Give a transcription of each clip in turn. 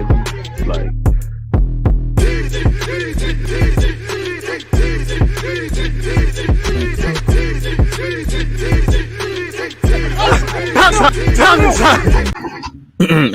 seconds. Like,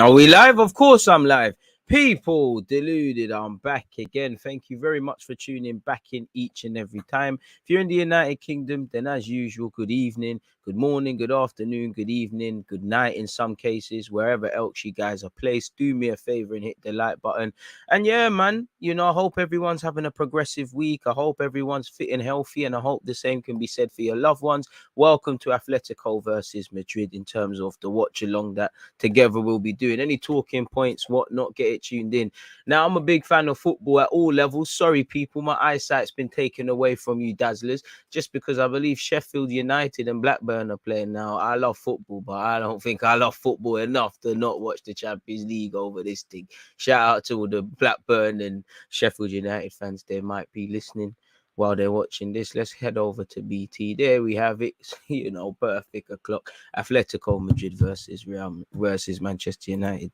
are we live? Of course I'm live. People deluded, I'm back again. Thank you very much for tuning back in each and every time. If you're in the United Kingdom, then as usual, good evening, good morning, good afternoon, good evening, good night in some cases, wherever else you guys are placed. Do me a favor and hit the like button. And yeah, man, you know, I hope everyone's having a progressive week. I hope everyone's fit and healthy, and I hope the same can be said for your loved ones. Welcome to Atletico versus Madrid in terms of the watch along that together we'll be doing. Any talking points, whatnot, get it tuned in. Now, I'm a big fan of football at all levels. Sorry, people, my eyesight's been taken away from you dazzlers just because I believe Sheffield United and Blackburn are playing now. I love football, but I don't think I love football enough to not watch the Champions League over this thing. Shout out to all the Blackburn and Sheffield United fans. They might be listening while they're watching this. Let's head over to BT. There we have it. You know, perfect o'clock. Atletico Madrid versus Real versus Manchester United.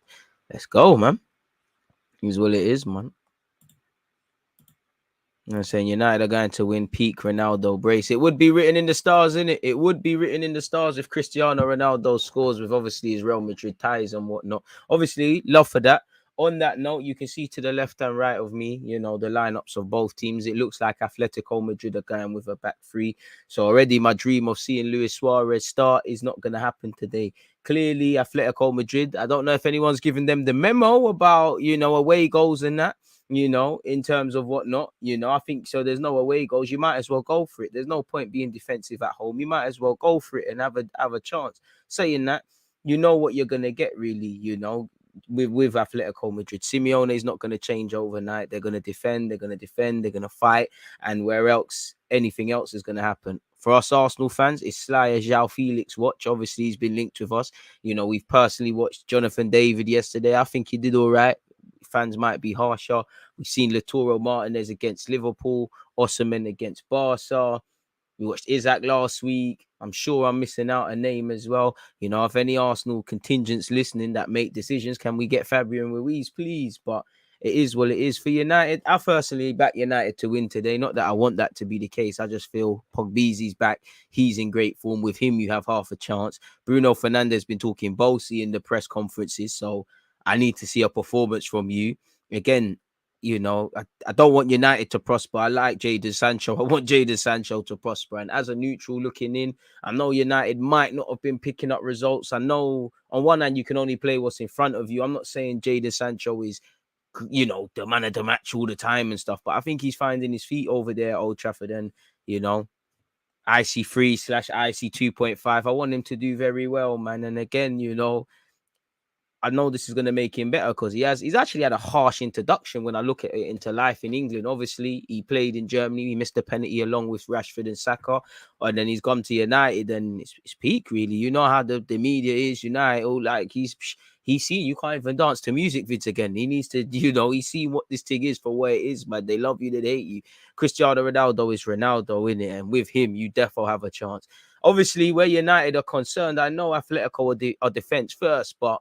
Let's go, man. Is what it is, man. I'm saying United are going to win. Peak Ronaldo brace. It would be written in the stars, innit? It would be written in the stars if Cristiano Ronaldo scores with obviously his Real Madrid ties and whatnot. Obviously, love for that. On that note, you can see to the left and right of me, you know, the lineups of both teams. It looks like Atletico Madrid are going with a back three. So already my dream of seeing Luis Suarez start is not going to happen today. Clearly, Atletico Madrid, I don't know if anyone's given them the memo about, you know, away goals and that, you know, in terms of whatnot. You know, I think so. There's no away goals. You might as well go for it. There's no point being defensive at home. You might as well go for it and have a chance. Saying that, you know what you're going to get, really, you know. With Atletico Madrid, Simeone is not going to change overnight. They're going to defend, they're going to fight, and where else anything else is going to happen. For us Arsenal fans, it's Sly as João Felix watch. Obviously, he's been linked with us. You know, we've personally watched Jonathan David yesterday. I think he did all right. Fans might be harsher. We've seen Lautaro Martinez against Liverpool, Osimhen against Barca. We watched Isaac last week. I'm sure I'm missing out a name as well. You know, if any Arsenal contingents listening that make decisions, can we get Fabian Ruiz, please? But it is what it is. For United, I personally back United to win today. Not that I want that to be the case. I just feel Pogba's back. He's in great form. With him, you have half a chance. Bruno Fernandes been talking bossy in the press conferences, so I need to see a performance from you. Again, you know, I don't want United to prosper. I like Jadon Sancho. I want Jadon Sancho to prosper. And as a neutral looking in, I know United might not have been picking up results. I know on one hand, you can only play what's in front of you. I'm not saying Jadon Sancho is, you know, the man of the match all the time and stuff, but I think he's finding his feet over there at Old Trafford. And, you know, IC3/IC 2.5. I want him to do very well, man. And again, you know, I know this is going to make him better because he's actually had a harsh introduction when I look at it into life in England. Obviously, he played in Germany. He missed the penalty along with Rashford and Saka. And then he's gone to United and it's peak, really. You know how the media is, United. Oh, like he's seen you can't even dance to music vids again. He needs to, you know, he's seen what this thing is for what it is, man. They love you, they hate you. Cristiano Ronaldo is Ronaldo, in it, and with him, you definitely have a chance. Obviously, where United are concerned, I know Atletico are defense first, but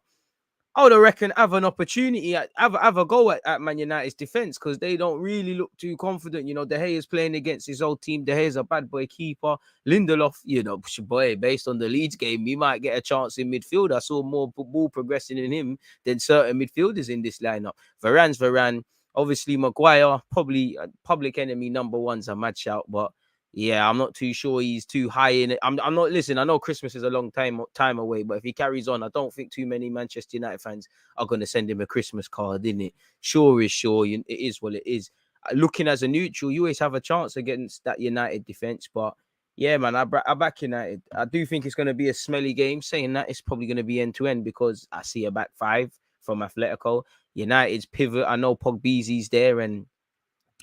I would reckon have an opportunity, have a go at Man United's defense because they don't really look too confident. You know, De Gea is playing against his old team. De Gea is a bad boy keeper. Lindelof, you know, boy, based on the Leeds game, he might get a chance in midfield. I saw more ball progressing in him than certain midfielders in this lineup. Varane's Varane. Obviously, Maguire, probably public enemy number one's a mad shout, but yeah, I'm not too sure he's too high in it. I'm not. Listen, I know Christmas is a long time away, but if he carries on, I don't think too many Manchester United fans are going to send him a Christmas card, innit? Sure is sure. It is what it is. Looking as a neutral, you always have a chance against that United defense, but yeah, man, I back United. I do think it's going to be a smelly game. Saying that, it's probably going to be end to end because I see a back five from Atletico. United's pivot. I know Pogba's there and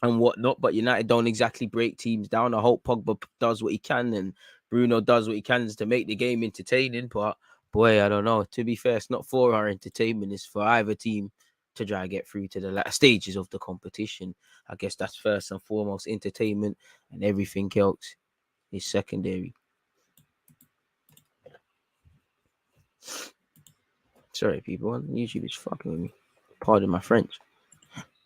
whatnot, but United don't exactly break teams down. I hope Pogba does what he can and Bruno does what he can to make the game entertaining. But boy, I don't know. To be fair, it's not for our entertainment. It's for either team to try and get through to the latter stages of the competition. I guess that's first and foremost entertainment, and everything else is secondary. Sorry, people. YouTube is fucking with me. Pardon my French.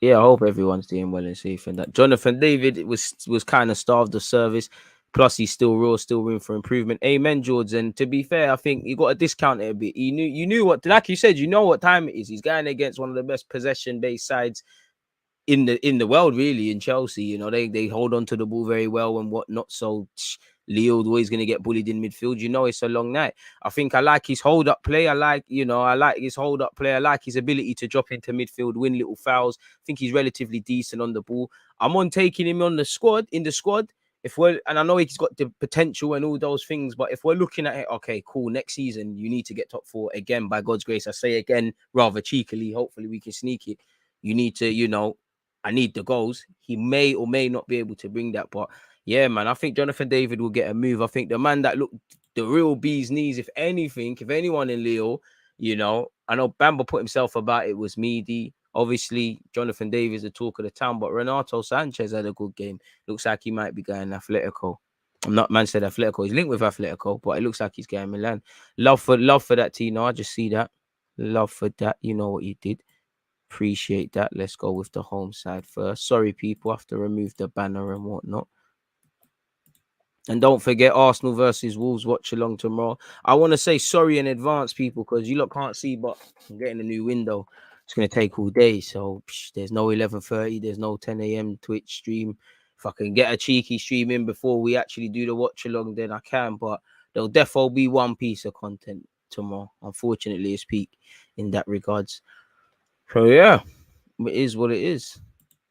Yeah, I hope everyone's doing well and safe. And that Jonathan David was kind of starved of service. Plus, he's still raw, still room for improvement. Amen, George. And to be fair, I think you got to discount it a bit. You knew what, like you said, you know what time it is. He's going against one of the best possession-based sides in the world, really, in Chelsea. You know, they hold on to the ball very well and whatnot. So Leo's always going to get bullied in midfield. You know, it's a long night. I think I like his hold up play. I like his hold up play. I like his ability to drop into midfield, win little fouls. I think he's relatively decent on the ball. I'm on taking him on the squad, and I know he's got the potential and all those things, but if we're looking at it, okay, cool, next season, you need to get top 4 again, by God's grace. I say again, rather cheekily, hopefully we can sneak it. You need to, I need the goals. He may or may not be able to bring that, but yeah, man, I think Jonathan David will get a move. I think the man that looked the real bee's knees, if anyone in Leo, I know Bamba put himself about it, was Meady. Obviously, Jonathan David is the talk of the town, but Renato Sanchez had a good game. Looks like he might be going Atletico. I'm not man said Atletico. He's linked with Atletico, but it looks like he's going Milan. Love for that, Tino. I just see that. Love for that. You know what you did. Appreciate that. Let's go with the home side first. Sorry, people, I have to remove the banner and whatnot. And don't forget Arsenal versus Wolves Watchalong tomorrow. I want to say sorry in advance, people, because you lot can't see, but I'm getting a new window. It's going to take all day. So there's no 11:30. There's no 10 a.m. Twitch stream. If I can get a cheeky stream in before we actually do the Watchalong, then I can. But there'll definitely be one piece of content tomorrow. Unfortunately, it's peak in that regards. So, yeah, it is what it is.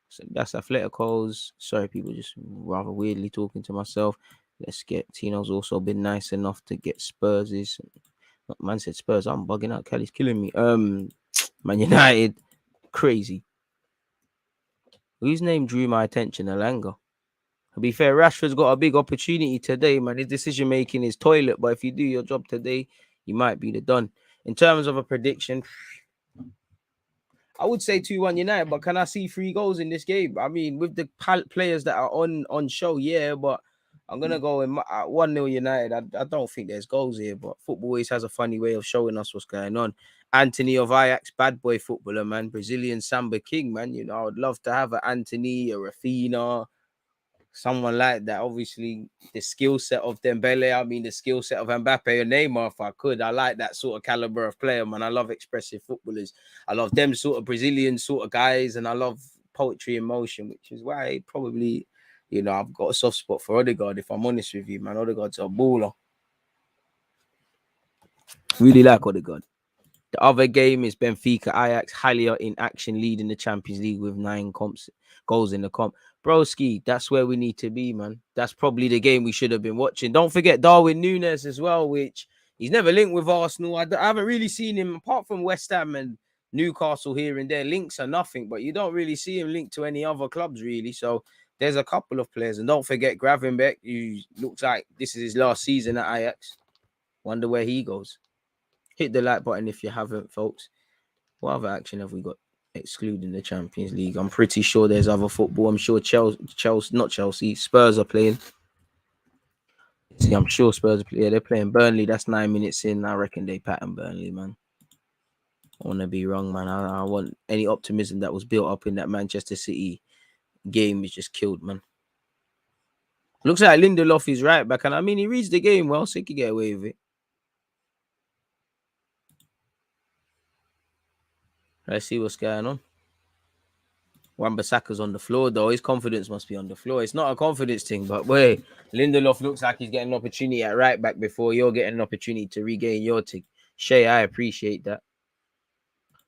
So that's Atletico's. Sorry, people, just rather weirdly talking to myself. Let's get Tino's also been nice enough to get Spurs'. Man said Spurs. I'm bugging out. Kelly's killing me. Man United, crazy. Whose name drew my attention? Alanga. To be fair, Rashford's got a big opportunity today, man. His decision making is toilet, but if you do your job today, you might be the done. In terms of a prediction, I would say 2-1 United, but can I see 3 goals in this game? I mean, with the players that are on show, yeah, but I'm going to go in 1-0 United. I don't think there's goals here, but football always has a funny way of showing us what's going on. Anthony of Ajax, bad boy footballer, man. Brazilian Samba King, man. I would love to have an Anthony, a Rafinha, someone like that. Obviously, the skill set of Dembele, the skill set of Mbappe or Neymar, if I could. I like that sort of caliber of player, man. I love expressive footballers. I love them sort of Brazilian sort of guys, and I love poetry in motion, which is why probably, I've got a soft spot for Odegaard, if I'm honest with you, man. Odegaard's a baller. Really like Odegaard. The other game is Benfica Ajax, Haller in action, leading the Champions League with 9 goals in the comp. Broski, that's where we need to be, man. That's probably the game we should have been watching. Don't forget Darwin Núñez as well, which he's never linked with Arsenal. I haven't really seen him, apart from West Ham and Newcastle here and there. Links are nothing, but you don't really see him linked to any other clubs, really. So there's a couple of players. And don't forget Gravenberch, who looks like this is his last season at Ajax. Wonder where he goes. Hit the like button if you haven't, folks. What other action have we got excluding the Champions League? I'm pretty sure there's other football. I'm sure Spurs are playing. See, I'm sure Spurs are playing. Yeah, they're playing Burnley. That's 9 minutes in. I reckon they pattern Burnley, man. I want to be wrong, man. I want any optimism that was built up in that Manchester City game is just killed, man. Looks like Lindelof is right back, and he reads the game well, so he could get away with it. Let's see what's going on. Wan-Bissaka's on the floor, though. His confidence must be on the floor. It's not a confidence thing, but wait, Lindelof looks like he's getting an opportunity at right back before you're getting an opportunity to regain your tick. Shay, I appreciate that.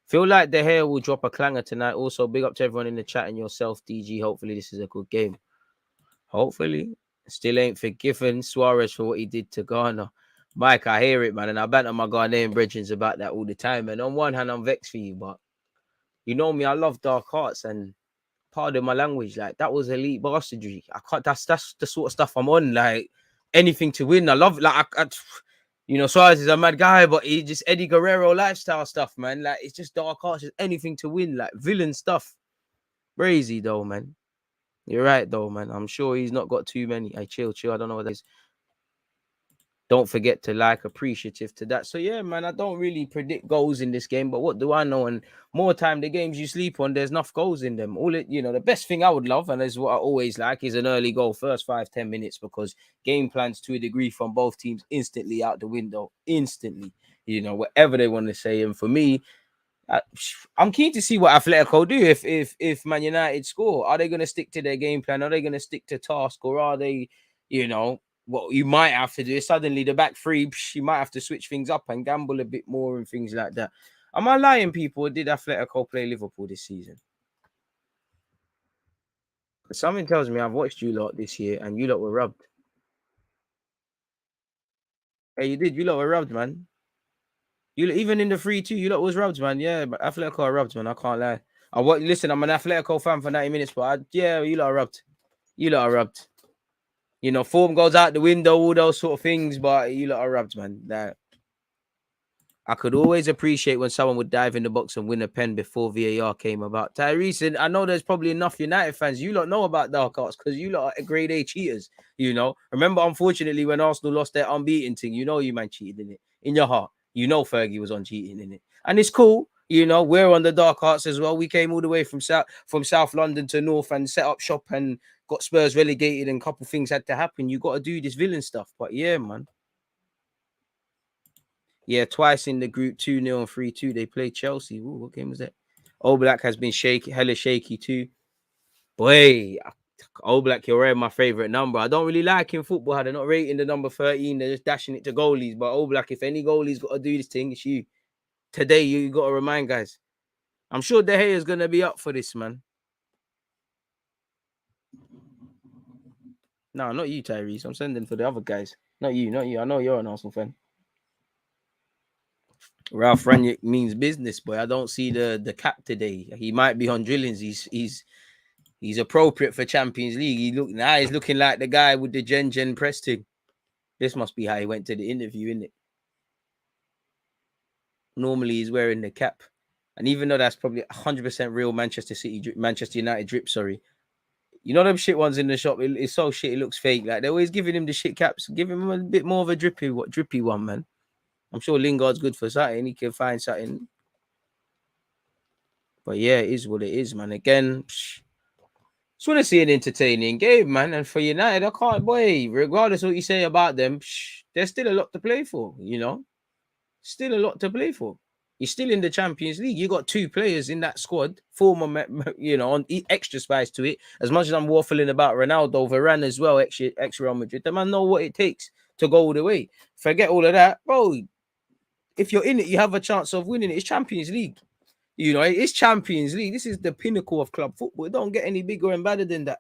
Feel like De Gea will drop a clanger tonight. Also, big up to everyone in the chat and yourself, DG. Hopefully, this is a good game. Hopefully. Still ain't forgiven Suarez for what he did to Ghana. Mike, I hear it, man, and I banter my Ghanaian brethren about that all the time. And on one hand, I'm vexed for you, but you know me, I love dark arts, and pardon my language, like that was elite bastardry. I can't. That's the sort of stuff I'm on. Like anything to win. I love. Like Suarez is a mad guy, but he just Eddie Guerrero lifestyle stuff, man. Like it's just dark arts, just anything to win. Like villain stuff. Crazy though, man. You're right though, man. I'm sure he's not got too many. Hey, chill. I don't know what that is. Don't forget to like, appreciative to that. So yeah, man, I don't really predict goals in this game, but what do I know? And more time, the games you sleep on, there's enough goals in them. All it, the best thing I would love, and is what I always like, is an early goal, first 5-10 minutes, because game plans to a degree from both teams instantly out the window, instantly. Whatever they want to say. And for me, I, I'm keen to see what Atletico do if Man United score. Are they going to stick to their game plan? Are they going to stick to task, or are they, what you might have to do is suddenly the back three, you might have to switch things up and gamble a bit more and things like that. Am I lying, people? Or did Atletico play Liverpool this season? Something tells me I've watched you lot this year and you lot were rubbed. Hey, you did. You lot were rubbed, man. Even in the 3-2, you lot was rubbed, man. Yeah, but Atletico are rubbed, man. I can't lie. Listen, I'm an Atletico fan for 90 minutes, but yeah, you lot are rubbed. You lot are rubbed. Form goes out the window, all those sort of things, but you lot are rubbed, man. That I could always appreciate when someone would dive in the box and win a pen before VAR came about. Tyrese, and I know there's probably enough United fans. You lot know about dark arts because you lot are grade A cheaters. Remember, unfortunately, when Arsenal lost their unbeaten thing, you man cheated in it. In your heart, Fergie was on cheating in it, and it's cool. We're on the dark arts as well. We came all the way from South London to North and set up shop and got Spurs relegated, and a couple things had to happen. You got to do this villain stuff, but yeah, man. Yeah, twice in the group, 2-0 and 3-2. They played Chelsea. Ooh, what game was that? Black has been shaky, hella shaky too. Boy, Black, you're wearing my favorite number. I don't really like in football how they're not rating the number 13. They're just dashing it to goalies. But Black, if any goalie's got to do this thing, it's you. Today, you got to remind guys. I'm sure De Gea is going to be up for this, man. No, not you, Tyrese. I'm sending for the other guys. Not you. I know you're an Arsenal fan. Ralph Rangnick means business, boy. I don't see the cap today. He might be on drillings. He's appropriate for Champions League. He's looking like the guy with the Gen press thing. This must be how he went to the interview, isn't it? Normally he's wearing the cap. And even though that's probably 100% real Manchester United drip, sorry. Them shit ones in the shop, it's so shit, it looks fake. Like, they're always giving him the shit caps. Give him a bit more of a drippy one, man. I'm sure Lingard's good for something. He can find something. But yeah, it is what it is, man. Again, just want to see an entertaining game, man. And for United, I can't, boy, regardless of what you say about them, there's still a lot to play for, Still a lot to play for. You're still in the Champions League. You got 2 players in that squad, former, on extra spice to it. As much as I'm waffling about Ronaldo, Varane as well, ex Real Madrid, the man know what it takes to go all the way. Forget all of that, bro. If you're in it, you have a chance of winning it. It's Champions League. It's Champions League. This is the pinnacle of club football. It don't get any bigger and better than that.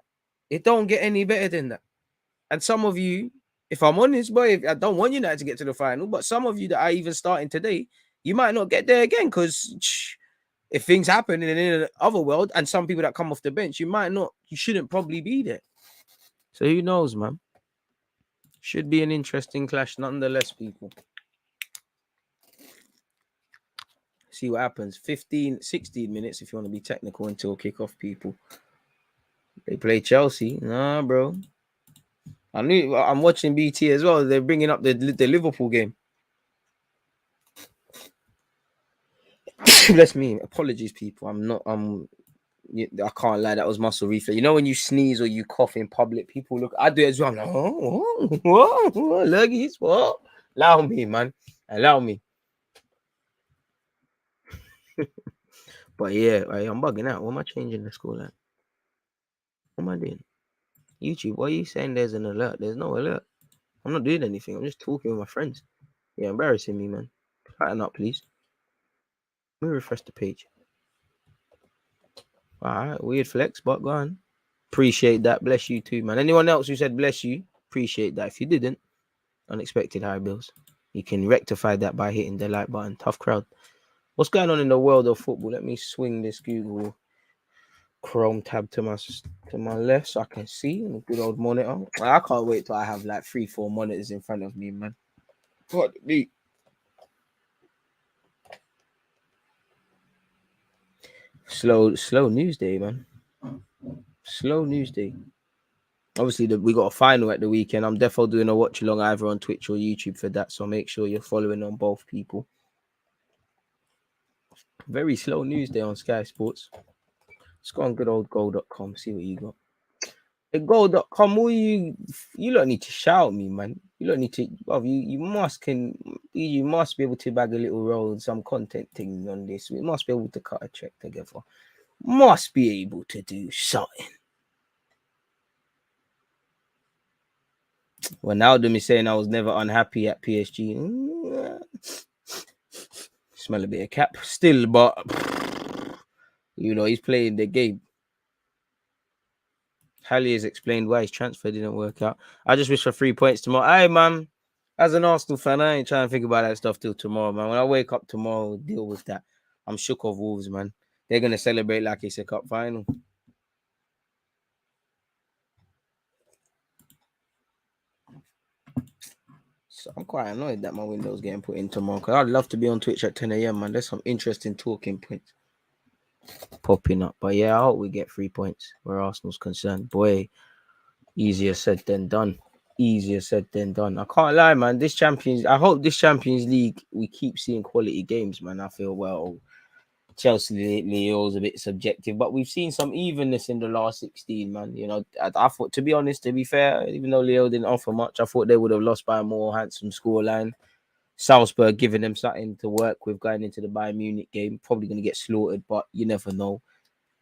It don't get any better than that. And some of you, if I'm honest, boy, I don't want United to get to the final, but some of you that are even starting today, you might not get there again because if things happen in the other world and some people that come off the bench, you shouldn't probably be there. So who knows, man? Should be an interesting clash nonetheless, people. See what happens. 16 minutes if you want to be technical until kickoff, people. They play Chelsea. Nah, bro. I'm watching BT as well. They're bringing up the Liverpool game. Bless me. Apologies, people. I can't lie. That was muscle reflex. When you sneeze or you cough in public, people look. I do it as well. I'm like, oh, luggies, what? Allow me, man. Allow me. But yeah, I'm bugging out. What am I changing the score at? What am I doing? YouTube, why are you saying there's an alert? There's no alert. I'm not doing anything. I'm just talking with my friends. You're embarrassing me, man. Tighten up, please. Let me refresh the page. All right, weird flex, but go on. Appreciate that. Bless you too, man. Anyone else who said bless you, appreciate that. If you didn't, unexpected high bills. You can rectify that by hitting the like button. Tough crowd. What's going on in the world of football? Let me swing this Google Chrome tab to my left so I can see a good old monitor. I can't wait till I have like 3-4 monitors in front of me, man. What the slow news day, man. Slow news day. Obviously, we got a final at the weekend. I'm definitely doing a watch along either on Twitch or YouTube for that. So make sure you're following on both people. Very slow news day on Sky Sports. Let's go on good old goal.com, see what you got. At goal.com, you don't need to shout me, man. You don't need to. Well, you must be able to bag a little roll and some content thing on this. We must be able to cut a check together. Must be able to do something. Ronaldo is saying I was never unhappy at PSG. Smell a bit of cap still, but he's playing the game. Halley has explained why his transfer didn't work out. I just wish for 3 points tomorrow. Hey, man, as an Arsenal fan, I ain't trying to think about that stuff till tomorrow, man. When I wake up tomorrow, we'll deal with that. I'm shook of Wolves, man. They're going to celebrate like it's a cup final. So I'm quite annoyed that my window's getting put in tomorrow because I'd love to be on Twitch at 10 a.m, man. There's some interesting talking points popping up. But yeah, I hope we get 3 points where Arsenal's concerned. Boy, easier said than done. Easier said than done. I can't lie, man. I hope this Champions League, we keep seeing quality games, man. I feel, well, Chelsea Leo's a bit subjective, but we've seen some evenness in the last 16, man. I thought, to be honest, to be fair, even though Leo didn't offer much, I thought they would have lost by a more handsome scoreline. Salzburg giving them something to work with going into the Bayern Munich game. Probably going to get slaughtered, but you never know.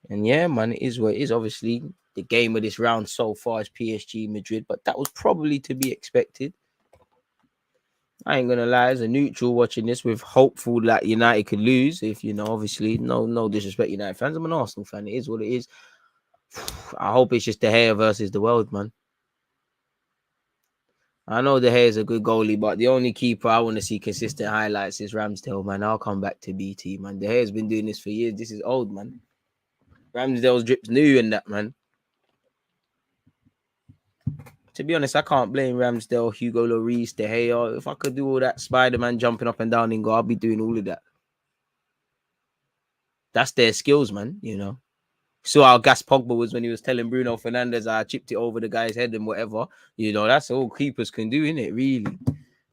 And yeah, man, it is what it is. Obviously, the game of this round so far is PSG Madrid, but that was probably to be expected. I ain't gonna lie, as a neutral watching this with hopeful that United could lose. If obviously, no disrespect, United fans. I'm an Arsenal fan. It is what it is. I hope it's just De Gea versus the world, man. I know De Gea is a good goalie, but the only keeper I want to see consistent highlights is Ramsdale, man. I'll come back to BT, man. De Gea has been doing this for years. This is old, man. Ramsdale's drip's new and that, man. To be honest, I can't blame Ramsdale, Hugo Lloris, De Gea. If I could do all that Spider-Man jumping up and down in goal, I'll be doing all of that. That's their skills, man, So how Gas Pogba was when he was telling Bruno Fernandes, I chipped it over the guy's head and whatever. That's all keepers can do, innit, really?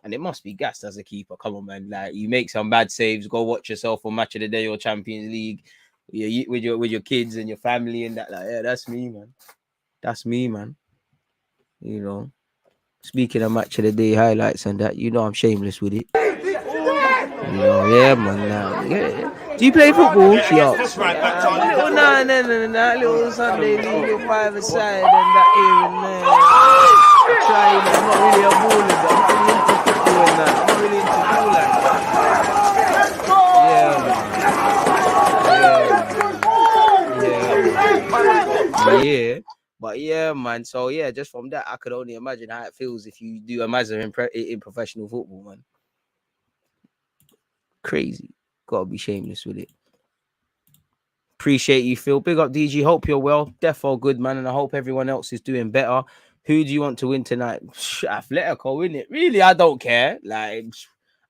And it must be gassed as a keeper. Come on, man. Like, you make some bad saves, go watch yourself on Match of the Day or Champions League with your kids and your family and that. Like, yeah, that's me, man. That's me, man. Speaking of Match of the Day highlights and that, I'm shameless with it. Yeah, man. Yeah. Do you play football? She asked. Little little Sunday league, little private side and that here and there. Trying, I'm not really a baller, but I'm really into football and that. I'm not really into ball like that. Yeah. But yeah, man. So yeah, just from that, I could only imagine how it feels if you do a Mazda in professional football, man. Crazy. Gotta be shameless with it. Appreciate you, Phil. Big up, DG. Hope you're well. Defo good, man. And I hope everyone else is doing better. Who do you want to win tonight? Atletico, isn't it? Really, I don't care. Like,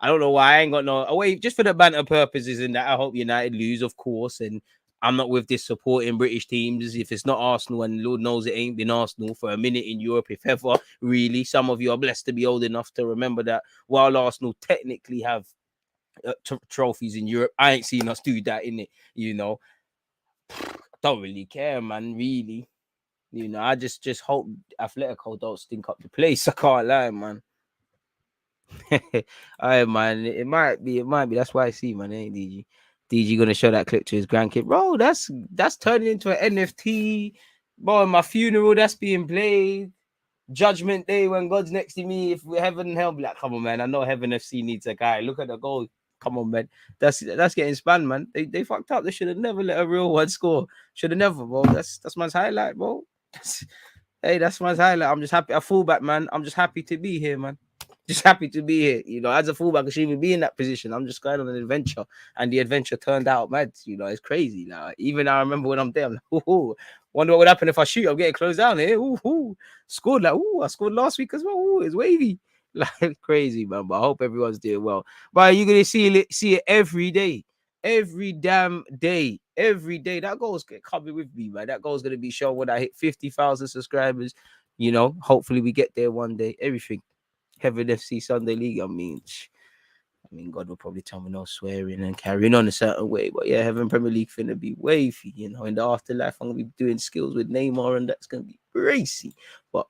I don't know why. I ain't got no away. Just for the banter purposes and that, I hope United lose, of course. And I'm not with this supporting British teams. If it's not Arsenal, and Lord knows it ain't been Arsenal for a minute in Europe, if ever, really. Some of you are blessed to be old enough to remember that while Arsenal technically have trophies in Europe, I ain't seen us do that, in it. Don't really care, man. Really, I just hope Atletico don't stink up the place. I can't lie, man. Alright, man. It might be. That's why I see, man. Ain't DG gonna show that clip to his grandkid, bro? That's turning into an NFT, bro. My funeral, that's being played. Judgment Day when God's next to me. If we heaven and hell, be like, come on, man. I know Heaven FC needs a guy. Look at the goal. Come on, man. That's getting spanned, man. They fucked up. They should have never let a real one score. Should have never, bro. That's man's highlight, bro. Hey, that's man's highlight. I'm just happy. A fullback, man. I'm just happy to be here, man. Just happy to be here. As a fullback, I should even be in that position. I'm just going on an adventure, and the adventure turned out mad. It's crazy. Like, even I remember when I'm there, I'm like, ooh, wonder what would happen if I shoot. I'm getting closed down here. Ooh. Scored like, I scored last week as well. Ooh, it's wavy. Like, crazy, man. But I hope everyone's doing well. But you're gonna see it every day, every damn day, every day. That goal's coming with me, man. That goal's gonna be shown when I hit 50,000 subscribers. You know, hopefully we get there one day. Everything. Heaven FC Sunday League. I mean, God will probably tell me no swearing and carrying on a certain way. But yeah, Heaven Premier League finna be wavy. You know, in the afterlife, I'm gonna be doing skills with Neymar, and that's gonna be racy. But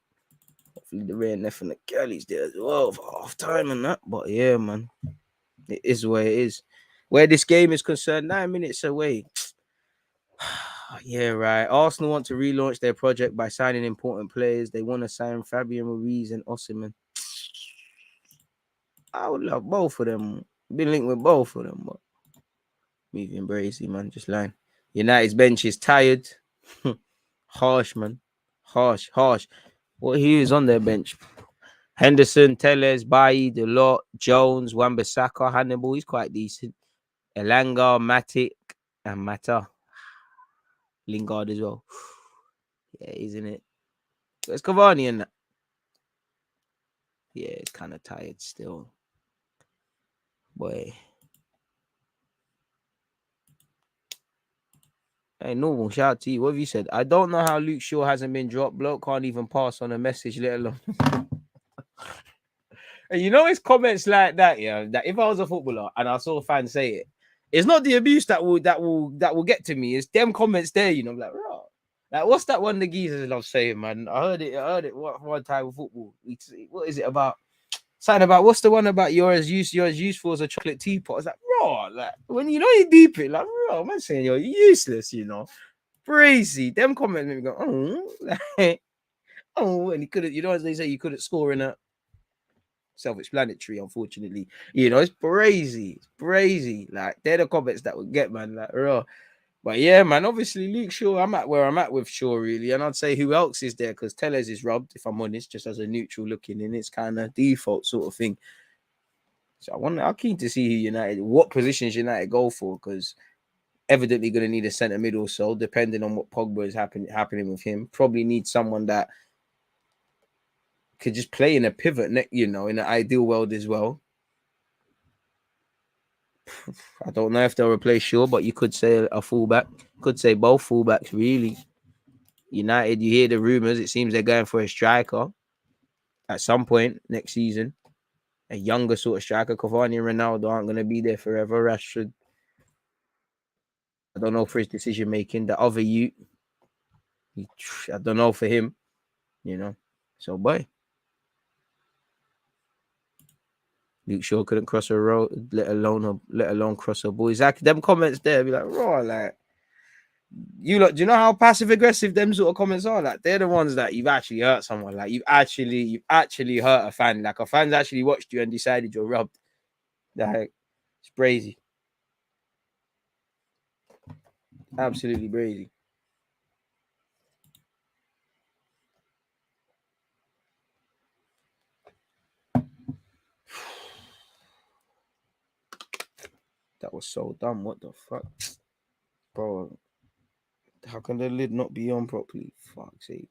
hopefully the Ray and Neff and the Kelly's there as well for half time and that. But yeah, man, it is where it is. Where this game is concerned, 9 minutes away. Yeah, right. Arsenal want to relaunch their project by signing important players. They want to sign Fabian Ruiz and Osimhen. I would love both of them. Been linked with both of them, but moving brazy, man. Just lying. United's bench is tired. Harsh, man. Harsh. What he is on their bench? Henderson, Telles, Bailly, Delort, Jones, Wan-Bissaka, Hannibal. He's quite decent. Elanga, Matic, and Mata. Lingard as well. Yeah, isn't it? It's Cavani in that. Yeah, it's kind of tired still. Boy. Hey, normal. Shout out to you. What have you said? I don't know how Luke Shaw hasn't been dropped. Bloke can't even pass on a message, let alone. And you know, it's comments like that, yeah. That if I was a footballer and I saw fans say it, it's not the abuse that will get to me. It's them comments there, you know. I'm like, raw. Like, what's that one the geezers love saying, man? I heard it one time with football. What is it about? Something about what's the one about you're as useful as a chocolate teapot. I was like, raw, like when you know you deep it, like raw, man saying you're useless, you know. Crazy. Them comments make me go, oh, like, oh, and he couldn't, you know, as they say, you couldn't score in a self-explanatory, unfortunately. You know, it's crazy. It's crazy. Like, they're the comments that would get, man. Like, raw. But yeah, man, obviously, Luke Shaw, I'm at where I'm at with Shaw, really. And I'd say who else is there? Because Tellez is robbed, if I'm honest, just as a neutral looking in. It's kind of default sort of thing. So I'm keen to see who United, what positions United go for, because evidently going to need a centre middle. So depending on what Pogba is happening with him, probably need someone that could just play in a pivot, you know, in an ideal world as well. I don't know if they'll replace Shaw, but you could say a fullback. Could say both fullbacks, really. United, you hear the rumours. It seems they're going for a striker at some point next season. A younger sort of striker. Cavani and Ronaldo aren't going to be there forever. Rashford, I don't know for his decision making. The other I don't know for him, you know. So, boy. Luke Shaw couldn't cross a road, let alone cross a ball. Exactly. Them comments there be like, raw, like, you look, do you know how passive aggressive them sort of comments are? Like, they're the ones that you've actually hurt someone. Like, you've actually hurt a fan. Like, a fan's actually watched you and decided you're robbed. Like, it's crazy. Absolutely crazy. That was so dumb. What the fuck? Bro, how can the lid not be on properly? Fuck's sake.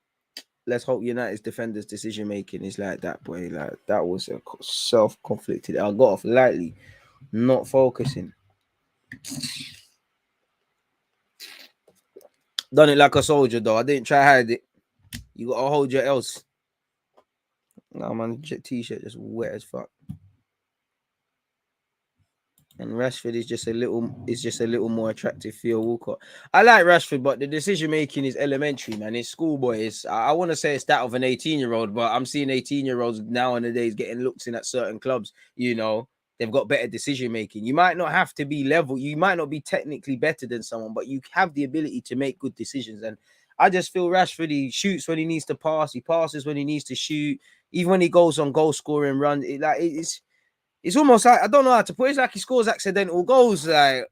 Let's hope United's defenders' decision making is like that, boy. Like, that was a self-conflicted. I got off lightly, not focusing. Done it like a soldier, though. I didn't try to hide it. You gotta hold your else. No, man, t-shirt just wet as fuck. And Rashford is just a little more attractive Theo Walcott. I like Rashford, but the decision making is elementary, man. It's schoolboy. I want to say it's that of an 18-year-old, but I'm seeing 18-year-olds nowadays getting looks in at certain clubs. You know, they've got better decision making. You might not have to be level. You might not be technically better than someone, but you have the ability to make good decisions. And I just feel Rashford, he shoots when he needs to pass. He passes when he needs to shoot. Even when he goes on goal scoring runs, it's almost like, I don't know how to put it. It's like he scores accidental goals. Like,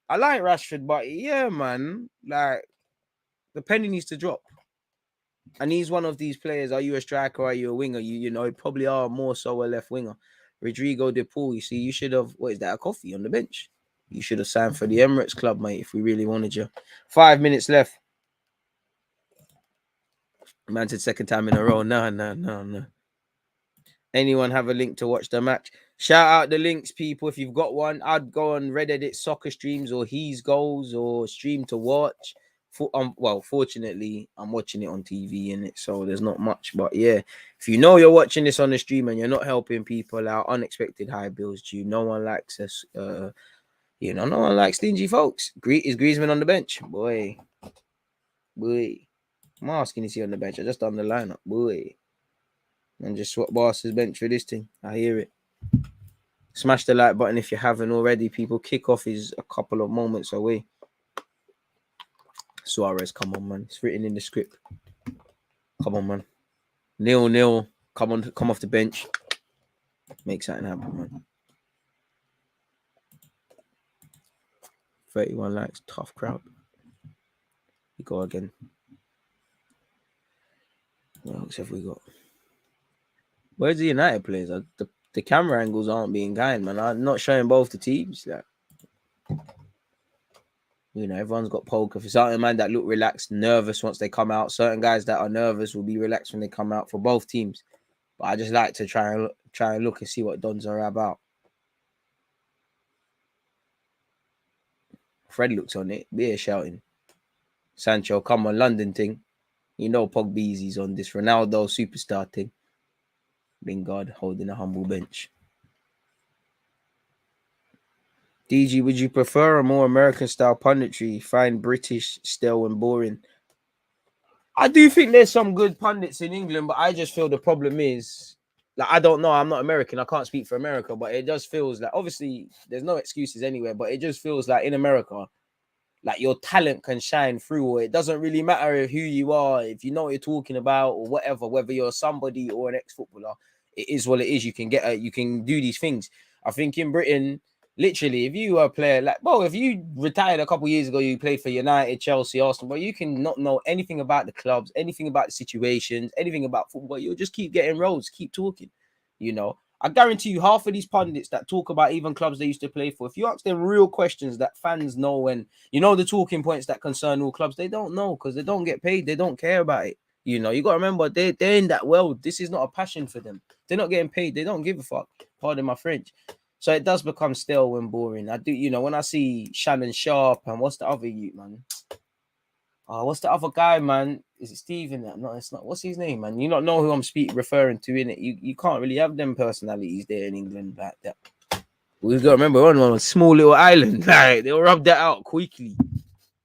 I like Rashford, but yeah, man, like, the penny needs to drop. And he's one of these players. Are you a striker? Or are you a winger? You know, probably are more so a left winger. Rodrigo De Paul, you see, you should have, what is that, a coffee on the bench? You should have signed for the Emirates club, mate, if we really wanted you. 5 minutes left. Man said second time in a row. No. Anyone have a link to watch the match? Shout out the links, people. If you've got one, I'd go on Reddit soccer streams or He's Goals or Stream to Watch. Well, fortunately, I'm watching it on TV in it, so there's not much. But yeah, if you know you're watching this on the stream and you're not helping people out, unexpected high bills due. No one likes us. No one likes stingy folks. Is Griezmann on the bench? Boy. I'm asking, is he on the bench? I just done the lineup, boy. And just swap Barca's bench for this thing. I hear it. Smash the like button if you haven't already, people. Kickoff is a couple of moments away. Suarez, come on, man. It's written in the script. Come on, man. 0-0. Come off the bench. Make something happen, man. 31 likes. Tough crowd. We go again. What else have we got? Where's the United players? The camera angles aren't being kind, man. I'm not showing both the teams. Like, everyone's got poker. For certain man that look relaxed, nervous once they come out. Certain guys that are nervous will be relaxed when they come out for both teams. But I just like to try and look and see what Dons are about. Fred looks on it. Beer shouting. Sancho, come on, London thing. Pogba's on this Ronaldo superstar thing. Lingard holding a humble bench. DG, would you prefer a more American-style punditry? Find British stale and boring? I do think there's some good pundits in England, but I just feel the problem is, like, I don't know. I'm not American. I can't speak for America, but it just feels like, obviously, there's no excuses anywhere, but it just feels like in America, like your talent can shine through, or it doesn't really matter who you are, if you know what you're talking about or whatever, whether you're somebody or an ex-footballer, it is what it is. You can do these things. I think in Britain, literally, if you are a player, if you retired a couple years ago, you played for United, Chelsea, Arsenal, you can not know anything about the clubs, anything about the situations, anything about football. You'll just keep getting roles, keep talking, I guarantee you half of these pundits that talk about even clubs they used to play for, if you ask them real questions that fans know, and the talking points that concern all clubs, they don't know because they don't get paid. They don't care about it. You got to remember, they're in that world. This is not a passion for them. They're not getting paid. They don't give a fuck. Pardon my French. So it does become stale and boring. I do, when I see Shannon Sharp and what's the other youth, man? What's the other guy, man? Is it Steven? No, it's not. What's his name, man? You don't know who I'm referring to, innit? You can't really have them personalities there in England like that. We've got to remember, we're on a small little island. Like, they'll rub that out quickly.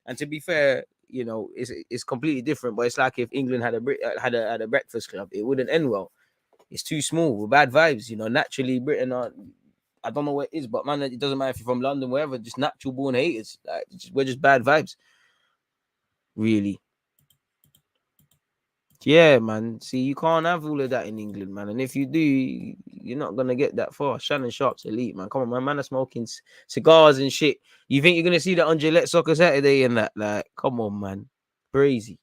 And to be fair, it's completely different. But it's like if England had a breakfast club, it wouldn't end well. It's too small with bad vibes. Naturally, Britain are. I don't know what it is, but man, it doesn't matter if you're from London, wherever. Just natural born haters. Like, we're just bad vibes. Really. Yeah, man. See, you can't have all of that in England, man. And if you do, you're not gonna get that far. Shannon Sharp's elite, man. Come on, man. Man are smoking cigars and shit. You think you're gonna see that on Gillette Soccer Saturday and that? Like, come on, man. Crazy.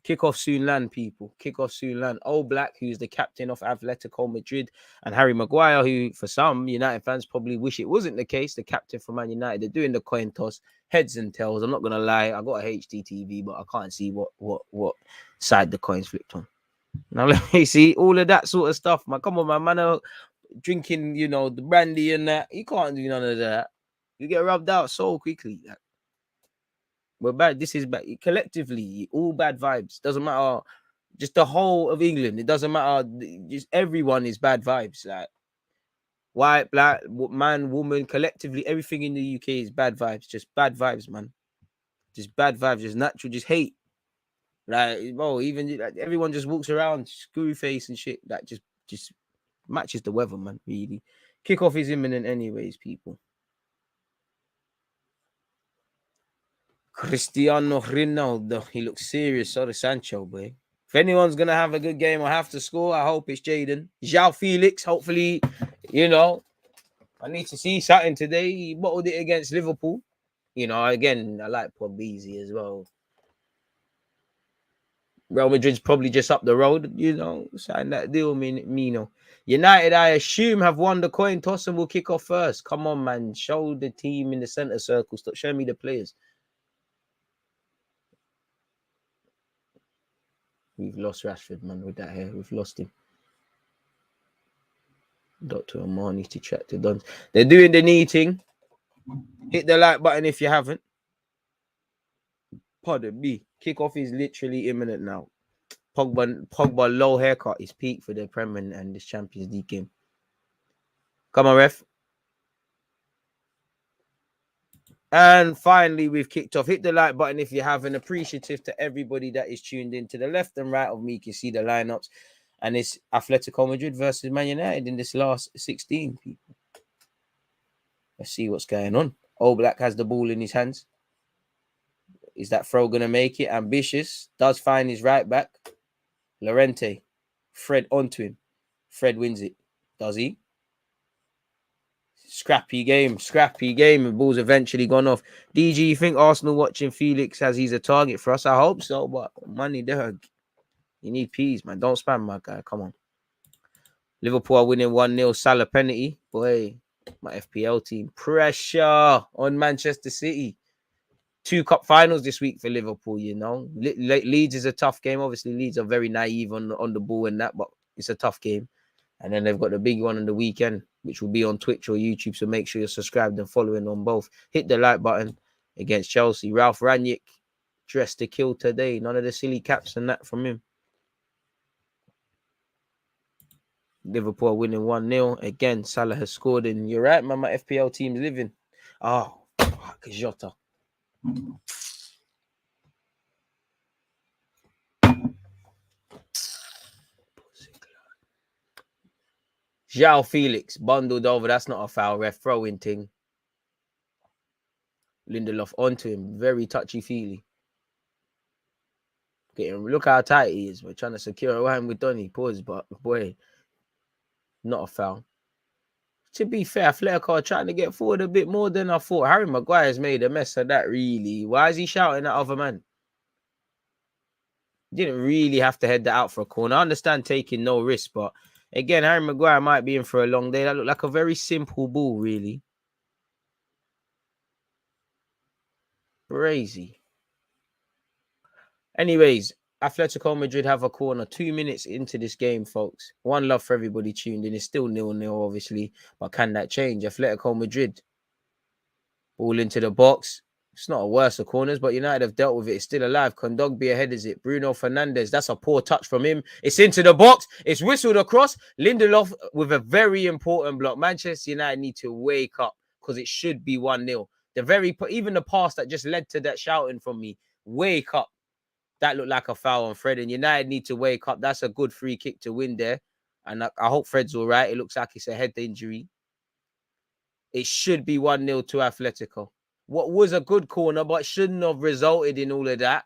Kickoff soon land, people. Kickoff soon land. Old Black, who's the captain of Atletico Madrid, and Harry Maguire, who for some United fans probably wish it wasn't the case, the captain for Man United. They're doing the coin toss, heads and tails. I'm not gonna lie, I got a HD TV, but I can't see what side the coins flipped on. Now let me see all of that sort of stuff, man. Come on, man are drinking, the brandy and that. You can't do none of that. You get rubbed out so quickly. We're bad. This is bad. Collectively, all bad vibes. Doesn't matter. Just the whole of England. It doesn't matter. Just everyone is bad vibes. Like white, black, man, woman. Collectively, everything in the UK is bad vibes. Just bad vibes, man. Just bad vibes. Just natural. Just hate. Like, even like, everyone just walks around screw face and shit. That just matches the weather, man. Really. Kickoff is imminent, anyways, people. Cristiano Ronaldo. He looks serious. So does Sancho, boy. If anyone's going to have a good game or have to score, I hope it's Jaden. João Felix, hopefully, I need to see something today. He bottled it against Liverpool. Again, I like Pogba as well. Real Madrid's probably just up the road, sign that deal, Mino. United, I assume, have won the coin toss and will kick off first. Come on, man. Show the team in the centre circle. Stop showing me the players. We've lost Rashford, man, with that hair. We've lost him. Dr. Omar needs to chat to Dons. They're doing the knee thing. Hit the like button if you haven't. Pardon me. Kickoff is literally imminent now. Pogba low haircut is peak for the Premier and this Champions League game. Come on, ref. And finally, we've kicked off. Hit the like button if you have, and appreciative to everybody that is tuned in. To the left and right of me, you can see the lineups. And it's Atletico Madrid versus Man United in this last 16, people. Let's see what's going on. Black has the ball in his hands. Is that throw going to make it? Ambitious. Does find his right back. Llorente. Fred onto him. Fred wins it. Does he? Scrappy game. The ball's eventually gone off. DG, you think Arsenal watching Felix as he's a target for us? I hope so, but money there. You need peas, man. Don't spam, my guy. Come on. Liverpool are winning 1-0. Salah penalty. Boy, my FPL team. Pressure on Manchester City. 2 cup finals this week for Liverpool, you know. Leeds is a tough game. Obviously, Leeds are very naive on the ball and that, but it's a tough game. And then they've got the big one on the weekend, which will be on Twitch or YouTube. So make sure you're subscribed and following on both. Hit the like button against Chelsea. Ralph Rangnick dressed to kill today. None of the silly caps and that from him. Liverpool winning 1-0. Again, Salah has scored. And you're right, man. My FPL team's living. Oh, Jota. João Felix bundled over. That's not a foul. Ref throwing thing. Lindelof onto him. Very touchy-feely. Look how tight he is. We're trying to secure a line with Donny. Pause, but boy, not a foul. To be fair, Atletico are trying to get forward a bit more than I thought. Harry Maguire's made a mess of that, really. Why is he shouting at other man? Didn't really have to head that out for a corner. I understand taking no risk, but again, Harry Maguire might be in for a long day. That looked like a very simple ball, really. Crazy. Anyways, Atletico Madrid have a corner 2 minutes into this game, folks. One love for everybody tuned in. It's still 0-0, obviously, but can that change? Atletico Madrid. Ball into the box. It's not a worse of corners, but United have dealt with it. It's still alive. Kondogbia ahead is it. Bruno Fernandes. That's a poor touch from him. It's into the box. It's whistled across. Lindelof with a very important block. Manchester United need to wake up because it should be 1-0. Even the pass that just led to that shouting from me. Wake up. That looked like a foul on Fred, and United need to wake up. That's a good free kick to win there. And I hope Fred's all right. It looks like it's a head injury. It should be 1-0 to Atletico. What was a good corner, but shouldn't have resulted in all of that.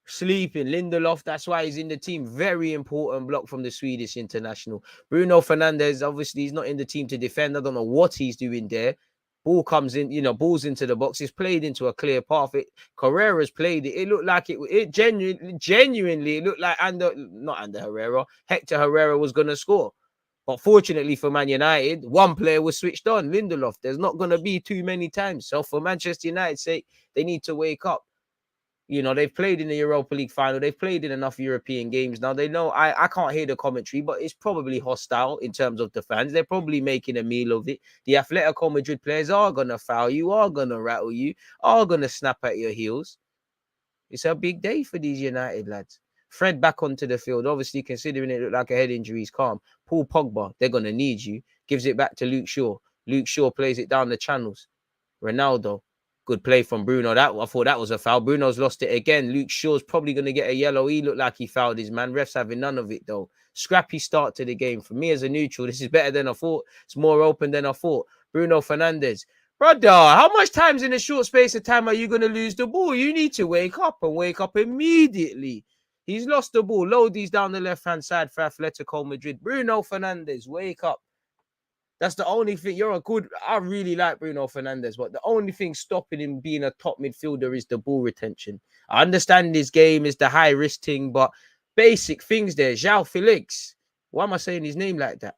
Sleeping. Lindelof, that's why he's in the team. Very important block from the Swedish international. Bruno Fernandes, obviously, he's not in the team to defend. I don't know what he's doing there. Ball comes in, balls into the box. It's played into a clear path. Carrera's played it. It looked like it genuinely, it looked like not under Herrera. Hector Herrera was going to score. But fortunately for Man United, one player was switched on, Lindelof. There's not going to be too many times. So for Manchester United's sake, they need to wake up. They've played in the Europa League final. They've played in enough European games. Now, they know I can't hear the commentary, but it's probably hostile in terms of the fans. They're probably making a meal of it. The Atletico Madrid players are going to foul you, are going to rattle you, are going to snap at your heels. It's a big day for these United lads. Fred back onto the field. Obviously, considering it looked like a head injury, he's calm. Paul Pogba, they're going to need you. Gives it back to Luke Shaw. Luke Shaw plays it down the channels. Ronaldo. Good play from Bruno. I thought that was a foul. Bruno's lost it again. Luke Shaw's probably going to get a yellow. He looked like he fouled his man. Ref's having none of it, though. Scrappy start to the game. For me as a neutral, this is better than I thought. It's more open than I thought. Bruno Fernandes. Brother, how much times in a short space of time are you going to lose the ball? You need to wake up and wake up immediately. He's lost the ball. Lodi's down the left-hand side for Atletico Madrid. Bruno Fernandes, wake up. That's the only thing. I really like Bruno Fernandes, but the only thing stopping him being a top midfielder is the ball retention. I understand his game is the high-risk thing, but basic things there. João Felix. Why am I saying his name like that?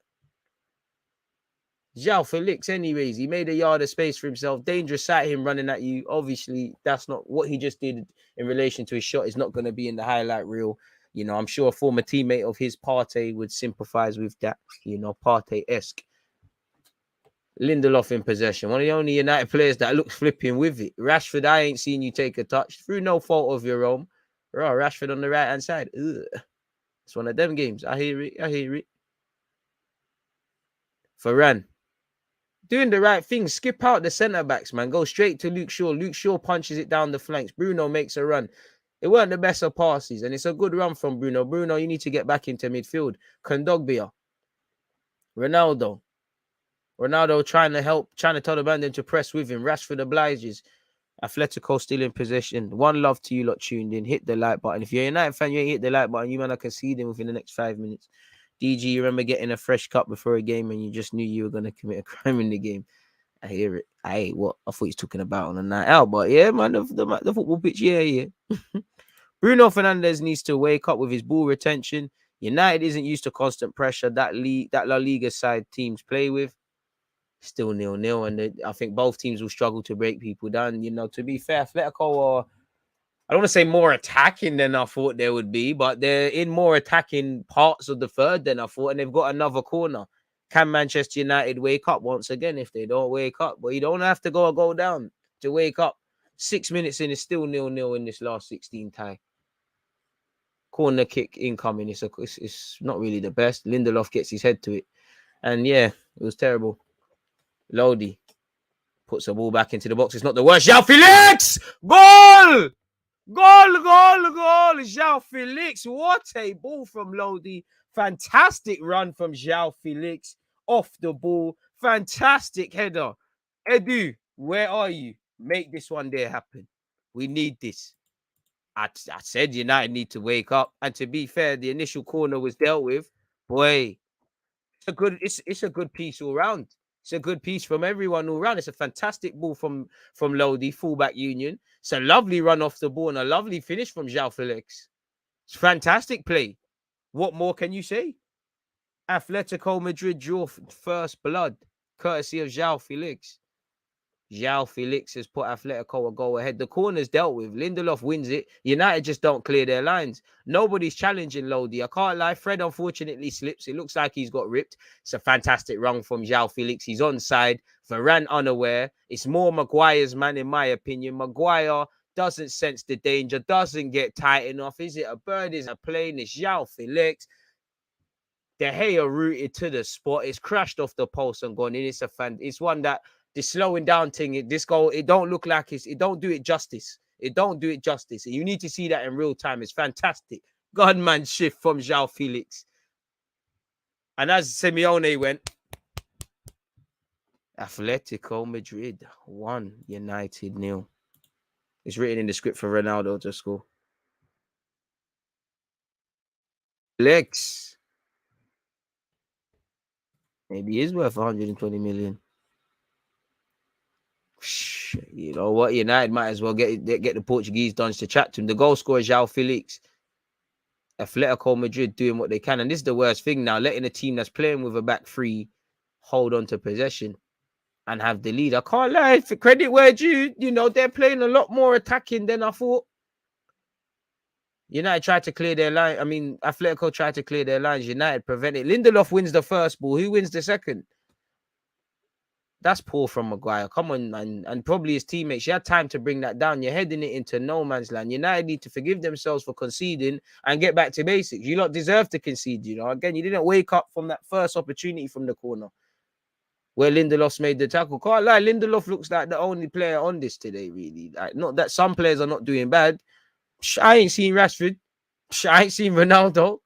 João Felix, anyways, he made a yard of space for himself. Dangerous sight, him running at you. Obviously, that's not what he just did in relation to his shot. Is not going to be in the highlight reel. I'm sure a former teammate of his, Partey, would sympathize with that. Partey-esque. Lindelof in possession. One of the only United players that looks flipping with it. Rashford, I ain't seen you take a touch through no fault of your own. Rashford on the right hand side. Ugh. It's one of them games. I hear it. Varane. Doing the right thing. Skip out the centre backs, man. Go straight to Luke Shaw. Luke Shaw punches it down the flanks. Bruno makes a run. It weren't the best of passes, and it's a good run from Bruno. Bruno, you need to get back into midfield. Kondogbia. Ronaldo trying to tell the man to press with him. Rashford obliges. Atletico still in possession. One love to you lot tuned in. Hit the like button. If you're a United fan, you ain't hit the like button. You man are conceding within the next 5 minutes. DG, you remember getting a fresh cup before a game and you just knew you were going to commit a crime in the game. I hear it. What? I thought he was talking about on a night out. But yeah, man, the football pitch, yeah. Bruno Fernandes needs to wake up with his ball retention. United isn't used to constant pressure that La Liga side teams play with. Still 0-0, and I think both teams will struggle to break people down. To be fair, Atletico are, I don't want to say more attacking than I thought they would be, but they're in more attacking parts of the third than I thought, and they've got another corner. Can Manchester United wake up once again? If they don't wake up, but you don't have to go down to wake up. 6 minutes in, is still 0-0 in this last 16 tie. Corner kick incoming. It's not really the best. Lindelof gets his head to it, and yeah, it was terrible. Lodi puts the ball back into the box. It's not the worst. João Felix! Goal! João Felix. What a ball from Lodi. Fantastic run from João Felix. Off the ball. Fantastic header. Edu, where are you? Make this one day happen. We need this. I said United need to wake up. And to be fair, the initial corner was dealt with. Boy, it's a good piece all round. It's a good piece from everyone all round. It's a fantastic ball from Lodi, fullback Union. It's a lovely run off the ball and a lovely finish from João Felix. It's fantastic play. What more can you say? Atletico Madrid draw first blood, courtesy of João Felix. João Felix has put Atletico a goal ahead. The corner's dealt with. Lindelof wins it. United just don't clear their lines. Nobody's challenging Lodi. I can't lie. Fred unfortunately slips. It looks like he's got ripped. It's a fantastic run from João Felix. He's onside. Varane unaware. It's more Maguire's man, in my opinion. Maguire doesn't sense the danger. Doesn't get tight enough. Is it a bird? Is it a plane? It's João Felix. De Gea rooted to the spot. It's crashed off the post and gone in. It's one that the slowing down thing, this goal, it don't look like it don't do it justice. It don't do it justice. You need to see that in real time. It's fantastic. Gunman shift from João Felix. And as Simeone went, Atletico Madrid 1, United 0. It's written in the script for Ronaldo to score. Lex. Maybe he's worth 120 million. You know what? United might as well get the Portuguese dons to chat to him. The goal scorer is João Felix. Atletico Madrid doing what they can. And this is the worst thing now, letting a team that's playing with a back three hold on to possession and have the lead. I can't lie. For credit where due, they're playing a lot more attacking than I thought. United tried to clear their line. I mean, Atletico tried to clear their lines. United prevented. Lindelof wins the first ball. Who wins the second? That's poor from Maguire. Come on, man. And probably his teammates. You had time to bring that down. You're heading it into no man's land. United need to forgive themselves for conceding and get back to basics. You lot deserve to concede, Again, you didn't wake up from that first opportunity from the corner where Lindelof made the tackle. Can't lie, Lindelof looks like the only player on this today, really. Like, not that some players are not doing bad. I ain't seen Rashford. I ain't seen Ronaldo.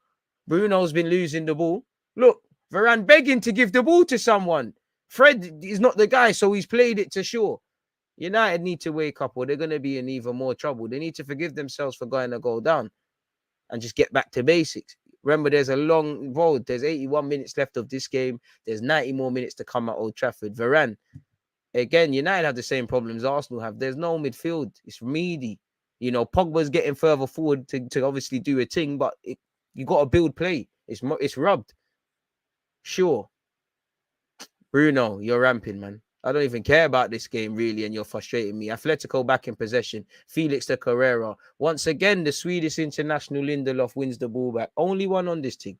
Bruno's been losing the ball. Look, Varane begging to give the ball to someone. Fred is not the guy, so he's played it to Shaw. United need to wake up or they're going to be in even more trouble. They need to forgive themselves for going to go down and just get back to basics. Remember, there's a long road. There's 81 minutes left of this game. There's 90 more minutes to come at Old Trafford. Varane, again, United have the same problems Arsenal have. There's no midfield. It's meaty. Pogba's getting further forward to obviously do a thing, but you got to build play. It's rubbed. Sure. Bruno, you're ramping, man. I don't even care about this game, really, and you're frustrating me. Atletico back in possession. Felix de Carrera. Once again, the Swedish international Lindelof wins the ball back. Only one on this team.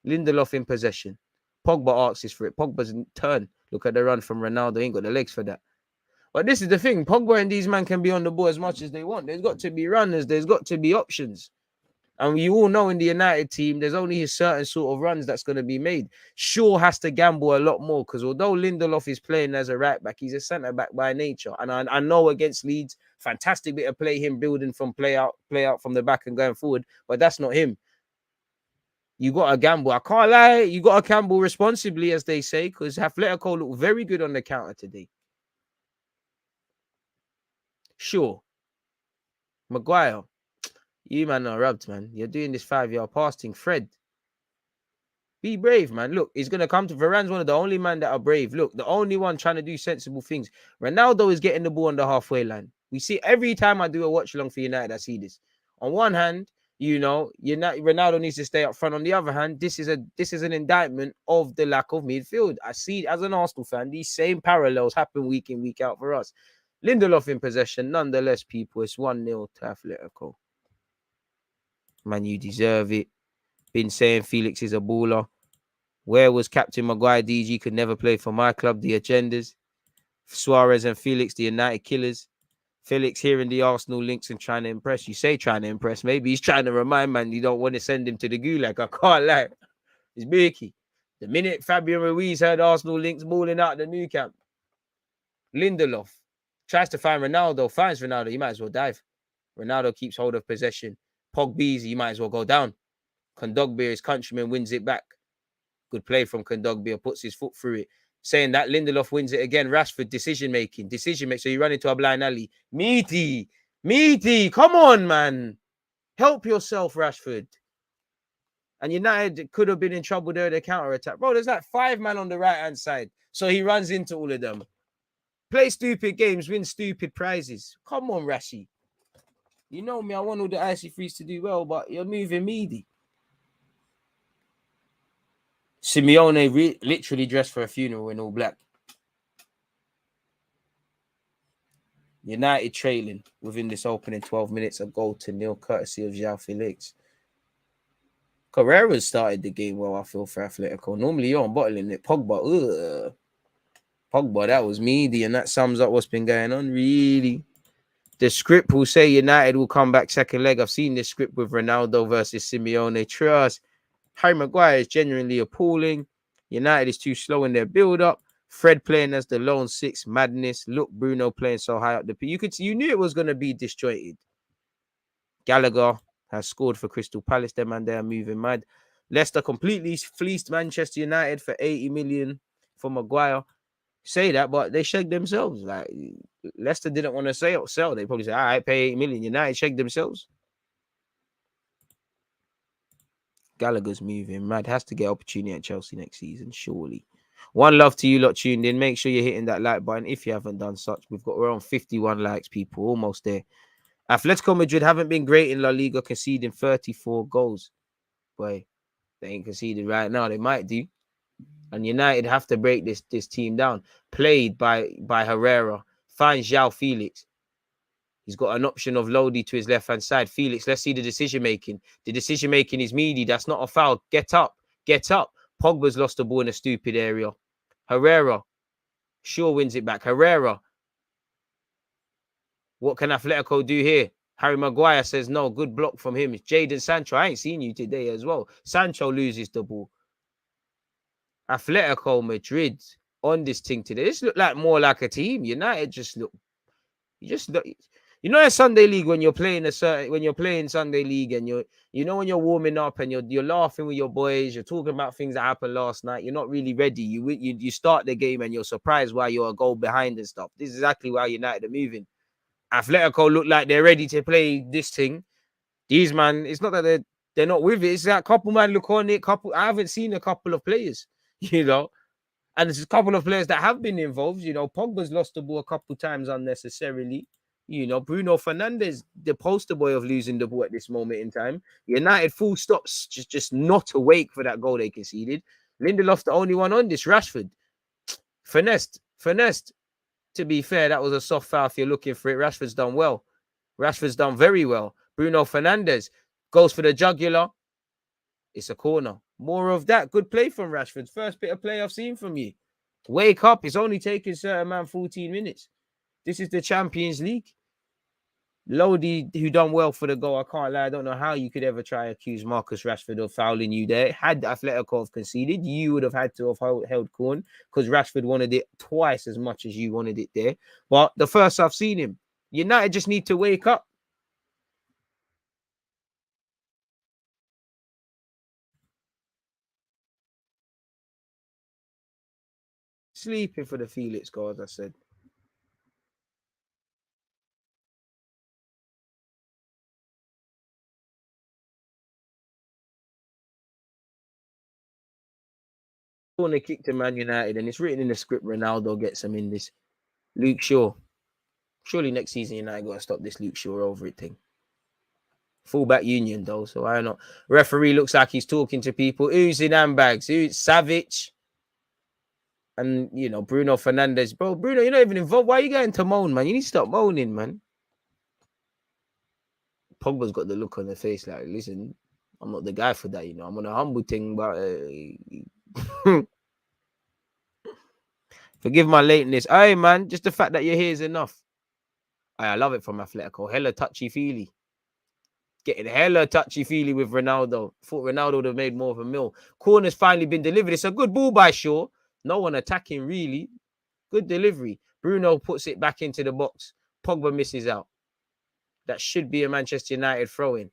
Lindelof in possession. Pogba asks for it. Pogba's turn. Look at the run from Ronaldo. Ain't got the legs for that. But this is the thing. Pogba and these men can be on the ball as much as they want. There's got to be runners. There's got to be options. And you all know in the United team, there's only a certain sort of runs that's going to be made. Shaw has to gamble a lot more because although Lindelof is playing as a right back, he's a centre back by nature. And I know against Leeds, fantastic bit of play, him building from play out from the back and going forward. But that's not him. You got to gamble. I can't lie. You got to gamble responsibly, as they say, because Atletico look very good on the counter today. Sure. Maguire. You, man, are rubbed, man. You're doing this 5-yard pass thing. Fred, be brave, man. Look, he's going to come to Varane's one of the only men that are brave. Look, the only one trying to do sensible things. Ronaldo is getting the ball on the halfway line. We see every time I do a watch along for United, I see this. On one hand, you know, Ronaldo needs to stay up front. On the other hand, this is an indictment of the lack of midfield. I see, as an Arsenal fan, these same parallels happen week in, week out for us. Lindelof in possession, nonetheless, people. It's 1-0 to Atletico. Man, you deserve it. Been saying Felix is a baller. Where was Captain Maguire? DG could never play for my club. The agendas. Suarez and Felix, the United killers. Felix hearing the Arsenal links and trying to impress. You say trying to impress. Maybe he's trying to remind man you don't want to send him to the gulag. I can't lie. It's Birky. The minute Fabian Ruiz heard Arsenal links balling out the new camp. Lindelof tries to find Ronaldo. Finds Ronaldo. You might as well dive. Ronaldo keeps hold of possession. Pogba, you might as well go down. Kondogbia, his countryman, wins it back. Good play from Kondogbia, puts his foot through it. Saying that Lindelof wins it again. Rashford, decision making. So you run into a blind alley. Meaty, come on, man. Help yourself, Rashford. And United could have been in trouble there, the counter attack. Bro, there's like 5 men on the right-hand side. So he runs into all of them. Play stupid games, win stupid prizes. Come on, Rashi. You know me, I want all the icy frees to do well, but you're moving meaty. Simeone literally dressed for a funeral in all black. United trailing within this opening 12 minutes, a goal to nil, courtesy of João Felix. Carrera started the game well, I feel, for Atletico. Normally you're on bottling it. Pogba, that was meaty, and that sums up what's been going on, really. The script will say United will come back second leg. I've seen this script with Ronaldo versus Simeone. Trust. Harry Maguire is genuinely appalling. United is too slow in their build-up. Fred playing as the lone 6, madness. Look, Bruno playing so high up the pitch. You knew it was going to be disjointed. Gallagher has scored for Crystal Palace. Them and they are moving mad. Leicester completely fleeced Manchester United for 80 million for Maguire. Say that, but they shagged themselves. Like, Leicester didn't want to sell. They probably said, all right, pay 8 million. United shagged themselves. Gallagher's moving mad. Has to get opportunity at Chelsea next season, surely. One love to you lot tuned in. Make sure you're hitting that like button if you haven't done such. We're on 51 likes, people. Almost there. Atletico Madrid haven't been great in La Liga, conceding 34 goals. Boy, they ain't conceded right now. They might do. And United have to break this team down. Played by Herrera. Finds João Felix. He's got an option of Lodi to his left-hand side. Felix, let's see the decision-making. The decision-making is meaty. That's not a foul. Get up. Pogba's lost the ball in a stupid area. Herrera. Shaw wins it back. Herrera. What can Atletico do here? Harry Maguire says no. Good block from him. It's Jadon Sancho. I ain't seen you today as well. Sancho loses the ball. Atletico Madrid on this thing today. This looked like more like a team. United just look. You know, in Sunday League when you're playing Sunday League and when you're warming up and you're laughing with your boys, you're talking about things that happened last night. You're not really ready. You start the game and you're surprised why you're a goal behind and stuff. This is exactly why United are moving. Atletico look like they're ready to play this thing. These man, it's not that they're not with it. It's that couple man look on it. I haven't seen a couple of players, and there's a couple of players that have been involved. Pogba's lost the ball a couple times unnecessarily. Bruno Fernandes, the poster boy of losing the ball at this moment in time. United full stops, just not awake for that goal they conceded. Lindelof, the only one on this. Rashford, finessed. To be fair, that was a soft foul if you're looking for it. Rashford's done well. Rashford's done very well. Bruno Fernandes goes for the jugular. It's a corner. More of that. Good play from Rashford. First bit of play I've seen from you. Wake up. It's only taken certain man 14 minutes. This is the Champions League. Lodi, who done well for the goal, I can't lie. I don't know how you could ever try to accuse Marcus Rashford of fouling you there. Had Atletico have conceded, you would have had to have held corn because Rashford wanted it twice as much as you wanted it there. But the first I've seen him, United just need to wake up. Sleeping for the Felix goal, as I said. Corner kick to Man United, and it's written in the script Ronaldo gets him in this. Luke Shaw. Surely next season United got to stop this Luke Shaw over it thing. Fullback union though, so I don't know. Referee looks like he's talking to people. Who's in handbags? Who's Savic? And Bruno Fernandes. Bro, Bruno, you're not even involved. Why are you going to moan, man? You need to stop moaning, man. Pogba's got the look on the face like, listen, I'm not the guy for that, I'm on a humble thing, but forgive my lateness. Hey, man, just the fact that you're here is enough. I love it from Atletico. Hella touchy-feely. Getting hella touchy-feely with Ronaldo. Thought Ronaldo would have made more of a mill. Corner's finally been delivered. It's a good ball by Shaw. No one attacking, really. Good delivery. Bruno puts it back into the box. Pogba misses out. That should be a Manchester United throw-in.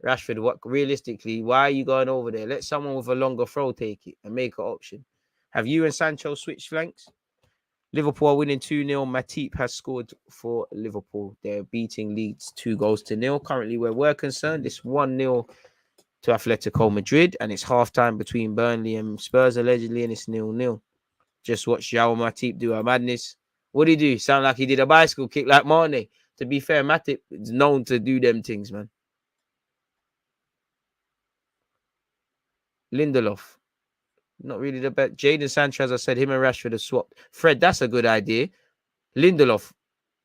Rashford, what realistically, why are you going over there? Let someone with a longer throw take it and make an option. Have you and Sancho switched flanks? Liverpool are winning 2-0. Matip has scored for Liverpool. They're beating Leeds 2-0. Currently, where we're concerned, it's 1-0 to Atletico Madrid, and it's halftime between Burnley and Spurs, allegedly, and it's 0-0. Just watch João Matip do a madness. What did he do? Sound like he did a bicycle kick like Mane. To be fair, Matip is known to do them things, man. Lindelof. Not really the best. Jadon Sancho, as I said, him and Rashford have swapped. Fred, that's a good idea. Lindelof.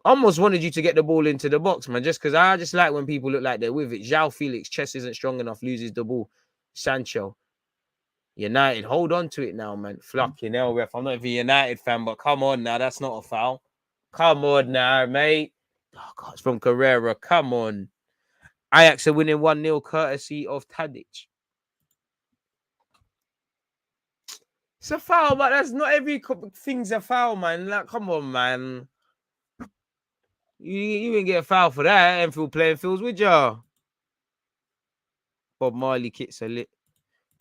Almost wanted you to get the ball into the box, man, just because I just like when people look like they're with it. João Felix, chest isn't strong enough, loses the ball. Sancho. United, hold on to it now, man. Fucking hell, ref. I'm not even a United fan, but come on now. That's not a foul. Come on now, mate. Oh, God, it's from Carrera. Come on. Ajax are winning 1-0 courtesy of Tadic. It's a foul, but that's not every thing's a foul, man. Like, come on, man. You didn't get a foul for that. Enfield playing fields with ya. Bob Marley kits are lit.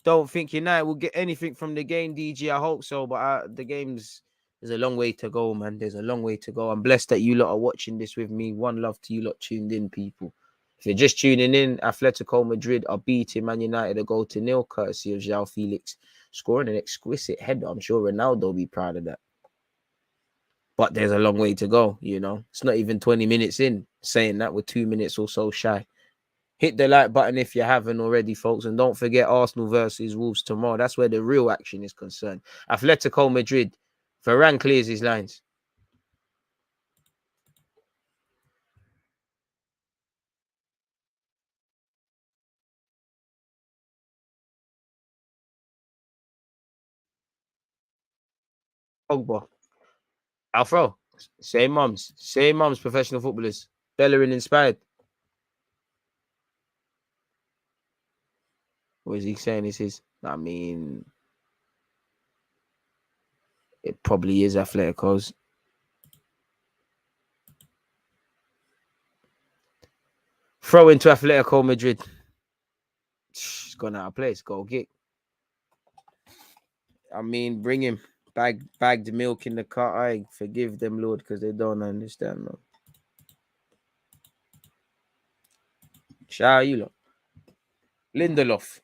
Don't think United will get anything from the game, DG. I hope so, but the game's there's a long way to go, man. There's a long way to go. I'm blessed that you lot are watching this with me. One love to you lot tuned in, people. If you're just tuning in, Atletico Madrid are beating Man United a goal to nil, courtesy of João Felix scoring an exquisite header. I'm sure Ronaldo will be proud of that. But there's a long way to go, It's not even 20 minutes in. Saying that we're 2 minutes or so shy. Hit the like button if you haven't already, folks. And don't forget Arsenal versus Wolves tomorrow. That's where the real action is concerned. Atletico Madrid. Varane clears his lines. Pogba. Alfro. Same mums. Same mums, professional footballers. Bellerin inspired. What is he saying? This is, it probably is Atletico's. Throw into Atletico Madrid. It's gone out of place. Goal kick. Bring him. Bagged milk in the car. I forgive them, Lord, because they don't understand, man. Shout out you lot. Lindelof.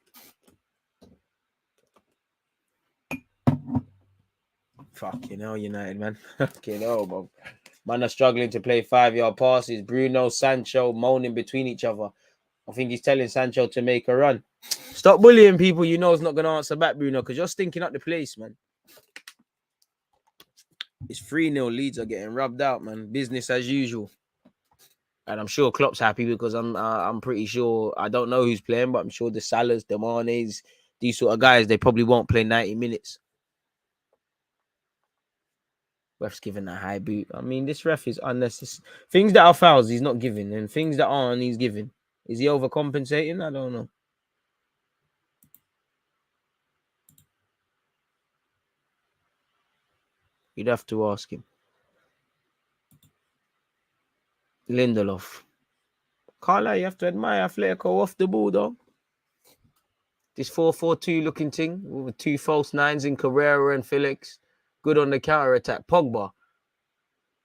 Fucking hell, United, man. Fucking hell, bro. Man are struggling to play 5-yard passes. Bruno, Sancho moaning between each other. I think he's telling Sancho to make a run. Stop bullying people you know is not going to answer back, Bruno, because you're stinking up the place, man. It's 3-0. Leeds are getting rubbed out, man. Business as usual. And I'm sure Klopp's happy because I'm pretty sure, I don't know who's playing, but I'm sure the Salahs, the Manes, These sort of guys, they probably won't play 90 minutes. Ref's giving a high boot. I mean, this ref is unnecessary. Things that are fouls, he's not giving, and things that aren't, he's giving. Is he overcompensating? I don't know. You'd have to ask him. Lindelof. Can't lie, you have to admire Atletico off the ball, though. This 4-4-2 looking thing with 2 false nines in Carrera and Felix. Good on the counter attack. Pogba.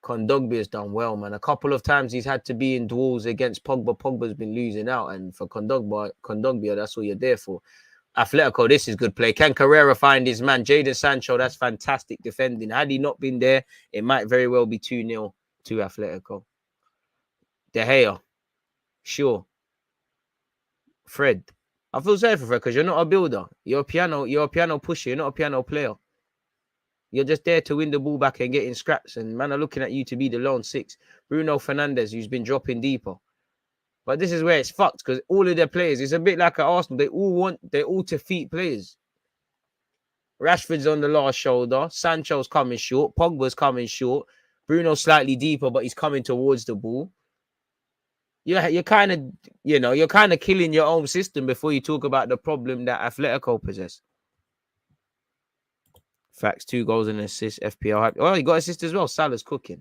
Kondogbia has done well, man. A couple of times he's had to be in duels against Pogba. Pogba's been losing out, and for Kondogbia, that's all you're there for. Atletico, this is good play. Can Carrera find his man? Jadon Sancho, that's fantastic defending. Had he not been there, it might very well be 2-0 to Atletico. De Gea, sure. Fred. I feel sorry for Fred because you're not a builder. You're a piano pusher. You're not a piano player. You're just there to win the ball back and get in scraps. And man are looking at you to be the lone six. Bruno Fernandes, who's been dropping deeper. But this is where it's fucked because all of their players, it's a bit like at Arsenal. They're all defeat players. Rashford's on the last shoulder. Sancho's coming short. Pogba's coming short. Bruno's slightly deeper, but he's coming towards the ball. You're kind of, you're kind of killing your own system before you talk about the problem that Atletico possess. Facts, 2 goals and assists, FPL. Oh, he got assist as well. Salah's cooking.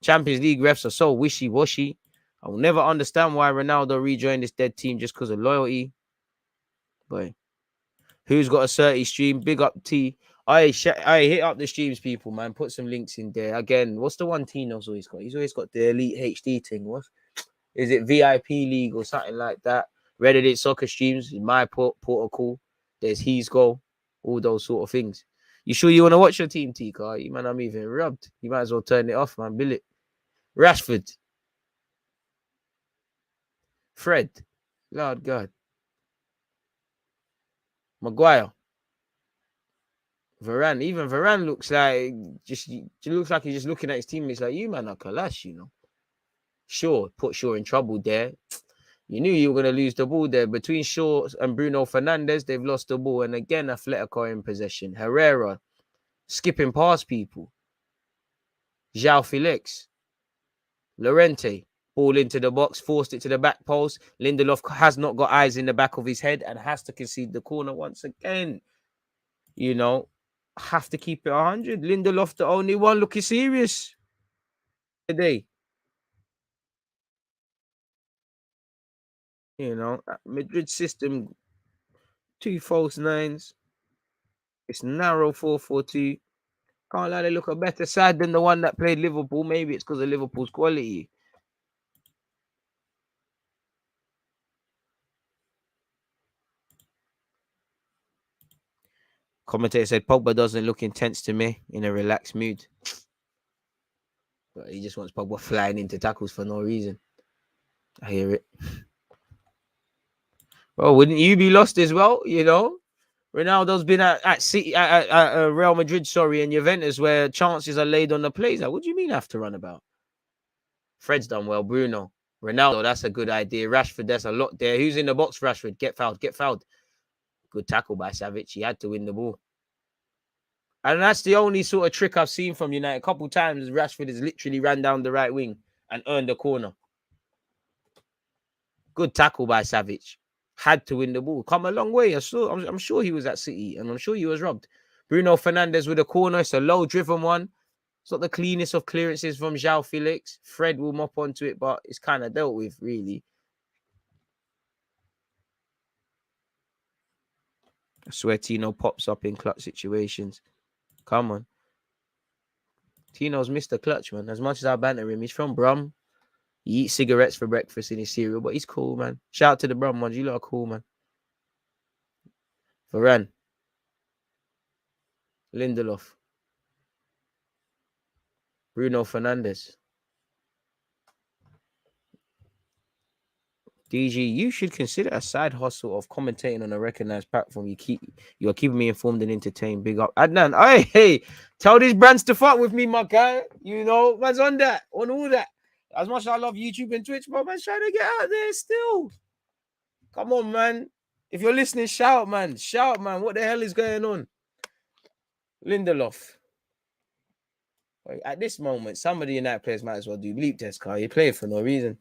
Champions League refs are so wishy-washy. I will never understand why Ronaldo rejoined this dead team just because of loyalty. Boy. Who's got a 30 stream? Big up T. I hit up the streams, people, man. Put some links in there. Again, what's the one Tino's always got? He's always got the Elite HD thing. What? Is it VIP League or something like that? Reddit soccer streams, my protocol. There's He's Goal. All those sort of things. You sure you want to watch your team, Tika? You man, I'm even rubbed. You might as well turn it off, man. Bill it. Rashford. Fred. Lord God. Maguire. Varane. Even Varane looks like he's just looking at his teammates like, you man are Kalash, Sure, put Shaw in trouble there. You knew you were going to lose the ball there. Between Shaw and Bruno Fernandes, they've lost the ball. And again, Atletico in possession. Herrera skipping past people. João Felix. Llorente. Ball into the box, forced it to the back post. Lindelof has not got eyes in the back of his head and has to concede the corner once again. Have to keep it 100. Lindelof, the only one looking serious today. Madrid system, 2 false nines. It's narrow 4-4-2. Can't lie, they look a better side than the one that played Liverpool. Maybe it's because of Liverpool's quality. Commentator said Pogba doesn't look intense to me in a relaxed mood. But he just wants Pogba flying into tackles for no reason. I hear it. Well, wouldn't you be lost as well? Ronaldo's been at City, at Real Madrid, and Juventus, where chances are laid on the plays. Like, what do you mean have to run about? Fred's done well. Bruno. Ronaldo, that's a good idea. Rashford, there's a lot there. Who's in the box, Rashford? Get fouled. Good tackle by Savic. He had to win the ball. And that's the only sort of trick I've seen from United. A couple times, Rashford has literally ran down the right wing and earned a corner. Good tackle by Savic. Had to win the ball. Come a long way. I'm sure he was at City, and I'm sure he was robbed. Bruno Fernandes with a corner. It's a low-driven one. It's not the cleanest of clearances from João Felix. Fred will mop onto it, but it's kind of dealt with, really. I swear Tino pops up in clutch situations. Come on. Tino's Mr. Clutch, man. As much as I banter him, he's from Brum. He eats cigarettes for breakfast in his cereal, but he's cool, man. Shout out to the Brum ones. You lot are cool, man. Varane. Lindelof. Bruno Fernandes. DG, you should consider a side hustle of commentating on a recognized platform. You are keeping me informed and entertained. Big up. Adnan, hey, tell these brands to fuck with me, my guy. Man's on that, on all that. As much as I love YouTube and Twitch, but man's trying to get out there still. Come on, man. If you're listening, shout, man. Shout, man. What the hell is going on? Lindelof. At this moment, some of the United players might as well do bleep test, car. You're playing for no reason.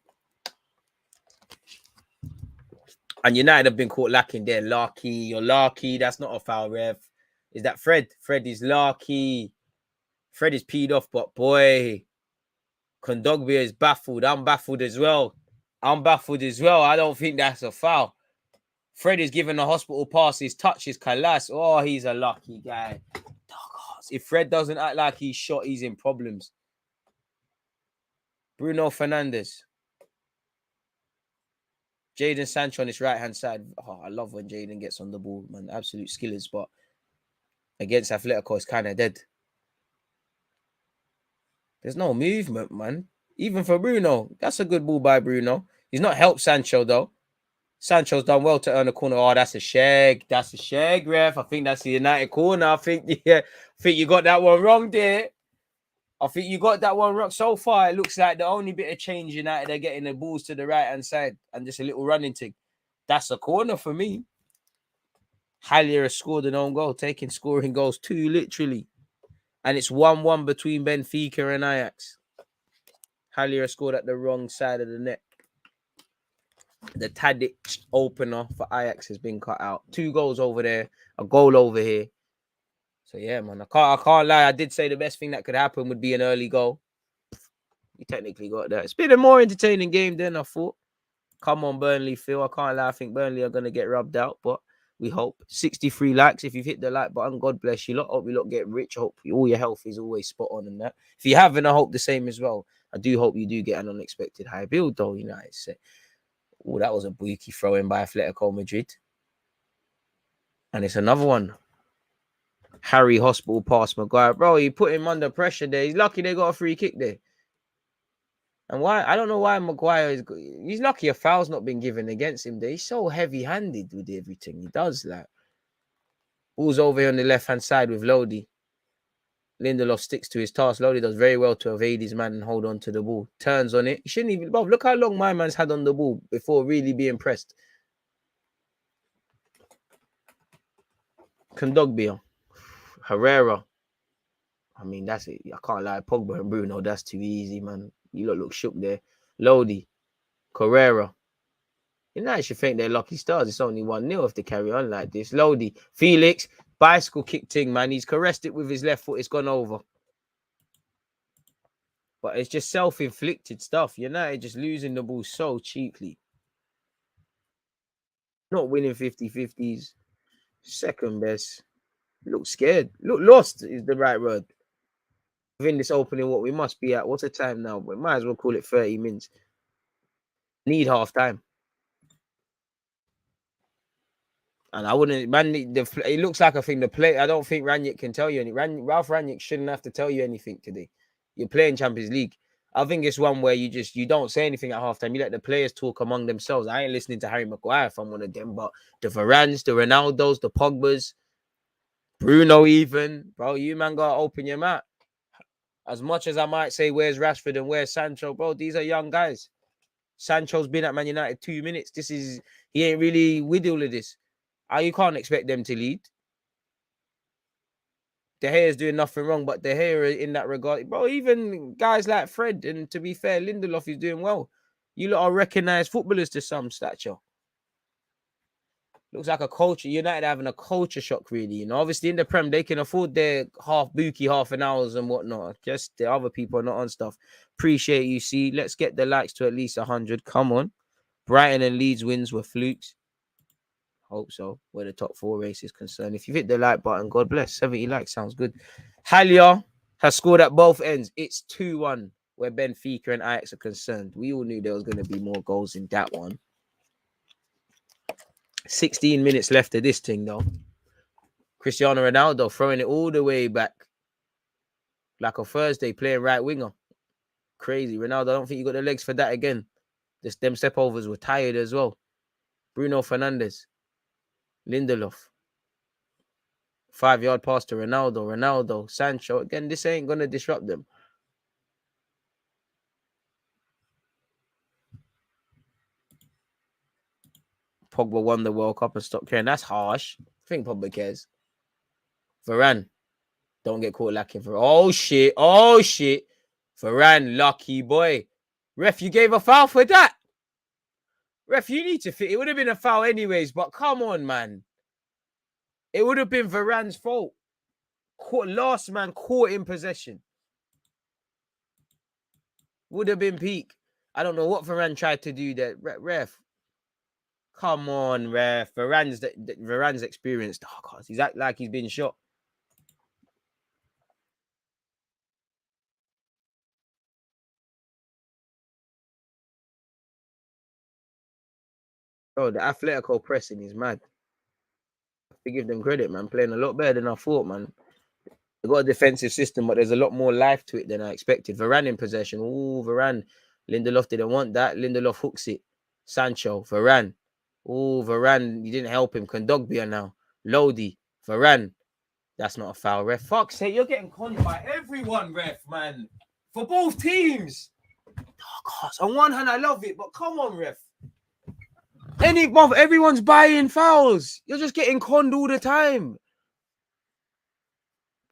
And United have been caught lacking there. Larky, you're Larky. That's not a foul, ref. Is that Fred? Fred is Larky. Fred is peed off, but boy, Kondogbia is baffled. I'm baffled as well. I don't think that's a foul. Fred is giving the hospital passes, touches Kalas. Oh, he's a lucky guy. If Fred doesn't act like he's shot, he's in problems. Bruno Fernandes. Jadon Sancho on his right-hand side. Oh, I love when Jadon gets on the ball, man. Absolute skillers, but against Atletico, it's kind of dead. There's no movement, man. Even for Bruno. That's a good ball by Bruno. He's not helped Sancho, though. Sancho's done well to earn a corner. Oh, that's a shag. That's a shag, ref. I think that's the United corner. I think you got that one wrong there. So far, it looks like the only bit of change United are getting the balls to the right-hand side and just a little running thing. That's a corner for me. Haller has scored an own goal, taking scoring goals too, literally. And it's 1-1 between Benfica and Ajax. Haller has scored at the wrong side of the net. The Tadic opener for Ajax has been cut out. 2 goals over there, a goal over here. So yeah, man, I can't lie. I did say the best thing that could happen would be an early goal. You technically got that. It's been a more entertaining game than I thought. Come on, Burnley, Phil. I can't lie. I think Burnley are going to get rubbed out, but we hope. 63 likes. If you've hit the like button, God bless you lot. Hope you lot get rich. Hope all your health is always spot on and that. If you haven't, I hope the same as well. I do hope you do get an unexpected high build, though, United say. Oh, that was a bookie throw in by Atletico Madrid. And it's another one. Harry Hospital pass Maguire. Bro, he put him under pressure there. He's lucky they got a free kick there. And why? I don't know why Maguire he's lucky a foul's not been given against him there. He's so heavy-handed with everything he does. Like, ball's over here on the left-hand side with Lodi. Lindelof sticks to his task. Lodi does very well to evade his man and hold on to the ball. Turns on it. He shouldn't even... Bro, look how long my man's had on the ball before really being pressed. Kondogbia. Herrera. I mean, that's it. I can't lie. Pogba and Bruno, that's too easy, man. You look shook there. Lodi. Carrera. United should think they're lucky stars. It's only 1-0 if they carry on like this. Lodi. Felix. Bicycle kick ting, man. He's caressed it with his left foot. It's gone over. But it's just self-inflicted stuff. United just losing the ball so cheaply. Not winning 50-50s. Second best. Look scared. Look lost is the right word. Within this opening, what we must be at. What's the time now? We might as well call it 30 minutes. Need half time. And I wouldn't, man, it looks like I think the play, I don't think Rangnick can tell you anything. Ralph Rangnick shouldn't have to tell you anything today. You're playing Champions League. I think it's one where you don't say anything at halftime. You let the players talk among themselves. I ain't listening to Harry Maguire if I'm one of them, but the Varans, the Ronaldos, the Pogbas, Bruno even. Bro, you man gotta open your mouth. As much as I might say, where's Rashford and where's Sancho? Bro, these are young guys. Sancho's been at Man United 2 minutes. He ain't really with all of this. You can't expect them to lead. De Gea is doing nothing wrong, but De Gea in that regard, bro, even guys like Fred, and to be fair, Lindelof is doing well. You lot are recognised footballers to some stature. Looks like a culture. United having a culture shock, really. You know, obviously in the Prem, they can afford their half an hours and whatnot. Just the other people are not on stuff. Appreciate you, see. Let's get the likes to at least 100. Come on. Brighton and Leeds wins were flukes. Hope so, where the top 4 race is concerned. If you hit the like button, God bless. 70 likes sounds good. Haller has scored at both ends. It's 2-1 where Benfica and Ajax are concerned. We all knew there was going to be more goals in that one. 16 minutes left of this thing, though. Cristiano Ronaldo throwing it all the way back. Like a Thursday, playing right winger. Crazy. Ronaldo, I don't think you got the legs for that again. Just them step overs were tired as well. Bruno Fernandes. Lindelof. 5-yard pass to Ronaldo, Sancho. Again, this ain't going to disrupt them. Pogba won the World Cup and stopped caring. That's harsh. I think Pogba cares. Varane, don't get caught lacking for. Oh shit! Varane, lucky boy. Ref, you gave a foul for that. Ref, you need to fit. It would have been a foul anyways, but come on, man. It would have been Varane's fault. Last man caught in possession. Would have been peak. I don't know what Varane tried to do there. Ref. Come on, ref. Varane's experienced. Oh, God, he's act like he's been shot. Bro, the Atletico pressing is mad. To give them credit, man. Playing a lot better than I thought, man. They got a defensive system, but there's a lot more life to it than I expected. Varane in possession. Ooh, Varane. Lindelof didn't want that. Lindelof hooks it. Sancho, Varane. Ooh, Varane. You didn't help him. Kondogbia now. Lodi, Varane. That's not a foul, ref. Fuck's sake, you're getting conned by everyone, ref, man. For both teams. Oh, gosh. On one hand, I love it, but come on, ref. Everyone's buying fouls. You're just getting conned all the time.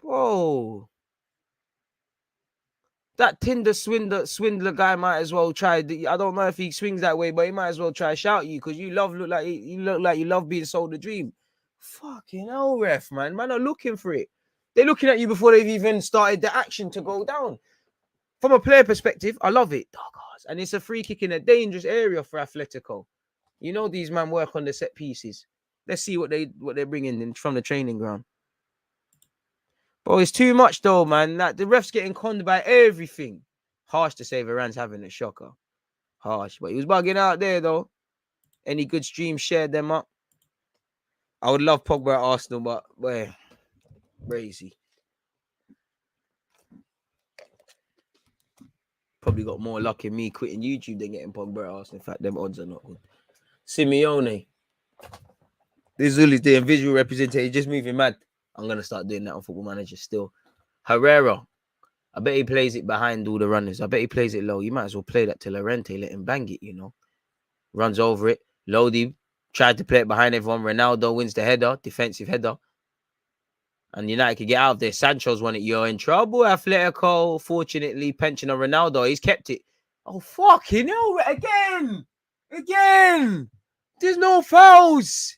Bro. That Tinder swindler guy might as well try. I don't know if he swings that way, but he might as well try shout you because you look like you love being sold a dream. Fucking hell, ref, man. Man are looking for it. They're looking at you before they've even started the action to go down. From a player perspective, I love it. Oh, and it's a free kick in a dangerous area for Atletico. You know these men work on the set pieces. Let's see what they're bringing in from the training ground. Bro, it's too much though, man. Like, the ref's getting conned by everything. Harsh to say Varane's having a shocker. Harsh, but he was bugging out there though. Any good streams, shared them up. I would love Pogba at Arsenal, but boy, crazy. Probably got more luck in me quitting YouTube than getting Pogba at Arsenal. In fact, them odds are not good. Simeone. This is all he's doing. Visual representation, just moving mad. I'm going to start doing that on Football Manager still. Herrera. I bet he plays it behind all the runners. I bet he plays it low. You might as well play that to Llorente. Let him bang it, you know. Runs over it. Lodi tried to play it behind everyone. Ronaldo wins the header. Defensive header. And United could get out of there. Sancho's won it. You're in trouble, Atletico. Fortunately, pension on Ronaldo. He's kept it. Oh, fucking hell. Again. There's no fouls.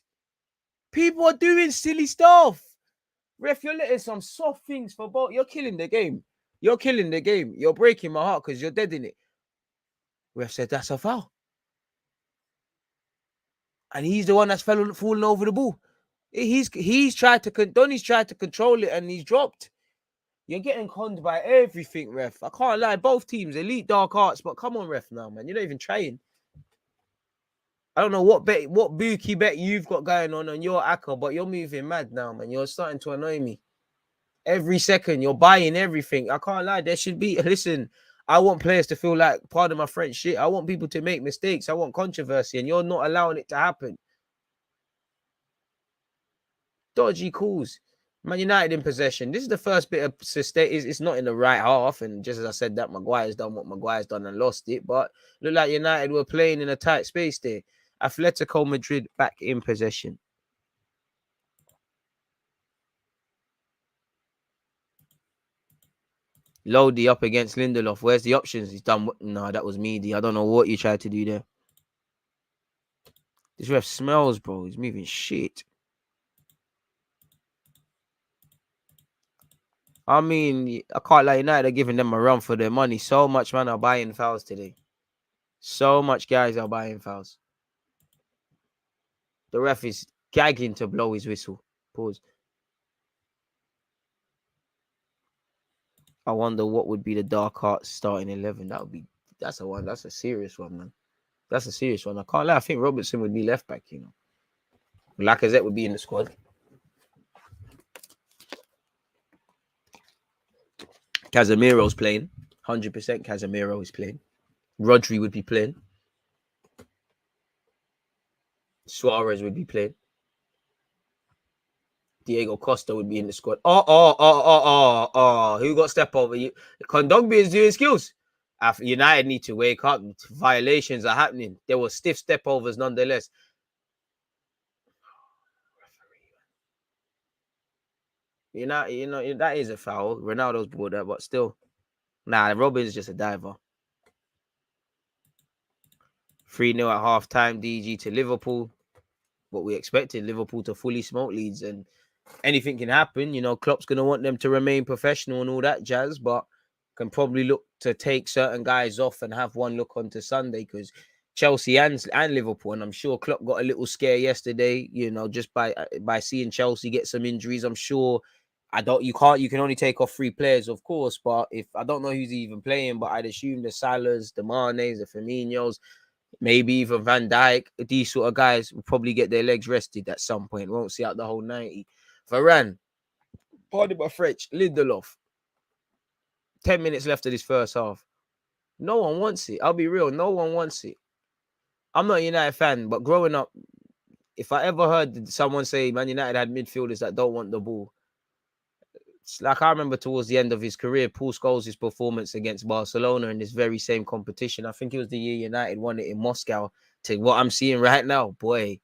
People are doing silly stuff. Ref, you're letting some soft things for both. You're killing the game. You're breaking my heart because you're dead in it. Ref said that's a foul. And he's the one that's falling over the ball. He's tried to control it and he's dropped. You're getting conned by everything, ref. I can't lie. Both teams, elite dark arts, but come on, ref, now, man. You're not even trying. I don't know what bookie bet you've got going on your acca, but you're moving mad now, man. You're starting to annoy me. Every second, you're buying everything. I can't lie. There should be. Listen, I want players to feel like, pardon my French shit. I want people to make mistakes. I want controversy, and you're not allowing it to happen. Dodgy calls. Man United in possession. This is the first bit of sustain. It's not in the right half. And just as I said that, Maguire's done what Maguire's done and lost it. But look like United were playing in a tight space there. Atletico Madrid back in possession. Lodi up against Lindelof. Where's the options? He's done. No, that was Meady. I don't know what you tried to do there. This ref smells, bro. He's moving shit. I mean, I can't lie. United are giving them a run for their money. So much man are buying fouls today. So much guys are buying fouls. The ref is gagging to blow his whistle. Pause. I wonder what would be the dark arts starting 11. That's a serious one, man. That's a serious one. I can't lie. I think Robertson would be left back, you know. Lacazette would be in the squad. Casemiro's playing. 100% Casemiro is playing. Rodri would be playing. Suarez would be playing. Diego Costa would be in the squad. Who got step over you? Kondogbia is doing skills. United need to wake up. Violations are happening. There were stiff step overs nonetheless. You know that is a foul. Ronaldo's brought that, but still, nah. Robin's just a diver. 3-0 at half time. DG to Liverpool. What we expected, Liverpool to fully smoke Leeds, and anything can happen. You know, Klopp's going to want them to remain professional and all that jazz, but can probably look to take certain guys off and have one look onto Sunday, because Chelsea and Liverpool, and I'm sure Klopp got a little scare yesterday, you know, just by seeing Chelsea get some injuries. I'm sure you can only take off 3 players, of course, but if I don't know who's even playing, but I'd assume the Salahs, the Manes, the Firminos, maybe even Van Dijk, these sort of guys will probably get their legs rested at some point. Won't see out the whole 90. Varane, pardon my French, Lindelof. 10 minutes left of this first half. No one wants it. I'll be real. No one wants it. I'm not a United fan, but growing up, if I ever heard someone say Man United had midfielders that don't want the ball, it's like I remember towards the end of his career, Paul Scholes' performance against Barcelona in this very same competition. I think it was the year United won it in Moscow, to what I'm seeing right now, boy.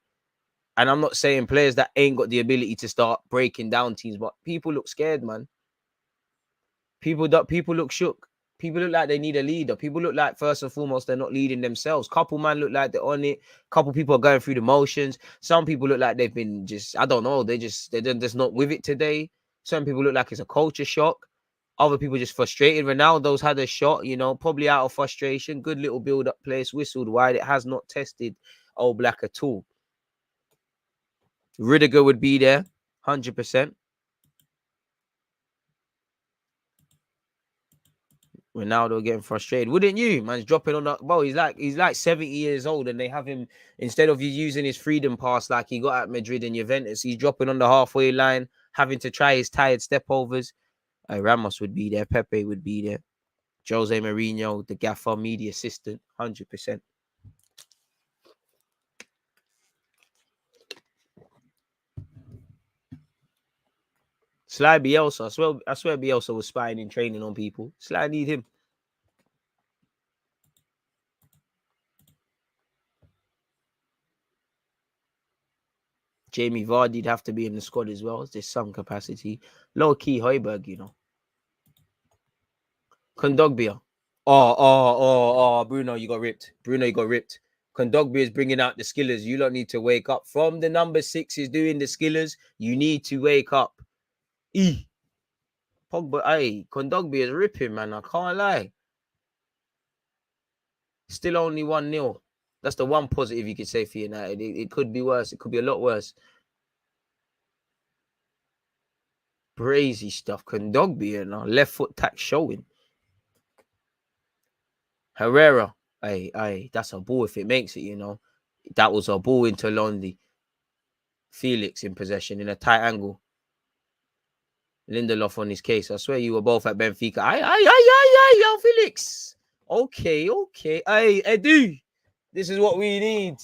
And I'm not saying players that ain't got the ability to start breaking down teams, but people look scared, man. People look shook. People look like they need a leader. People look like, first and foremost, they're not leading themselves. Couple man look like they're on it. Couple people are going through the motions. Some people look like they've been I don't know, they're just not with it today. Some people look like it's a culture shock. Other people just frustrated. Ronaldo's had a shot, you know, probably out of frustration. Good little build-up place, whistled wide. It has not tested All Black at all. Rudiger would be there, 100%. Ronaldo getting frustrated, wouldn't you? Man's dropping on the ball. He's like 70 years old, and they have him, instead of you using his freedom pass like he got at Madrid and Juventus, he's dropping on the halfway line, having to try his tired step overs. Ramos would be there, Pepe would be there, Jose Mourinho, the gaffer, media assistant, 100%. Sly Bielsa, I swear Bielsa was spying in training on people. Sly need him. Jamie Vardy'd have to be in the squad as well. There's some capacity. Low key Højbjerg, you know. Kondogbia. Bruno, you got ripped. Kondogbia is bringing out the skillers. You don't need to wake up. From the number 6 is doing the skillers. You need to wake up. Pogba, Kondogbia is ripping, man. I can't lie. Still only 1-0. That's the one positive you could say for United. It could be worse. It could be a lot worse. Crazy stuff. Kondogbia, now left foot tack showing. Herrera, that's a ball if it makes it, you know. That was a ball into Londy. Felix in possession in a tight angle. Lindelof on his case. I swear you were both at Benfica. Yo, Felix. Okay. Hey, Edu. This is what we need.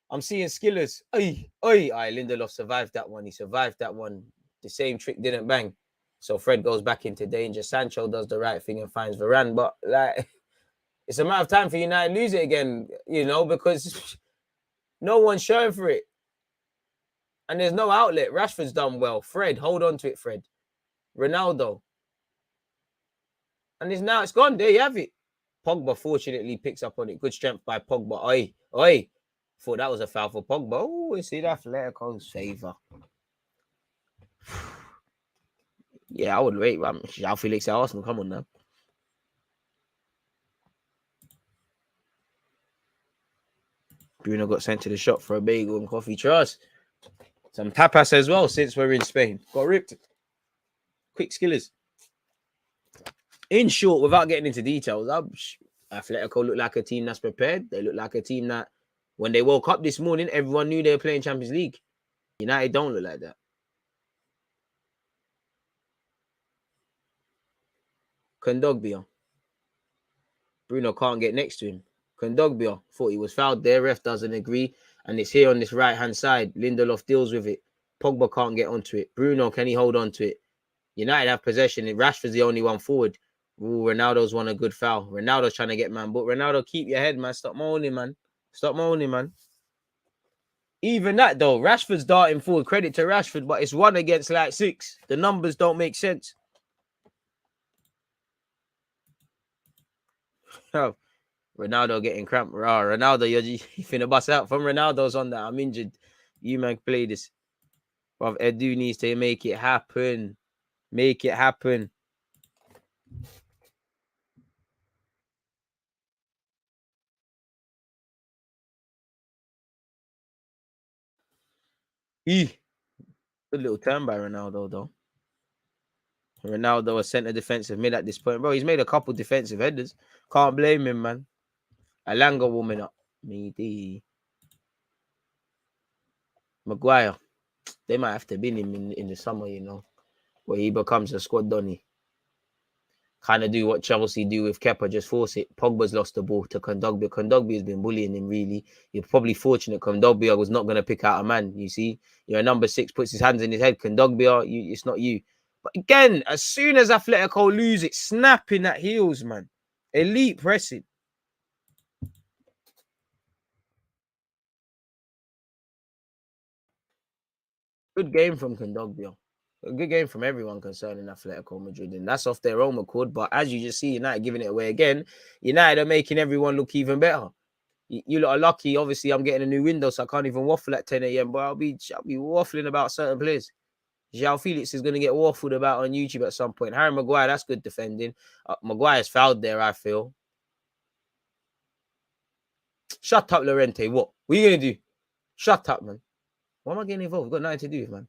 I'm seeing skillers. Lindelof survived that one. He survived that one. The same trick didn't bang. So Fred goes back into danger. Sancho does the right thing and finds Varane. But like, it's a matter of time for United to lose it again, you know, because no one's showing for it. And there's no outlet. Rashford's done well. Fred, hold on to it, Fred. Ronaldo. And it's gone. There you have it. Pogba fortunately picks up on it. Good strength by Pogba. Oi. Thought that was a foul for Pogba. Oh, it's in Atletico's favour. Yeah, I would wait. João Felix at Arsenal. Come on now. Bruno got sent to the shop for a bagel and coffee. Trust. Some tapas as well since we're in Spain. Got ripped. Quick skillers. In short, without getting into details, Atletico look like a team that's prepared. They look like a team that, when they woke up this morning, everyone knew they were playing Champions League. United don't look like that. Kondogbia. Bruno can't get next to him. Kondogbia thought he was fouled there. Ref doesn't agree. And it's here on this right-hand side. Lindelof deals with it. Pogba can't get onto it. Bruno, can he hold on to it? United have possession. Rashford's the only one forward. Ooh, Ronaldo's won a good foul. Ronaldo's trying to get man. But Ronaldo, keep your head, man. Stop moaning, man. Even that though, Rashford's darting forward. Credit to Rashford, but it's 1 against like 6. The numbers don't make sense. Oh, Ronaldo getting cramped. Ronaldo, you finna bust out from Ronaldo's on that. I'm injured. You man play this. But Edu needs to make it happen. Make it happen. Good little turn by Ronaldo though. Ronaldo, a centre defensive mid at this point. Bro, he's made a couple defensive headers. Can't blame him, man. Alanga warming up. Maguire. They might have to bin him in the summer, you know, where he becomes a squad donny. Kind of do what Chelsea do with Kepa, just force it. Pogba's lost the ball to Kondogbia. Kondogbia has been bullying him, really. You're probably fortunate Kondogbia was not going to pick out a man, you see. You're a number 6, puts his hands in his head. Kondogbia, it's not you. But again, as soon as Atletico lose it, snapping at heels, man. Elite pressing. Good game from Kondogbia. A good game from everyone concerning Atletico Madrid, and that's off their own accord. But as you just see, United giving it away again. United are making everyone look even better. You lot are lucky. Obviously, I'm getting a new window, so I can't even waffle at 10 a.m. But I'll be waffling about certain players. João Felix is going to get waffled about on YouTube at some point. Harry Maguire, that's good defending. Maguire's fouled there, I feel. Shut up, Llorente. What are you going to do? Shut up, man. Why am I getting involved? I've got nothing to do with, man.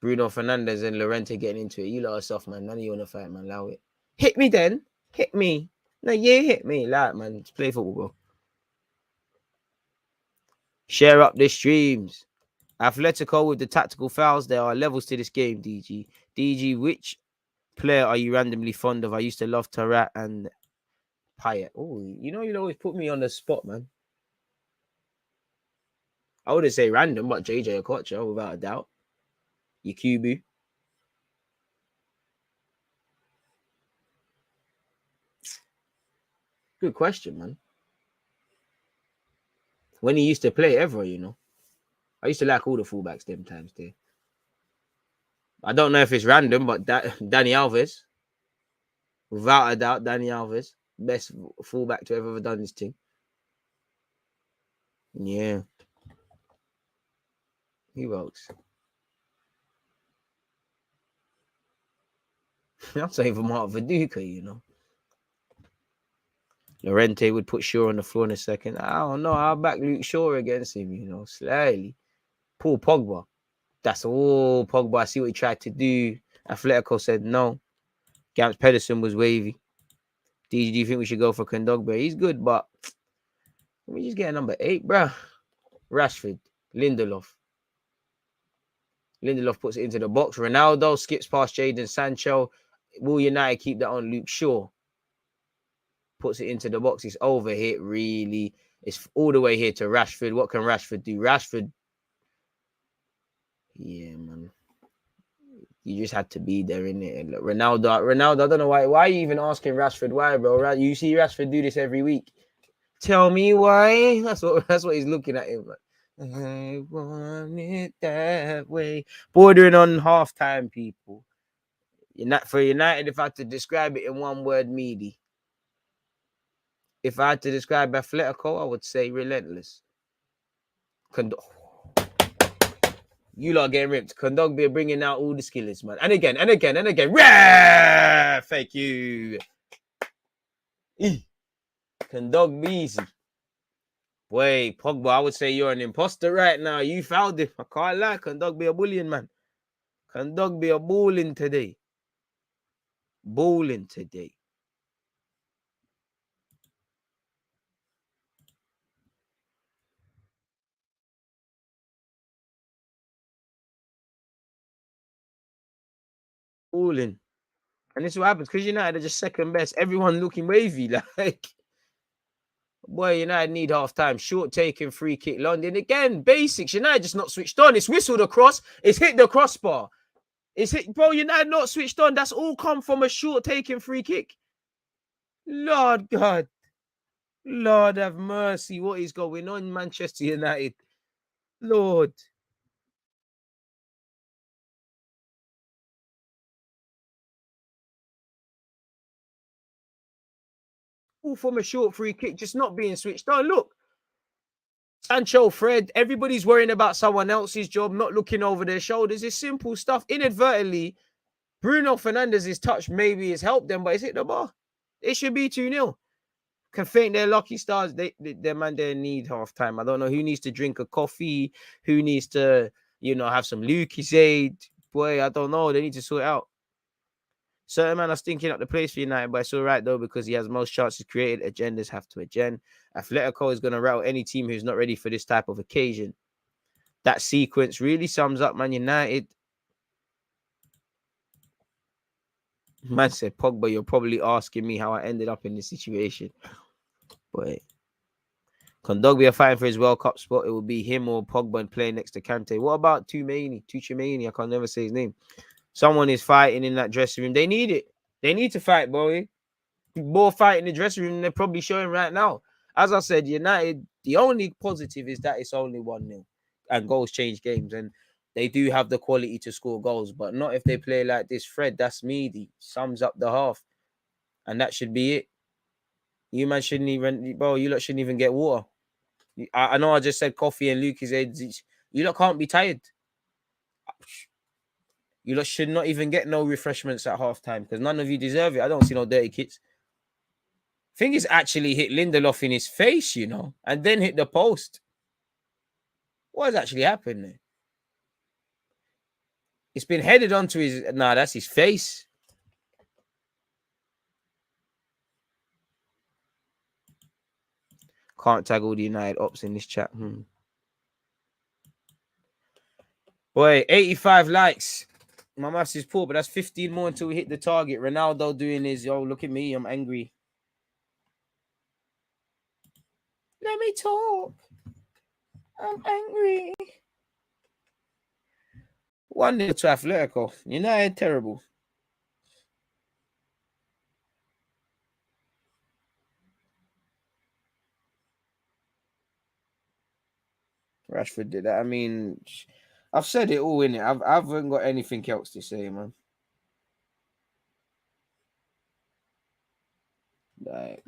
Bruno Fernandes and Llorente getting into it. You lot are soft, man. None of you want to fight, man. Allow it. Hit me then. Hit me. No, you hit me. Like, man. Let's play football, bro. Share up the streams. Atletico with the tactical fouls. There are levels to this game, DG. DG, which player are you randomly fond of? I used to love Tarat and Payet. Oh, you know, you'd always put me on the spot, man. I wouldn't say random, but JJ Okocha, without a doubt. Yakubu. Good question, man. When he used to play ever, you know. I used to like all the fullbacks them times there. I don't know if it's random, but Danny Alves, without a doubt, Danny Alves, best fullback to have ever done this thing. Yeah. Who else? I'm saying for Mark Viduka, you know. Llorente would put Shaw on the floor in a second. I don't know. I'll back Luke Shaw against him, you know, slightly. Paul Pogba. That's all Pogba. I see what he tried to do. Atletico said no. Gams Pedersen was wavy. Do you think we should go for Kondogbia? He's good, but let me just get a number 8, bro. Rashford. Lindelof. Lindelof puts it into the box. Ronaldo skips past Jadon Sancho. Will United keep that on Luke Shaw? Puts it into the box. It's over here, really. It's all the way here to Rashford. What can Rashford do? Rashford. Yeah, man. You just had to be there, innit? Ronaldo, I don't know why. Why are you even asking Rashford why, bro? You see Rashford do this every week. Tell me why. That's what he's looking at him. Like, I want it that way. Bordering on halftime, people. For United, if I had to describe it in one word, meaty. If I had to describe Atletico, I would say relentless. You lot getting ripped. Kondogbia bringing out all the skillers, man. And again. Thank you. Kondogbia easy. Wait, Pogba, I would say you're an imposter right now. You fouled him. I can't lie. Kondogbia bullying, man. Kondogbia balling today. Balling today. Balling. And this is what happens because United are just second best. Everyone looking wavy. Like, boy, United need half time. Short taking free kick. London again. Basics. United just not switched on. It's whistled across. It's hit the crossbar. It's hit, bro. United not switched on. That's all come from a short taking free kick. Lord God. Lord have mercy. What is going on, Manchester United? Lord. All from a short free kick, just not being switched on. Look, Sancho, Fred, everybody's worrying about someone else's job, not looking over their shoulders. It's simple stuff. Inadvertently, Bruno Fernandez's touch maybe has helped them, but it's hit the bar. It should be 2-0. Can think they're lucky stars. Their man, they need half time. I don't know who needs to drink a coffee, who needs to, have some Lucozade. Boy, I don't know. They need to sort it out. Certain man are stinking up the place for United, but it's all right though because he has most chances created. Agendas have to agenda. Atletico is going to rattle any team who's not ready for this type of occasion. That sequence really sums up Man United. Man said, Pogba, you're probably asking me how I ended up in this situation. But Kondogbia fighting for his World Cup spot. It will be him or Pogba playing next to Kante. What about Tuchemeni? I can never say his name. Someone is fighting in that dressing room. They need it. They need to fight, boy. More fight in the dressing room than they're probably showing right now. As I said, United, the only positive is that it's only 1-0 and goals change games. And they do have the quality to score goals, but not if they play like this. Fred, that's meaty. Sums up the half. And that should be it. You man shouldn't even, bro, you lot shouldn't even get water. I know I just said coffee and Lucas. You lot can't be tired. You lot should not even get no refreshments at halftime because none of you deserve it. I don't see no dirty kids. Thing is actually hit Lindelof in his face, and then hit the post. What has actually happened there? It's been headed onto his... Nah, that's his face. Can't tag all the United ops in this chat. Boy, 85 likes. My maths is poor, but that's 15 more until we hit the target. Ronaldo doing his, look at me, I'm angry. Let me talk. I'm angry. 1-0 to Atletico. United, terrible. Rashford did that. I mean, I've said it all in it. I haven't got anything else to say, man. Like,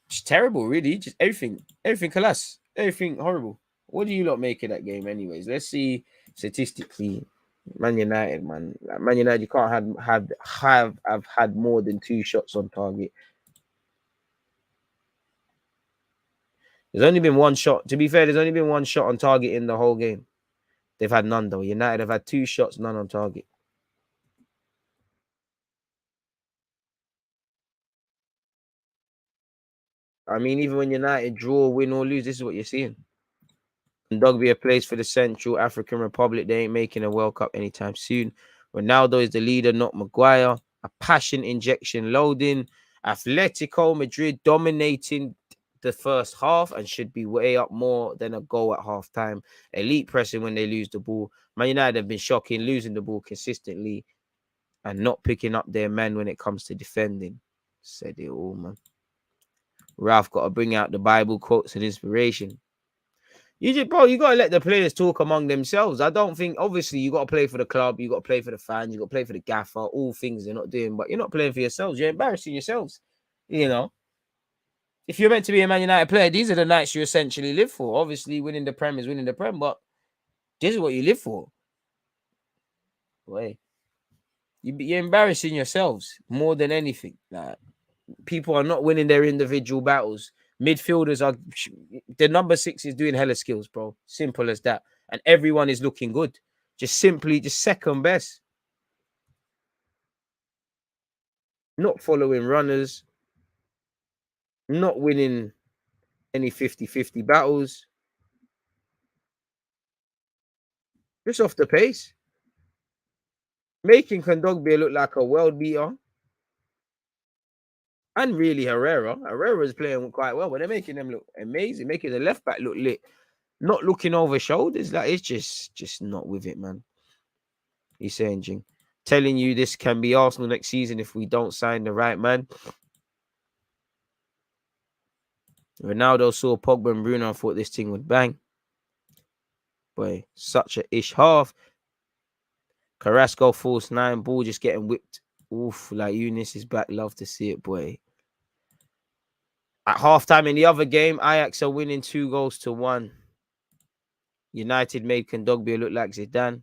it's terrible, really. Just everything collapsed, everything horrible. What do you lot make of that game, anyways? Let's see statistically. Man United, man. Like, Man United, you can't have had more than 2 shots on target. There's only been 1 shot. To be fair, there's only been 1 shot on target in the whole game. They've had none though. United have had 2 shots, none on target. I mean, even when United draw, win or lose, this is what you're seeing. Kondogbia plays for the Central African Republic. They ain't making a World Cup anytime soon. Ronaldo is the leader, not Maguire. A passion injection loading. Atletico Madrid dominating the first half and should be way up more than a goal at halftime. Elite pressing when they lose the ball. Man United have been shocking, losing the ball consistently and not picking up their men when it comes to defending. Said it all, man. Ralph got to bring out the Bible quotes and inspiration. You gotta let the players talk among themselves. I don't think, obviously, you gotta play for the club, you gotta play for the fans, you gotta play for the gaffer, all things they're not doing, but you're not playing for yourselves. You're embarrassing yourselves. If you're meant to be a Man United player, these are the nights you essentially live for. Obviously, winning the Prem is winning the Prem, but this is what you live for. Boy, you're embarrassing yourselves more than anything. Like, people are not winning their individual battles. Midfielders are, the number 6 is doing hella skills, bro. Simple as that. And everyone is looking good. Just second best. Not following runners. Not winning any 50-50 battles. Just off the pace. Making Kondogbia look like a world beater. And really Herrera. Herrera is playing quite well, but they're making them look amazing. Making the left back look lit. Not looking over shoulders. Like, it's just not with it, man. He's saying, Jing, telling you this can be Arsenal next season if we don't sign the right man. Ronaldo saw Pogba and Bruno and thought this thing would bang. Boy, such a ish half. Carrasco false 9, ball just getting whipped. Oof, like Eunice is back. Love to see it, boy. At halftime in the other game, Ajax are winning 2-1. United made Kondogbia look like Zidane.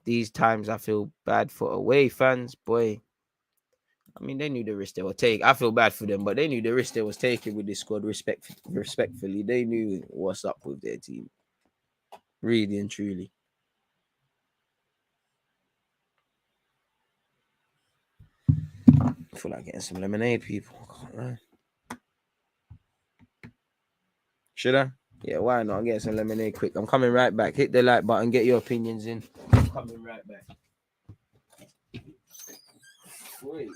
These times I feel bad for away fans, boy. I mean, they knew the risk they were taking. I feel bad for them, but they knew the risk they was taking with this squad. Respectfully, they knew what's up with their team. Really and truly. I feel like getting some lemonade, people. I can't lie. Should I? Yeah, why not? I'll get some lemonade quick. I'm coming right back. Hit the like button. Get your opinions in. I'm coming right back. Wait.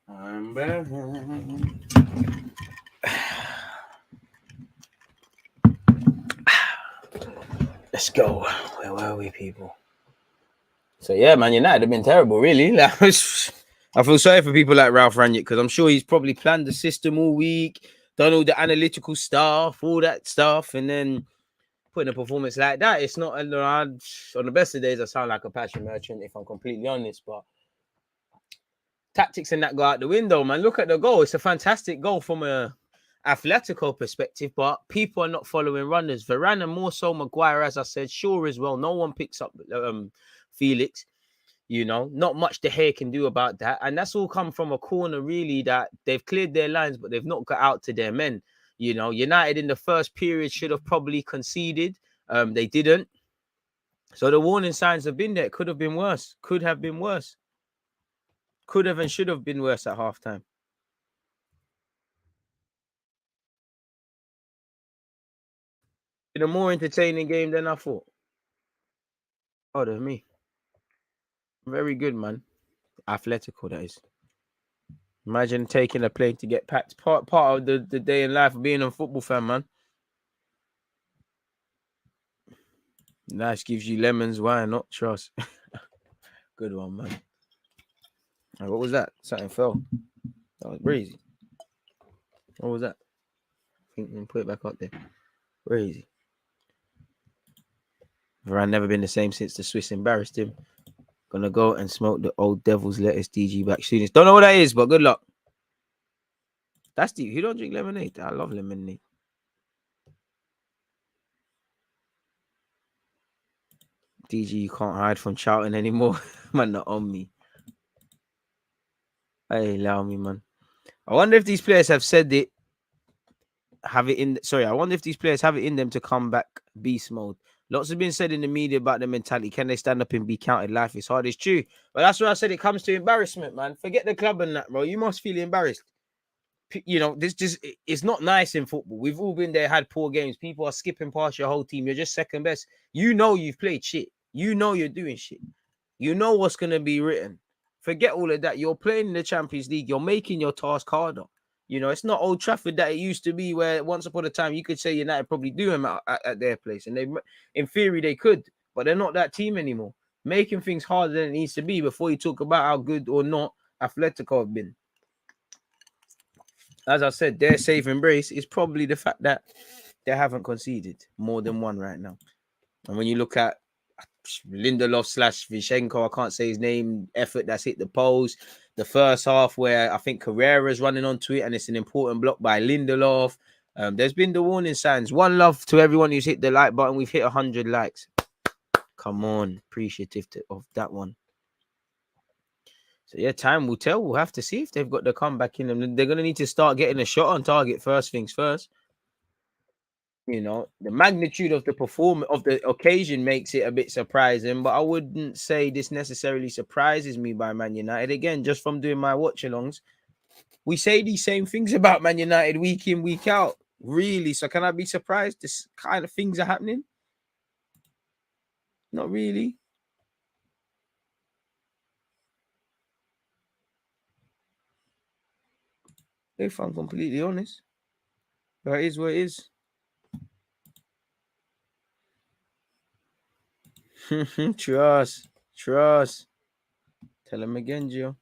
I'm back. Let's go. Where were we, people? So yeah, man, United have been terrible, really. I feel sorry for people like Ralph Rangnick because I'm sure he's probably planned the system all week, done all the analytical stuff, all that stuff, and then putting a performance like that. It's not on the best of days. I sound like a passion merchant if I'm completely honest, but tactics and that go out the window, man. Look at the goal. It's a fantastic goal from a Atletico perspective, but people are not following runners. Varane and more so Maguire, as I said, sure as well. No one picks up Felix. You know, not much De Gea can do about that. And that's all come from a corner, really, that they've cleared their lines, but they've not got out to their men. You know, United in the first period should have probably conceded. They didn't. So the warning signs have been there. It could have been worse. Could have been worse. Could have and should have been worse at halftime. It's a more entertaining game than I thought. Oh, that's me. Very good, man. Atletico, that is. Imagine taking a plane to get packed. Part of the day in life of being a football fan, man. Nice, gives you lemons. Why not? Trust. Good one, man. Right, what was that? Something fell. That was crazy. What was that? I think we can put it back up there. Crazy. Varane never been the same since the Swiss embarrassed him. Gonna go and smoke the old devil's lettuce DG back soon. Don't know what that is, but good luck. That's deep. You don't drink lemonade. I love lemonade. DG, you can't hide from shouting anymore. Man, not on me. Hey, allow me, man. I wonder if these players have said it, I wonder if these players have it in them to come back beast mode. Lots have been said in the media about the mentality. Can they stand up and be counted? Life is hard. It's true. But that's where I said it comes to embarrassment, man. Forget the club and that, bro. You must feel embarrassed. You know, it's not nice in football. We've all been there, had poor games. People are skipping past your whole team. You're just second best. You know you've played shit. You know you're doing shit. You know what's going to be written. Forget all of that. You're playing in the Champions League. You're making your task harder. You know, it's not Old Trafford that it used to be where once upon a time you could say United probably do them at their place. And they, in theory, they could. But they're not that team anymore. Making things harder than it needs to be before you talk about how good or not Atletico have been. As I said, their safe embrace is probably the fact that they haven't conceded more than one right now. And when you look at Lindelof / Vishenko, I can't say his name, effort that's hit the post. The first half where I think Carrera's running onto it and it's an important block by Lindelof. There's been the warning signs. One love to everyone who's hit the like button. We've hit 100 likes. Come on. Appreciative of that one. So, yeah, time will tell. We'll have to see if they've got the comeback in them. They're going to need to start getting a shot on target first things first. You know, the magnitude of the performance of the occasion makes it a bit surprising, but I wouldn't say this necessarily surprises me by Man United. Again, just from doing my watch-alongs, we say these same things about Man United week in, week out. Really? So can I be surprised this kind of things are happening? Not really. If I'm completely honest. But it is what it is. Trust. Tell him again, Gio.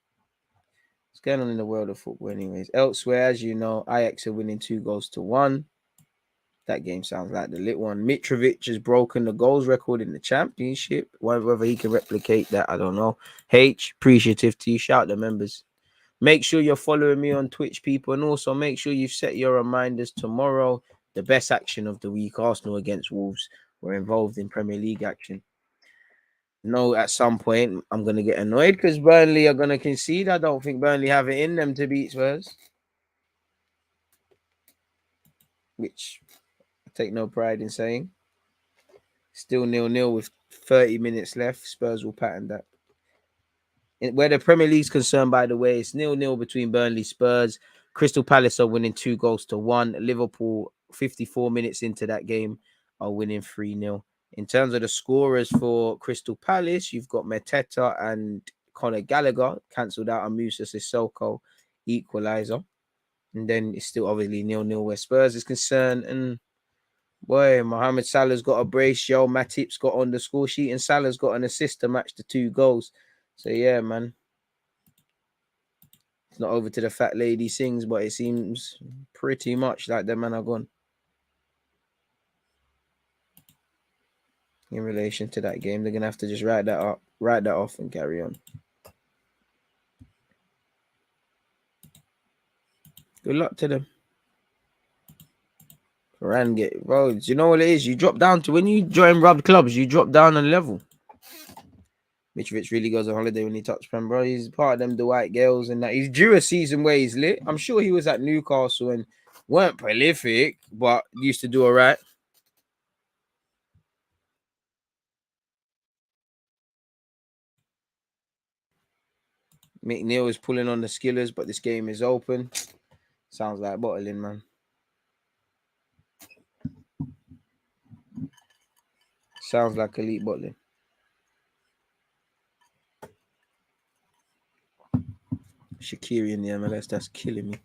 What's going on in the world of football anyways? Elsewhere, as you know, Ajax are winning 2-1. That game sounds like the lit one. Mitrovic has broken the goals record in the championship. Whether he can replicate that, I don't know. H, appreciative to you. Shout the members. Make sure you're following me on Twitch, people. And also make sure you've set your reminders tomorrow. The best action of the week, Arsenal against Wolves. We're involved in Premier League action. No, at some point, I'm going to get annoyed because Burnley are going to concede. I don't think Burnley have it in them to beat Spurs. Which I take no pride in saying. Still 0-0 with 30 minutes left. Spurs will pattern that. Where the Premier League's concerned, by the way, it's 0-0 between Burnley Spurs. Crystal Palace are winning 2-1. Liverpool, 54 minutes into that game, are winning 3-0. In terms of the scorers for Crystal Palace, you've got Mateta and Conor Gallagher, cancelled out, and Musa Sissoko, equaliser. And then it's still obviously 0-0 where Spurs is concerned. And boy, Mohamed Salah's got a brace. Yo, Matip's got on the score sheet, and Salah's got an assist to match the 2 goals. So yeah, man. It's not over to the fat lady sings, but it seems pretty much like the man are gone in relation to that game. They're gonna have to just write that off, and carry on. Good luck to them. Varane bro. Do you know what it is? You drop down to when you join rubbed clubs, you drop down a level. Mitrovic really goes on holiday when he touched Prem, bro. He's part of them, the white girls, and that he's due a season where he's lit. I'm sure he was at Newcastle and weren't prolific, but used to do all right. McNeil is pulling on the skillers, but this game is open. Sounds like bottling, man. Sounds like elite bottling. Shaqiri in the MLS, that's killing me.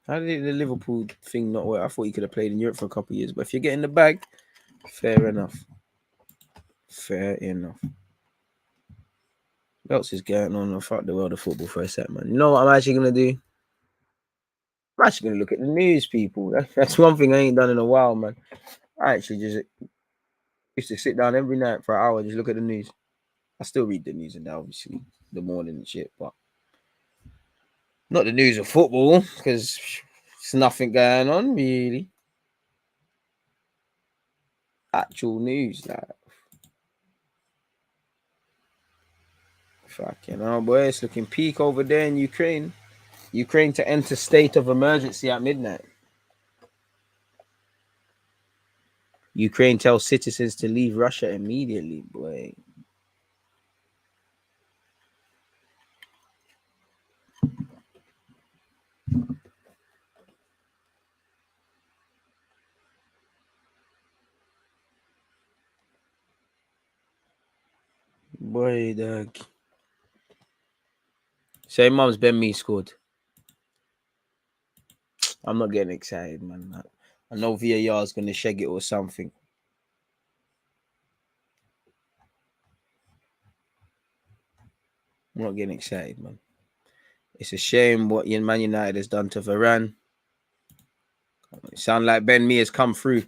How did the Liverpool thing not work? I thought he could have played in Europe for a couple of years, but if you're getting the bag, fair enough. Fair enough. What else is going on? I fuck the world of football for a sec, man. You know what I'm actually gonna do? I'm actually gonna look at the news, people. That's one thing I ain't done in a while, man. I actually just used to sit down every night for an hour, just look at the news. I still read the news and obviously the morning and shit, but not the news of football because there's nothing going on really. Actual news, like fucking hell, boy. It's looking peak over there in Ukraine. Ukraine to enter state of emergency at midnight. Ukraine tells citizens to leave Russia immediately, boy. Boy, dog. Say mum's Ben Me scored. I'm not getting excited, man. I know VAR is gonna shag it or something. I'm not getting excited, man. It's a shame what Man United has done to Varane. It sound like Ben Me has come through.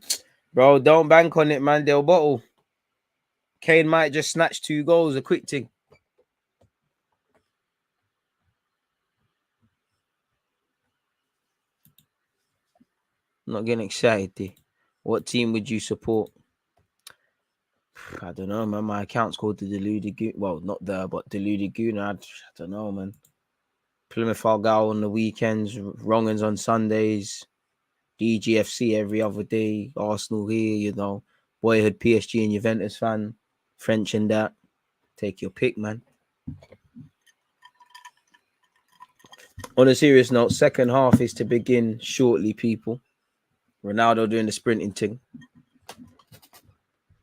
Bro, don't bank on it, man. They'll bottle. Kane might just snatch 2 goals, a quick thing. I'm not getting excited, D. What team would you support? I don't know, man. My account's called the Deluded Goon. Well, not the, but Deluded Goon. I don't know, man. Plymouth Argyle on the weekends, Wrongans on Sundays, DGFC every other day, Arsenal here, you know. Boyhood PSG and Juventus fan, French and that. Take your pick, man. On a serious note, second half is to begin shortly, people. Ronaldo doing the sprinting thing.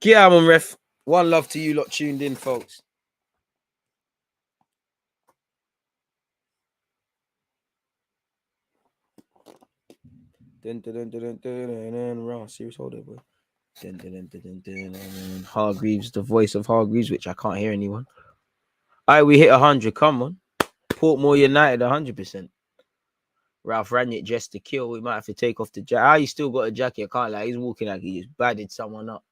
Yeah, I'm on ref. One love to you lot tuned in, folks. Serious holder, boy. Hargreaves, the voice of Hargreaves, which I can't hear anyone. All right, we hit 100. Come on. Portmore United, 100%. Ralph Ranić just to kill. We might have to take off the jacket. He still got a jacket. I can't lie. He's walking like he just badded someone up.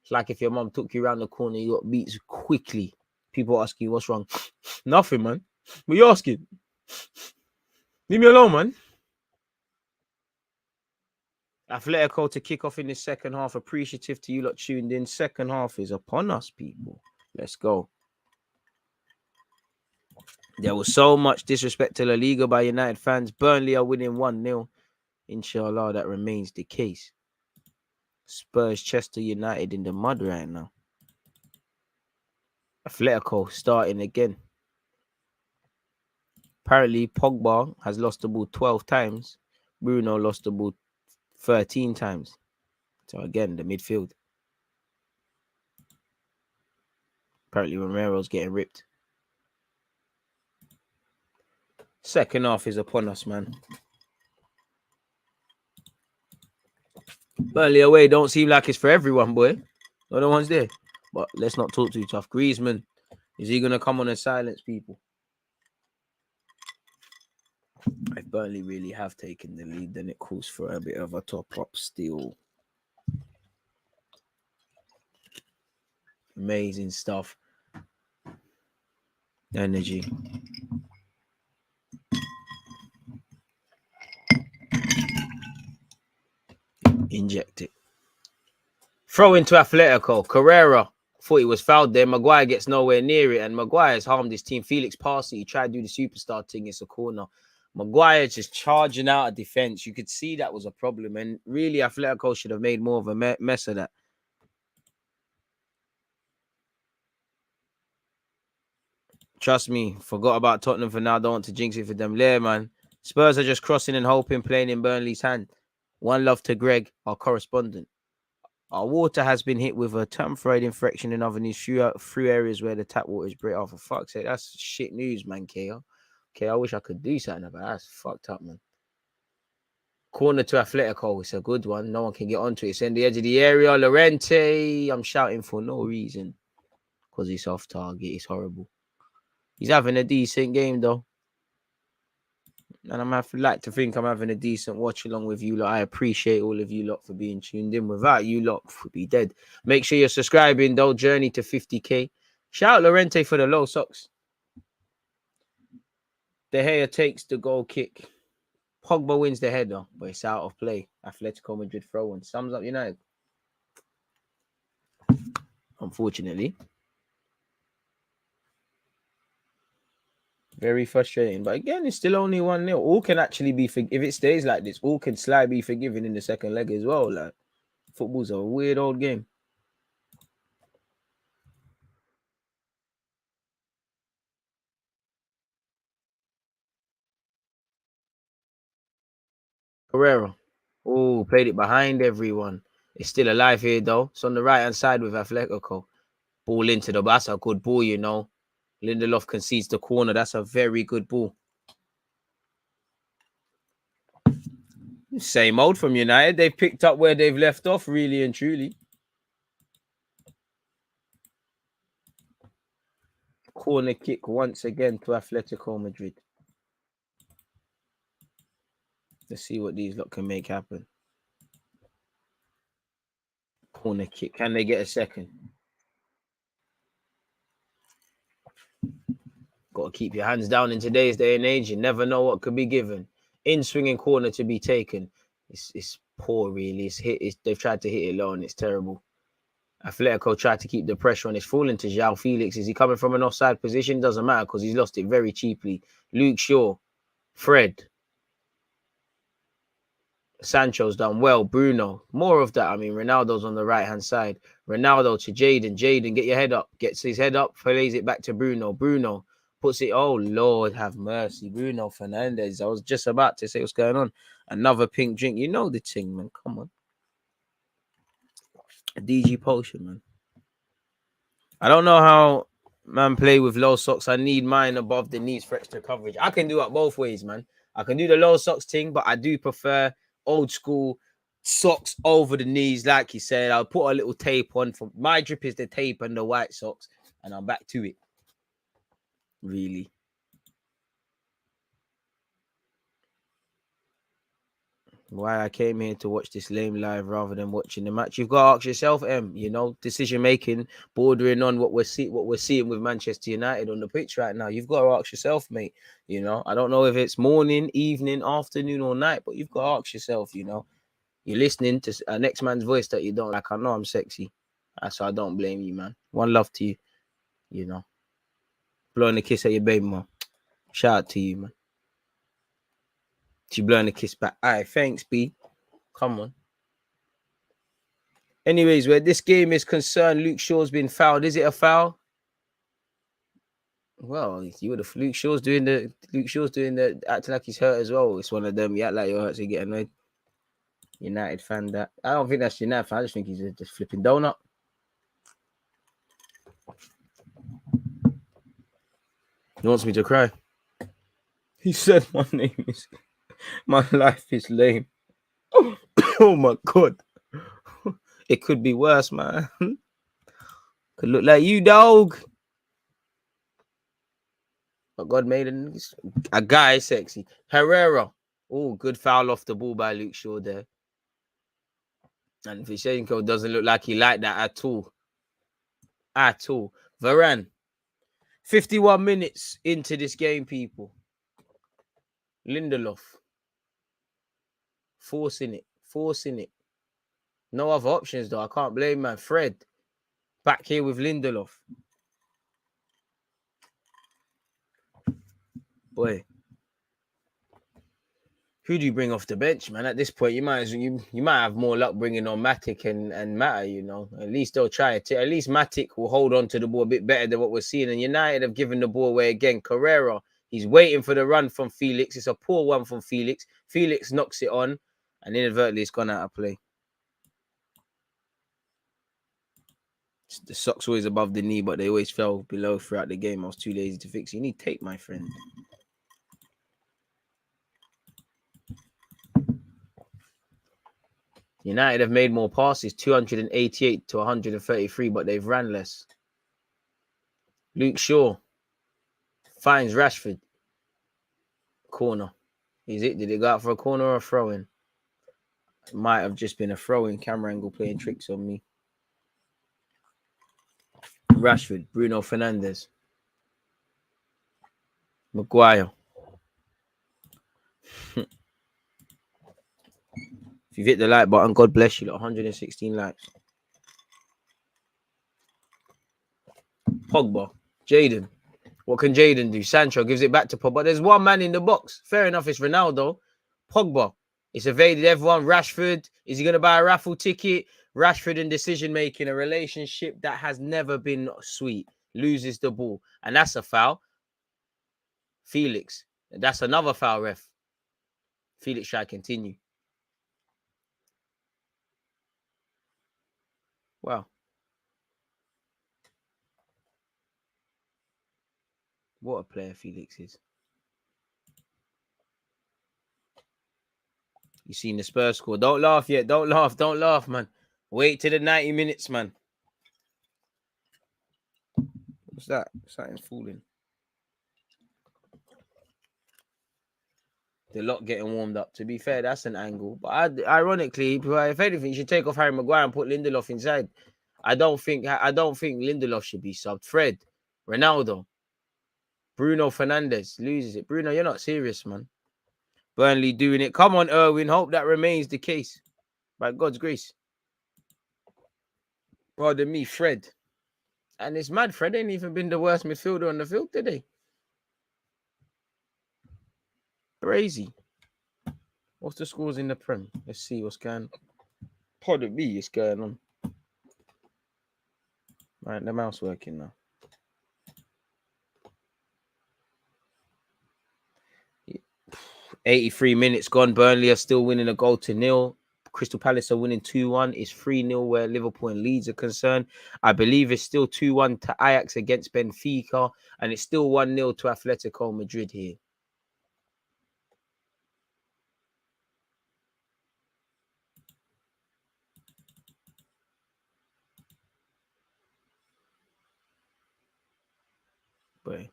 It's like if your mum took you around the corner, you got beats quickly. People ask you, what's wrong? Nothing, man. What you asking? Leave me alone, man. Atletico to kick off in the second half. Appreciative to you lot tuned in. Second half is upon us, people. Let's go. There was so much disrespect to La Liga by United fans. Burnley are winning 1-0. Inshallah, that remains the case. Spurs, Chester United in the mud right now. Atletico starting again. Apparently, Pogba has lost the ball 12 times. Bruno lost the ball 13 times. So again, the midfield. Apparently, Romero's getting ripped. Second half is upon us, man. Burnley away don't seem like it's for everyone, boy. No, the one's there. But let's not talk too tough. Griezmann, is he going to come on and silence people? If Burnley really have taken the lead, then it calls for a bit of a top-up still. Amazing stuff. Energy. Inject it. Throw into Atletico. Carrera. Thought he was fouled there. Maguire gets nowhere near it. And Maguire's harmed his team. Felix passed it. He tried to do the superstar thing. It's a corner. Maguire just charging out of defense. You could see that was a problem. And really, Atletico should have made more of a mess of that. Trust me, forgot about Tottenham for now. Don't want to jinx it for them. There, man. Spurs are just crossing and hoping, playing in Burnley's hand. One love to Greg, our correspondent. Our water has been hit with a typhoid infection in other news through areas where the tap water is break off. For fuck's sake, that's shit news, man, KO. Okay, I wish I could do something about that. That's fucked up, man. Corner to Atletico. It's a good one. No one can get onto it. It's in the edge of the area. Llorente. I'm shouting for no reason. Because he's off target. It's horrible. He's having a decent game, though. And like to think I'm having a decent watch along with you lot. I appreciate all of you lot for being tuned in. Without you lot, we'd be dead. Make sure you're subscribing, though. Journey to 50k. Shout out Llorente for the low socks. De Gea takes the goal kick. Pogba wins the header, but it's out of play. Atletico Madrid throw-in. Sums up United. unfortunately. Very frustrating. But again, it's still only 1-0. All can actually be, if it stays like this, all can slightly be forgiven in the second leg as well. Like, football's a weird old game. Herrera. Oh, played it behind everyone. It's still alive here, though. It's on the right-hand side with Atletico. Ball into the, that's a good ball, you know. Lindelof concedes the corner. That's a very good ball. Same old from United. They've picked up where they've left off, really and truly. Corner kick once again to Atletico Madrid. Let's see what these lot can make happen. Corner kick. Can they get a second? Got to keep your hands down in today's day and age. You never know what could be given. In swinging corner to be taken. It's poor, really. They've tried to hit it low and it's terrible. Atletico tried to keep the pressure on. It's falling to João Felix. Is he coming from an offside position? Doesn't matter because he's lost it very cheaply. Luke Shaw, Fred, Sancho's done well. Bruno, more of that. I mean, Ronaldo's on the right-hand side. Ronaldo to Jaden. Jaden, get your head up. Gets his head up, plays it back to Bruno. Bruno puts it. Oh, Lord, have mercy. Bruno Fernandes. I was just about to say what's going on. Another pink drink. You know the thing, man. Come on. A DG potion, man. I don't know how man play with low socks. I need mine above the knees for extra coverage. I can do it both ways, man. I can do the low socks thing, but I do prefer old school socks over the knees. Like you said, I'll put a little tape on. For my drip is the tape and the white socks, and I'm back to it. Really. Why I came here to watch this lame live rather than watching the match. You've got to ask yourself, you know, decision making bordering on what we're seeing with Manchester United on the pitch right now. You've got to ask yourself, mate. You know, I don't know if it's morning, evening, afternoon, or night, but you've got to ask yourself, you know, you're listening to a next man's voice that you don't like. I know I'm sexy, so I don't blame you, man. One love to you, you know. Blowing a kiss at your baby mom. Shout out to you, man. She blowing a kiss back. All right, thanks, B. Come on. Anyways, where this game is concerned, Luke Shaw's been fouled. Is it a foul? Well, you would have. Luke Shaw's doing the acting like he's hurt as well. It's one of them. You act like you're hurt, so you get annoyed. United fan that. I don't think that's United fan. I just think he's just flipping donut. He wants me to cry. He said my name is my life is lame. Oh my god. It could be worse, man. Could look like you, dog. But God made a guy sexy. Herrera. Oh, good foul off the ball by Luke Shaw there. And Vishenko doesn't look like he liked that at all. At all. Varane. 51 minutes into this game, people. Lindelof. Forcing it. No other options, though. I can't blame man. Fred. Back here with Lindelof. Boy. Who do you bring off the bench, man? At this point, you might have more luck bringing on Matic and Mata, you know. At least they'll try it. At least Matic will hold on to the ball a bit better than what we're seeing. And United have given the ball away again. Carrera, he's waiting for the run from Felix. It's a poor one from Felix. Felix knocks it on, and inadvertently it's gone out of play. The socks always above the knee, but they always fell below throughout the game. I was too lazy to fix it. You need tape, my friend. United have made more passes, 288 to 133, but they've ran less. Luke Shaw finds Rashford. Corner. Is it? Did it go out for a corner or a throw-in? It might have just been a throw-in. Camera angle playing tricks on me. Rashford. Bruno Fernandes. Maguire. If you've hit the like button, God bless you. 116 likes. Pogba. Jaden. What can Jaden do? Sancho gives it back to Pogba. There's one man in the box. Fair enough, it's Ronaldo. Pogba. It's evaded everyone. Rashford. Is he going to buy a raffle ticket? Rashford in decision-making, a relationship that has never been sweet. Loses the ball. And that's a foul. Felix. That's another foul, ref. Felix try to continue. Wow. What a player Felix is. You seen the Spurs score. Don't laugh yet. Don't laugh, man. Wait till the 90 minutes, man. What's that? Something's falling. The lot getting warmed up. To be fair, that's an angle. But ironically, if anything, you should take off Harry Maguire and put Lindelof inside. I don't think Lindelof should be subbed. Fred, Ronaldo, Bruno Fernandes loses it. Bruno, you're not serious, man. Burnley doing it. Come on, Irwin. Hope that remains the case. By God's grace. Pardon me, Fred. And it's mad. Fred ain't even been the worst midfielder on the field today. Crazy. What's the scores in the Prem? Let's see what's going on. Pardon me, it's going on. Right, the mouse working now. 83 minutes gone. Burnley are still winning 1-0. Crystal Palace are winning 2-1. It's 3-0 where Liverpool and Leeds are concerned. I believe it's still 2-1 to Ajax against Benfica. And it's still 1-0 to Atletico Madrid here. But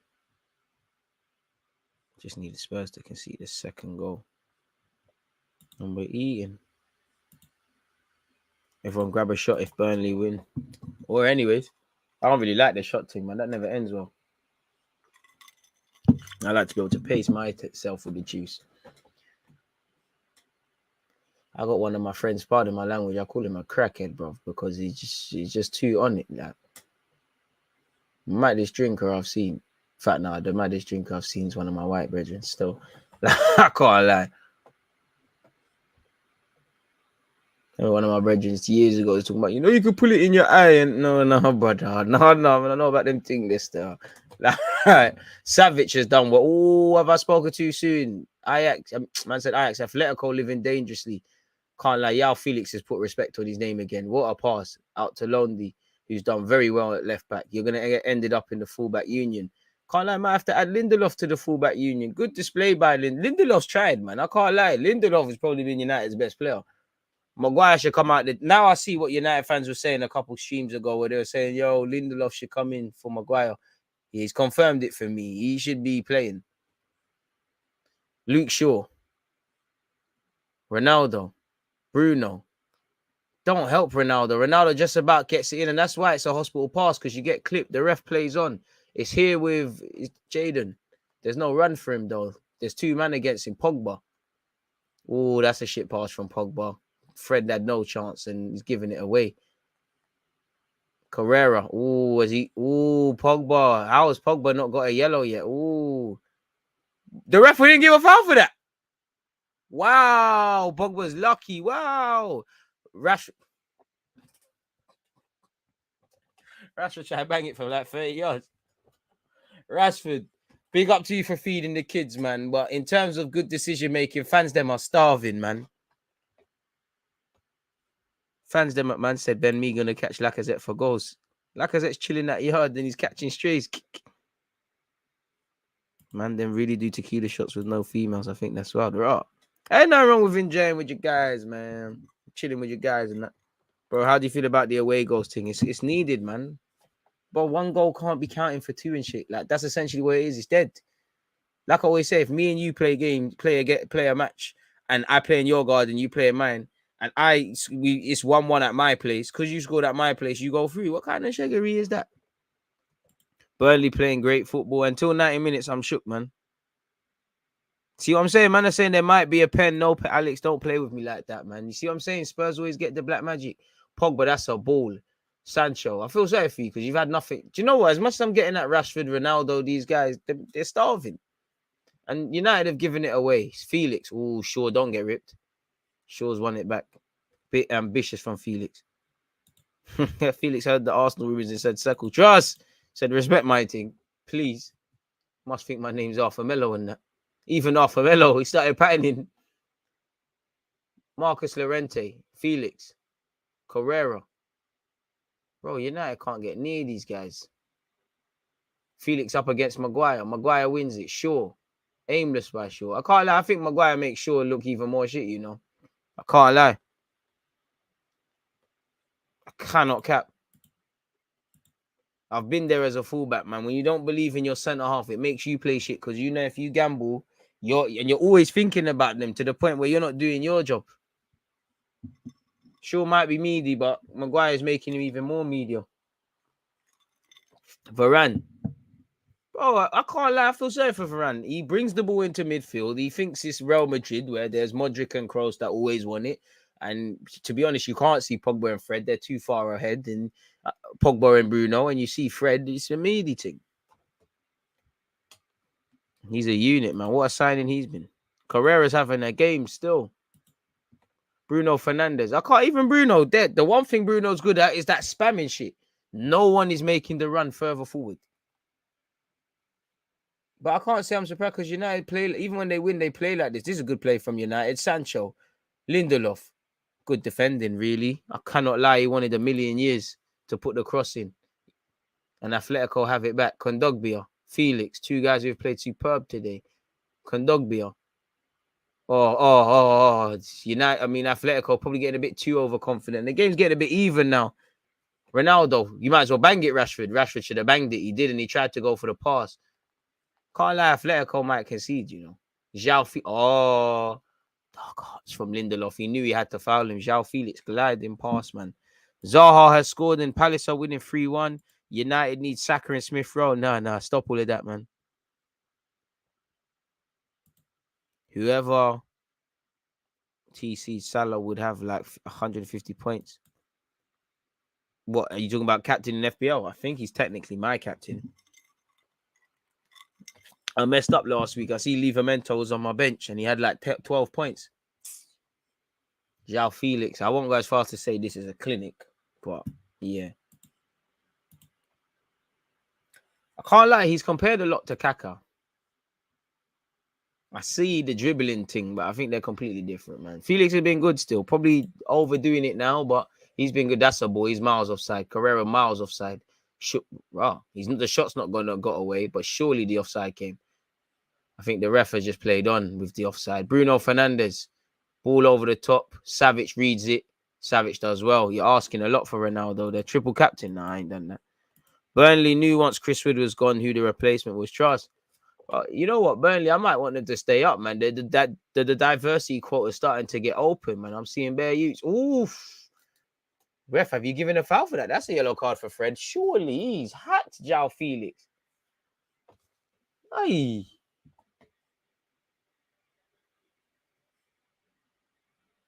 just need the Spurs to concede the second goal. And we're eating. Everyone grab a shot if Burnley win. Or anyways, I don't really like the shot thing, man. That never ends well. I like to be able to pace myself with the juice. I got one of my friends, pardon my language, I call him a crackhead, bro, because he's just too on it. Like, maddest drinker I've seen. In fact, no, the maddest drinker I've seen is one of my white brethren still. Like, I can't lie. One of my brethren years ago was talking about, you can pull it in your eye. And no, brother. No, I know about them things this stuff. Like, Savic has done what? Oh, have I spoken too soon? Ajax, man said Ajax, Atletico living dangerously. Can't lie, Yao Felix has put respect on his name again. What a pass out to Londi, who's done very well at left back. You're going to get ended up in the fullback union. Can't lie, I might have to add Lindelof to the fullback union. Good display by Lindelof's tried, man. I can't lie. Lindelof has probably been United's best player. Maguire should come out. Now I see what United fans were saying a couple streams ago where they were saying, yo, Lindelof should come in for Maguire. He's confirmed it for me. He should be playing. Luke Shaw. Ronaldo. Bruno. Don't help Ronaldo. Ronaldo just about gets it in, and that's why it's a hospital pass, because you get clipped. The ref plays on. It's here with Jaden. There's no run for him, though. There's two men against him. Pogba. Oh, that's a shit pass from Pogba. Fred had no chance, and he's giving it away. Carrera. Oh, Pogba. How has Pogba not got a yellow yet? Oh. The referee didn't give a foul for that. Wow. Pogba's lucky. Wow. Rashford tried to bang it from like 30 yards. Rashford, big up to you for feeding the kids, man. But in terms of good decision making, fans them are starving, man. Fans them at man said Ben Mee gonna catch Lacazette for goals. Lacazette's chilling that yard, then he's catching strays. Man, them really do tequila shots with no females. I think that's wild. They're up. Ain't nothing wrong with enjoying with your guys, man. Chilling with your guys and that. Bro, how do you feel about the away goals thing? It's needed, man. But one goal can't be counting for two and shit. Like, that's essentially what it is. It's dead. Like I always say, if me and you play a match, and I play in your garden, you play in mine, and it's 1-1 at my place, because you scored at my place, you go through. What kind of shaggery is that? Burnley playing great football. Until 90 minutes, I'm shook, man. See what I'm saying? Man, I'm saying there might be a pen. No, Alex, don't play with me like that, man. You see what I'm saying? Spurs always get the black magic. Pogba, that's a ball. Sancho. I feel sorry for you because you've had nothing. Do you know what? As much as I'm getting at Rashford, Ronaldo, these guys, they're starving. And United have given it away. Felix, oh, sure, don't get ripped. Shaw's won it back. Bit ambitious from Felix. Felix heard the Arsenal rumors and said, circle trust. Said, respect my thing. Please. Must think my name's Arthur Melo and that. Even Arthur Melo, he started patterning. Marcus Llorente, Felix, Carrera. Bro, United can't get near these guys. Felix up against Maguire. Maguire wins it. Sure. Aimless by Shaw. I can't lie. I think Maguire makes Shaw look even more shit, you know. I can't lie. I cannot cap. I've been there as a fullback, man. When you don't believe in your centre half, it makes you play shit because you know if you gamble, you're always thinking about them to the point where you're not doing your job. Shaw might be meaty, but Maguire is making him even more media. Varane. Bro, I can't lie. I feel sorry for Varane. He brings the ball into midfield. He thinks it's Real Madrid where there's Modric and Kroos that always want it. And to be honest, you can't see Pogba and Fred. They're too far ahead. And Pogba and Bruno. And you see Fred, it's a meaty thing. He's a unit, man. What a signing he's been. Carrera's having a game still. Bruno Fernandes. I can't even Bruno. The one thing Bruno's good at is that spamming shit. No one is making the run further forward. But I can't say I'm surprised because United play, even when they win, they play like this. This is a good play from United. Sancho, Lindelof, good defending, really. I cannot lie. He wanted a million years to put the cross in. And Atletico have it back. Kondogbia, Felix, two guys who have played superb today. Kondogbia. United, Atletico probably getting a bit too overconfident. The game's getting a bit even now. Ronaldo, you might as well bang it, Rashford. Rashford should have banged it. He did, and he tried to go for the pass. Can't lie, Atletico might concede, you know. God, it's from Lindelof. He knew he had to foul him. João Felix gliding past, man. Zaha has scored and Palace are winning 3-1. United need Saka and Smith Rowe. Nah, stop all of that, man. Whoever TC Salah would have like 150 points. What, are you talking about captain in FPL? I think he's technically my captain. I messed up last week. I see Livramento was on my bench and he had like 12 points. João Felix. I won't go as far as to say this is a clinic, but yeah. I can't lie. He's compared a lot to Kaka. I see the dribbling thing, but I think they're completely different, man. Felix has been good still. Probably overdoing it now, but he's been good. That's a boy. He's miles offside. Carrera miles offside. The shot's not going to got away, but surely the offside came. I think the ref has just played on with the offside. Bruno Fernandes, ball over the top. Savic reads it. Savic does well. You're asking a lot for Ronaldo. They're triple captain. Nah, I ain't done that. Burnley knew once Chris Wood was gone who the replacement was. Trust. You know what, Burnley, I might want them to stay up, man. The diversity quota is starting to get open, man. I'm seeing bare youths. Oof. Ref, have you given a foul for that? That's a yellow card for Fred. Surely he's hacked João Felix. Aye.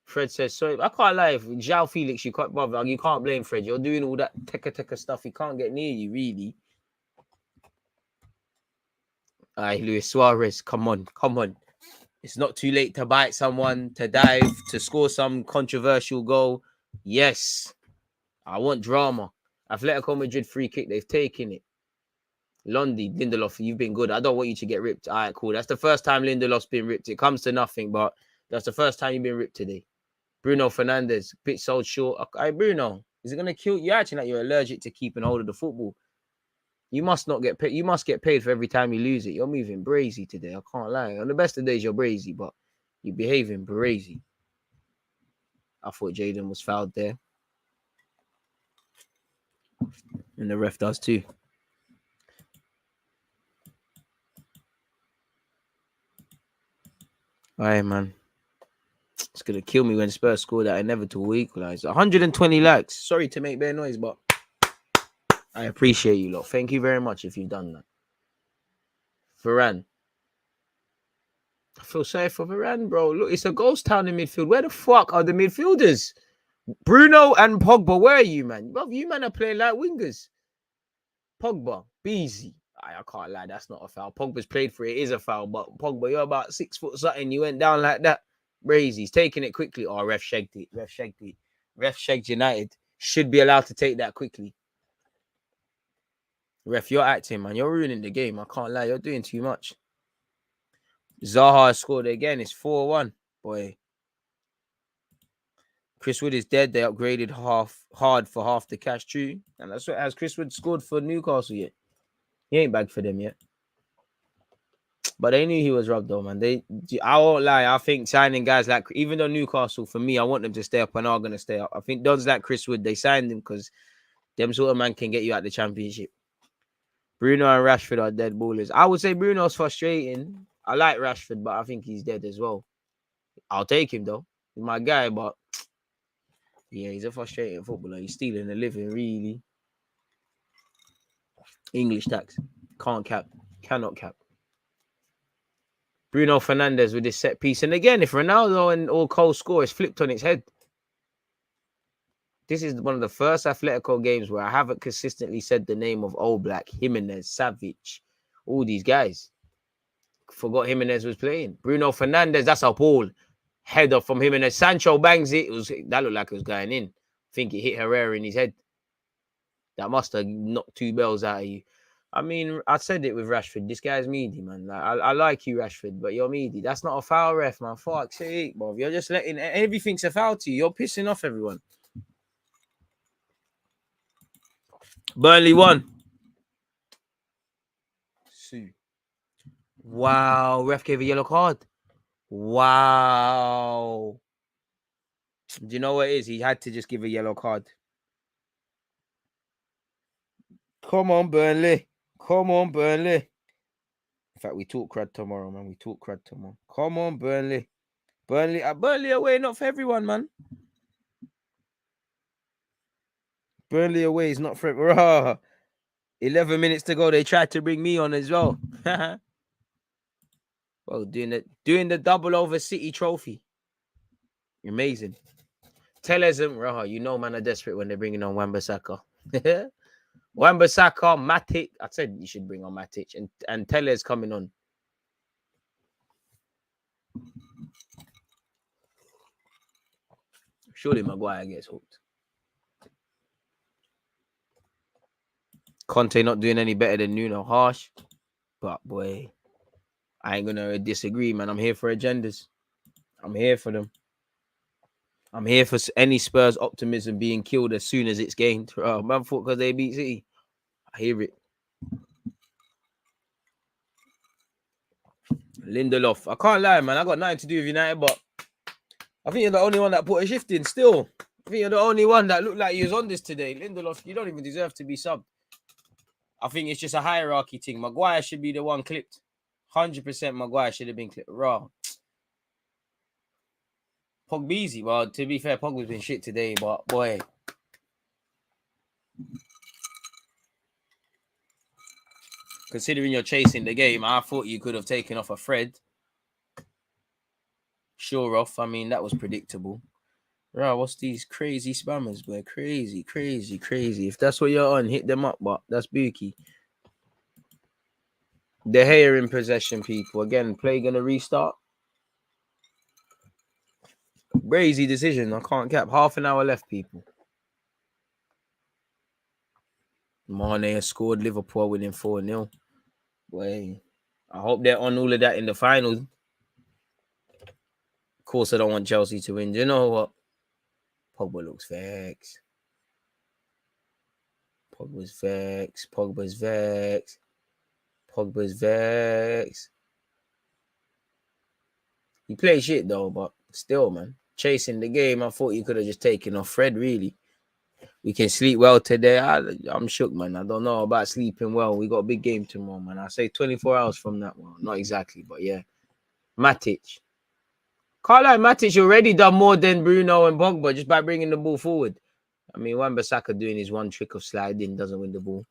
Fred says, sorry, I can't lie. João Felix, you can't bother. You can't blame Fred. You're doing all that teka stuff. He can't get near you, really. Aye, Luis Suarez, come on. It's not too late to bite someone, to dive, to score some controversial goal. Yes, I want drama. Atletico Madrid free kick, they've taken it. Lindelof, you've been good. I don't want you to get ripped. All right, cool. That's the first time Lindelof's been ripped. It comes to nothing, but that's the first time you've been ripped today. Bruno Fernandes, bit sold short. Hey, Bruno, is it going to kill you? You're acting like you're allergic to keeping hold of the football. You must not get paid. You must get paid for every time you lose it. You're moving brazy today. I can't lie. On the best of days, you're brazy, but you're behaving brazy. I thought Jaden was fouled there. And the ref does too. All right, man. It's going to kill me when Spurs score that inevitable equalizer. 120 likes. Sorry to make bare noise, but I appreciate you lot. Thank you very much if you've done that. Varane. I feel sorry for Varane, bro. Look, it's a ghost town in midfield. Where the fuck are the midfielders? Bruno and Pogba, where are you, man? Bro, you man are playing like wingers. Pogba, Beezy. I can't lie, that's not a foul. Pogba's played for it, is a foul, but Pogba, you're about 6 foot something. You went down like that. Brazy's taking it quickly. Oh, ref shagged it. Ref shagged it. Ref shagged United. Should be allowed to take that quickly. Ref, you're acting, man. You're ruining the game. I can't lie. You're doing too much. Zaha scored again. It's 4-1. Boy. Chris Wood is dead. They upgraded hard for half the cash, true. And that's what has Chris Wood scored for Newcastle yet. He ain't bagged for them yet. But they knew he was robbed though, man. I won't lie. I think signing guys like, even though Newcastle, for me, I want them to stay up and are going to stay up. I think dons like Chris Wood, they signed him because them sort of man can get you out the Championship. Bruno and Rashford are dead ballers. I would say Bruno's frustrating. I like Rashford, but I think he's dead as well. I'll take him though. He's my guy, but yeah, he's a frustrating footballer. He's stealing a living, really. English tax. Can't cap. Cannot cap. Bruno Fernandes with this set piece. And again, if Ronaldo and or Cole score, it's flipped on its head. This is one of the first Atletico games where I haven't consistently said the name of Oblak, Jimenez, Savic, all these guys. Forgot Jimenez was playing. Bruno Fernandes, that's a ball. Header from Jimenez. Sancho bangs it. That looked like it was going in. I think it hit Herrera in his head. That must have knocked 2 bells out of you. I mean, I said it with Rashford. This guy's meaty, man. Like, I like you, Rashford, but you're meaty. That's not a foul, ref, man. Fuck's sake, bro. You're just letting everything's a foul to you. You're pissing off everyone. Burnley won. Wow, ref gave a yellow card. Wow. Do you know what it is? He had to just give a yellow card. Come on, Burnley. Come on, Burnley. In fact, we talk crud tomorrow, man. We talk crud tomorrow. Come on, Burnley. Burnley away, not for everyone, man. Burnley away is not for everyone. 11 minutes to go. They tried to bring me on as well. Well, doing the double over City trophy. Amazing. Tellers and you know, man, are desperate when they're bringing on Wan-Bissaka. Wan-Bissaka, Matic. I said you should bring on Matic and Tellers coming on. Surely Maguire gets hooked. Conte not doing any better than Nuno. Harsh. But boy, I ain't gonna disagree, man. I'm here for agendas. I'm here for them. I'm here for any Spurs optimism being killed as soon as it's gained. Man thought because they beat City. I hear it. Lindelof. I can't lie, man. I got nothing to do with United, but I think you're the only one that put a shift in still. I think you're the only one that looked like you was on this today. Lindelof, you don't even deserve to be subbed. I think it's just a hierarchy thing. Maguire should be the one clipped. 100% Maguire should have been clipped. Raw. Pogba easy. Well, to be fair, Pogba's been shit today, but boy. Considering you're chasing the game, I thought you could have taken off a Fred. Sure off. I mean, that was predictable. Right, what's these crazy spammers, boy? Crazy. If that's what you're on, hit them up, but that's bookie. De Gea in possession, people. Again, play gonna restart. Crazy decision. I can't cap. Half an hour left, people. Mane has scored. Liverpool winning 4-0. Boy, I hope they're on all of that in the finals. Of course, I don't want Chelsea to win. Do you know what? Pogba looks vexed. Pogba's vexed. He plays shit though, but still, man. Chasing the game, I thought you could have just taken off Fred, really. We can sleep well today. I'm shook, man. I don't know about sleeping well. We got a big game tomorrow, man. I say 24 hours from that one. Not exactly, but yeah. Matic. Can't lie, Matic already done more than Bruno and Pogba just by bringing the ball forward. I mean, Wan-Bissaka doing his one trick of sliding doesn't win the ball.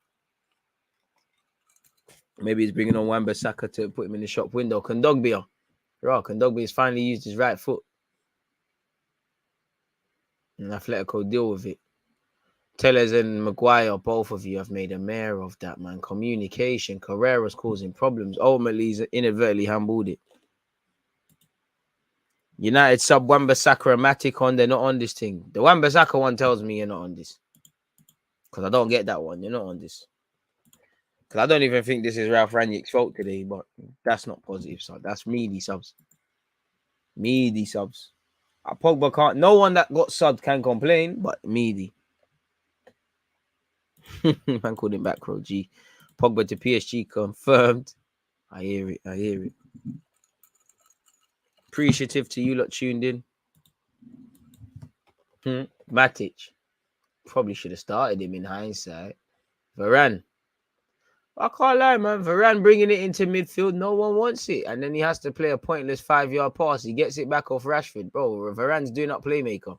Maybe he's bringing on Wan-Bissaka to put him in the shop window. Kondogbia has finally used his right foot. And Atletico deal with it. Tellers and Maguire, both of you have made a mare of that, man. Communication. Carrera's causing problems. Ultimately, he's inadvertently handballed it. United sub Wan-Bissaka and Matic on. They're not on this thing. The Wan-Bissaka one tells me you're not on this. Because I don't get that one. You're not on this. Because I don't even think this is Ralph Rangnick's fault today, but that's not positive. So that's meaty subs. Meaty subs. Pogba can't. No one that got subbed can complain, but meaty. Man called him back row G. Pogba to PSG confirmed. I hear it. I hear it. Appreciative to you lot tuned in. Matic. Probably should have started him in hindsight. Varane. I can't lie, man. Varane bringing it into midfield, no one wants it. And then he has to play a pointless 5-yard pass. He gets it back off Rashford. Bro, Varane's doing up playmaker.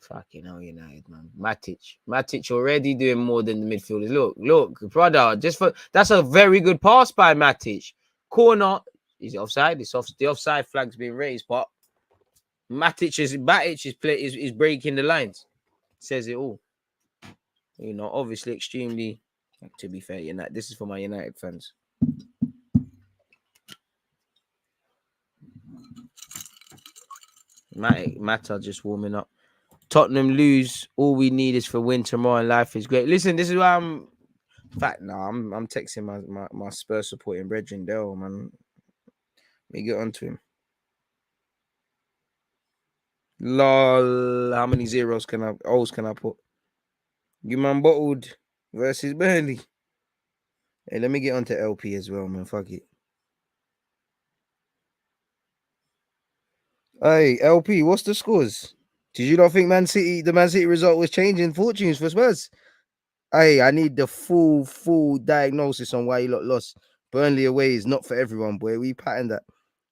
Fucking hell, United, man. Matic already doing more than the midfielders. Look, brother. That's a very good pass by Matic. Corner. Is it offside? The offside flag's been raised, but Matic is breaking the lines. Says it all. You know, obviously extremely. To be fair, United. This is for my United fans. Mata just warming up. Tottenham lose. All we need is for win tomorrow, and life is great. Listen, this is why I'm. In fact, now I'm texting my Spurs supporting brethren Dell, man. Let me get onto him. Lol. How many O's can I put? You man bottled versus Burnley. Hey, let me get onto LP as well, man. Fuck it. Hey, LP, what's the scores? Did you not think the Man City result was changing fortunes for Spurs? Hey, I need the full diagnosis on why you lot lost. Burnley away is not for everyone, boy. We patterned that.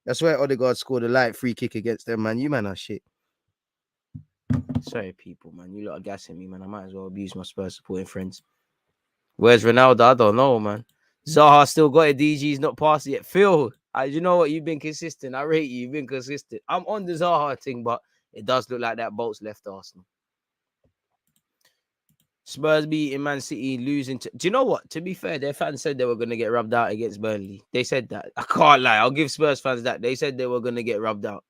That's where Odegaard scored a light free kick against them, man. You man are shit. Sorry, people, man. You lot are gassing me, man. I might as well abuse my Spurs supporting friends. Where's Ronaldo? I don't know, man. Zaha still got it. DG's not passed yet. Phil, you know what? You've been consistent. I rate you. You've been consistent. I'm on the Zaha thing, but it does look like that bolt's left Arsenal. Spurs beating Man City, losing. Do you know what? To be fair, their fans said they were going to get rubbed out against Burnley. They said that. I can't lie. I'll give Spurs fans that. They said they were going to get rubbed out.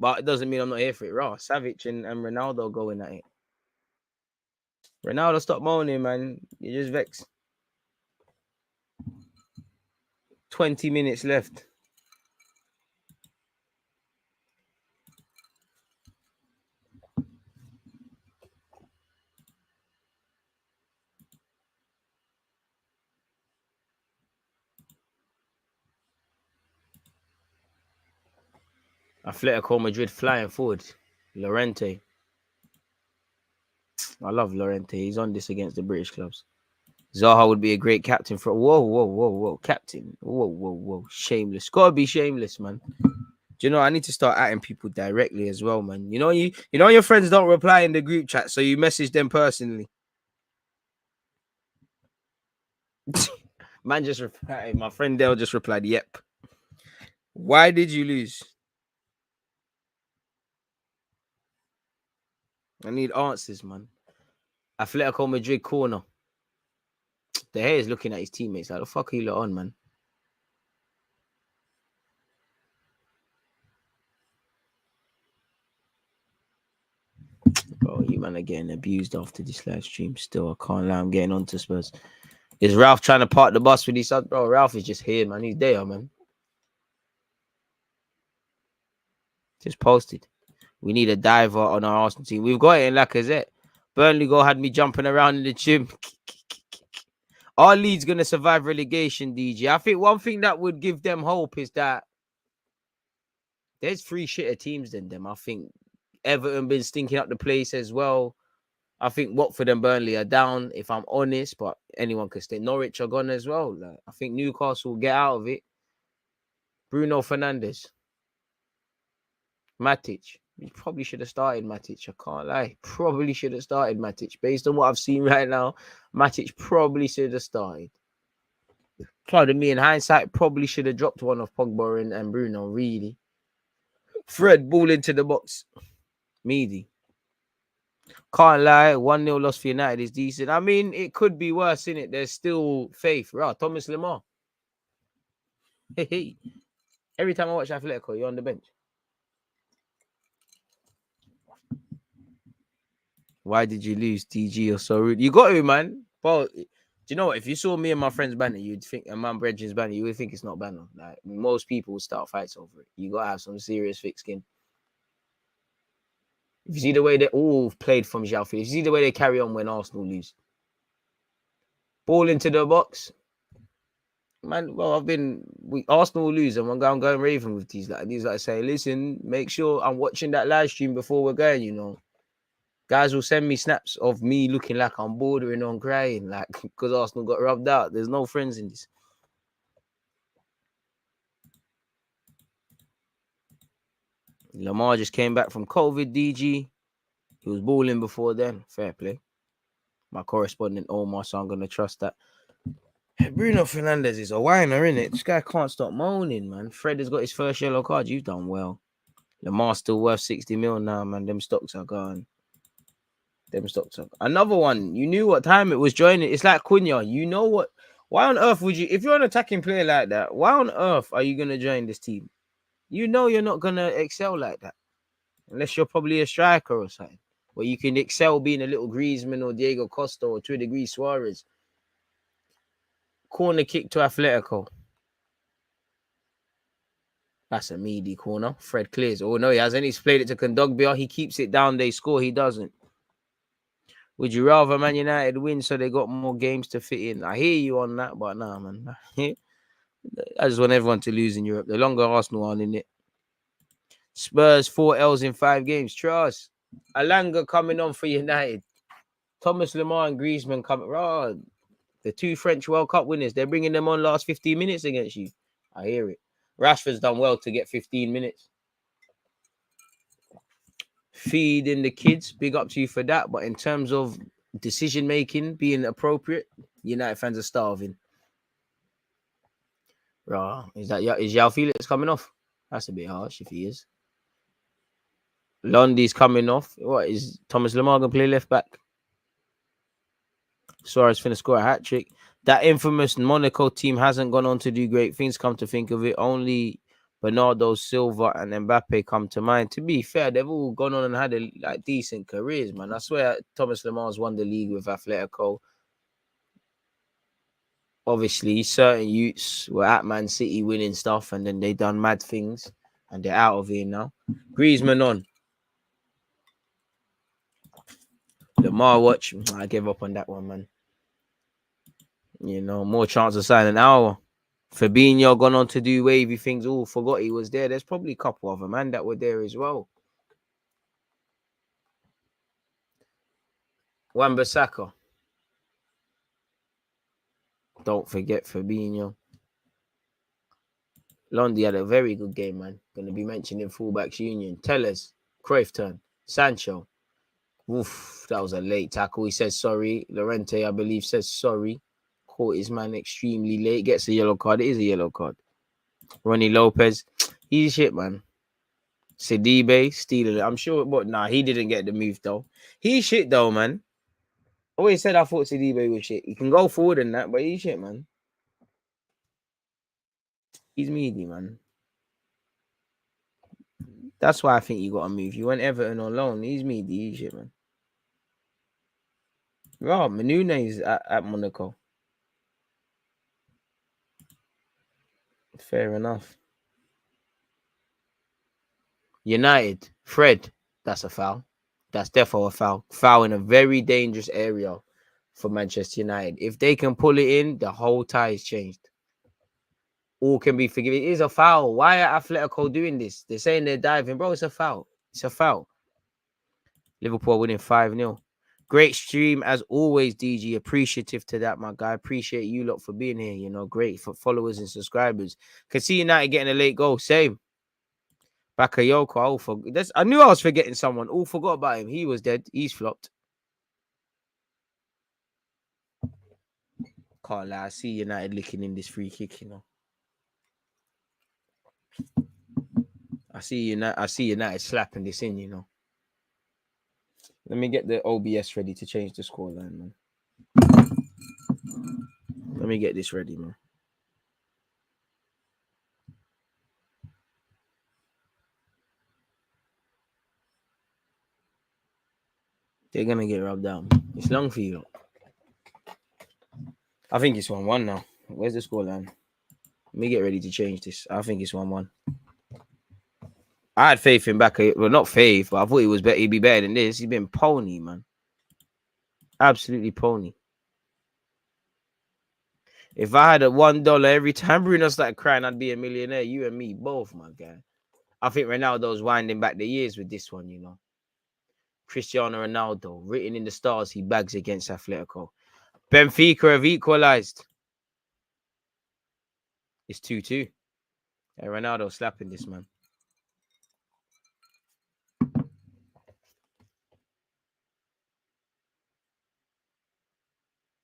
But it doesn't mean I'm not here for it. Raw. Savic and Ronaldo going at it. Ronaldo, stop moaning, man. You're just vexed. 20 minutes left. Atletico Madrid flying forward. Llorente. I love Llorente. He's on this against the British clubs. Zaha would be a great captain for. Whoa. Captain. Whoa. Shameless. Gotta be shameless, man. Do you know, I need to start atting people directly as well, man. You know your friends don't reply in the group chat, so you message them personally. Man just replied. My friend Dale just replied, yep. Why did you lose? I need answers, man. Atletico Madrid corner. The hair is looking at his teammates like, the fuck are you lot on, man? Bro, you man are getting abused after this live stream. Still, I can't lie. I'm getting on to Spurs. Is Ralph trying to park the bus with his son? Bro, Ralph is just here, man. He's there, man. Just posted. We need a diver on our Arsenal team. We've got it in Lacazette. Burnley goal had me jumping around in the gym. Our Leeds going to survive relegation, DG. I think one thing that would give them hope is that there's 3 shitter teams than them. I think Everton been stinking up the place as well. I think Watford and Burnley are down, if I'm honest, but anyone could stay. Norwich are gone as well. I think Newcastle will get out of it. Bruno Fernandes. Matic. You probably should have started Matic. I can't lie. Probably should have started Matic. Based on what I've seen right now, Matic probably should have started. Pardon me, in hindsight, probably should have dropped one of Pogba and Bruno, really. Fred, ball into the box. Meaty. Can't lie, 1-0 loss for United is decent. I mean, it could be worse, innit? There's still faith. Right, Thomas Lemar. Hey. Every time I watch Atletico, you're on the bench. Why did you lose? DG, you're so rude. You got to, man. Bro, do you know what? If you saw me and my friends banner, you'd think, and my brethren's banner, you would think it's not banner. Like, most people would start fights over it. You got to have some serious thick skin. If you see the way they all played from João Felix, if you see the way they carry on when Arsenal lose. Ball into the box. Man, well, Arsenal will lose, and I'm going raving with these like say, listen, make sure I'm watching that live stream before we're going, you know. Guys will send me snaps of me looking like I'm bordering on crying, like because Arsenal got rubbed out. There's no friends in this. Lamar just came back from COVID, DG. He was balling before then. Fair play. My correspondent Omar, so I'm gonna trust that. Bruno Fernandes is a whiner, innit? This guy can't stop moaning, man. Fred has got his first yellow card. You've done well. Lamar's still worth 60 mil now, man. Them stocks are gone. Another one. You knew what time it was joining. It's like Cunha. You know what? Why on earth would you, if you're an attacking player like that, why on earth are you gonna join this team? You know you're not gonna excel like that. Unless you're probably a striker or something. Where you can excel being a little Griezmann or Diego Costa or to a degree Suarez. Corner kick to Atletico. That's a meaty corner. Fred clears. Oh no, he hasn't. He's played it to Kondogbia. He keeps it down. They score. He doesn't. Would you rather Man United win so they got more games to fit in? I hear you on that, but nah, man. I just want everyone to lose in Europe. The longer Arsenal are in it. Spurs 4 L's in 5 games. Trust. Alanga coming on for United. Thomas Lemar and Griezmann coming. Oh, the 2 French World Cup winners. They're bringing them on last 15 minutes against you. I hear it. Rashford's done well to get 15 minutes. Feeding the kids, big up to you for that. But in terms of decision making being appropriate, United fans are starving. Right. Is João Felix coming off? That's a bit harsh if he is. Lundy's coming off. What is Thomas Lemar gonna play left back? Suarez finna score a hat trick. That infamous Monaco team hasn't gone on to do great things. Come to think of it, only Bernardo Silva and Mbappe come to mind. To be fair, they've all gone on and had decent careers, man. I swear, Thomas Lemar's won the league with Atletico. Obviously, certain youths were at Man City winning stuff, and then they done mad things, and they're out of here now. Griezmann on. Lemar watch. I gave up on that one, man. You know, more chance of signing an hour. Fabinho gone on to do wavy things. Oh, forgot he was there. There's probably a couple of them, man, that were there as well. Wan-Bissaka. Don't forget Fabinho. Londi had a very good game, man. Going to be mentioned in fullbacks union. Tellers, Cruyff turn. Sancho. Oof, that was a late tackle. He says sorry. Llorente, I believe, says sorry. Caught his man extremely late. Gets a yellow card. It is a yellow card. Ronnie Lopez. He's shit, man. Sidibe, stealing it. I'm sure, but nah, he didn't get the move, though. He's shit, though, man. Always said I thought Sidibe was shit. He can go forward in that, but he's shit, man. He's meaty, man. That's why I think you got to move. You went Everton on loan. He's meaty. He's shit, man. Rob Menune at Monaco. Fair enough. United, Fred. That's a foul. That's definitely a foul. Foul in a very dangerous area for Manchester United. If they can pull it in, the whole tie is changed. All can be forgiven. It is a foul. Why are Atletico doing this? They're saying they're diving. Bro, it's a foul. It's a foul. Liverpool winning 5-0. Great stream as always, DG. Appreciative to that, my guy. Appreciate you lot for being here. You know, great for followers and subscribers. Can see United getting a late goal. Same. Bakayoko. I knew I was forgetting someone. All forgot about him. He was dead. He's flopped. Can't lie. I see United licking in this free kick, you know. I see United slapping this in, you know. Let me get the OBS ready to change the scoreline, man. Let me get this ready, man. They're gonna get rubbed down. It's long for you. I think it's 1-1 now. Where's the scoreline? Let me get ready to change this. I think it's 1-1. I had faith in Baka. Well, not faith, but I thought he'd be better than this. He's been pony, man. Absolutely pony. If I had a $1 every time Bruno started crying, I'd be a millionaire. You and me both, my guy. I think Ronaldo's winding back the years with this one, you know. Cristiano Ronaldo, written in the stars, he bags against Atletico. Benfica have equalized. It's 2-2. Hey, Ronaldo slapping this, man.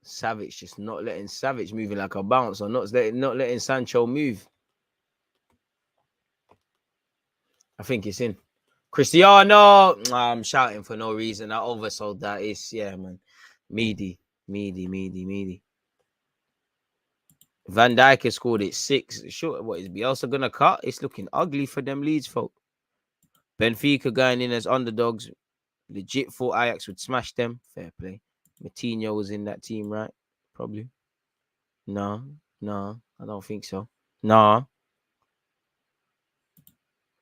Savage just not letting Savage moving like a bounce, or not letting Sancho move. I think it's in. Cristiano! I'm shouting for no reason. I oversold that. It's, yeah, man. Meaty. Van Dijk has scored it 6. Sure, what is Bielsa gonna cut? It's looking ugly for them Leeds folk. Benfica going in as underdogs. Legit thought Ajax would smash them. Fair play. Matinho was in that team, right? Probably. No, I don't think so. No.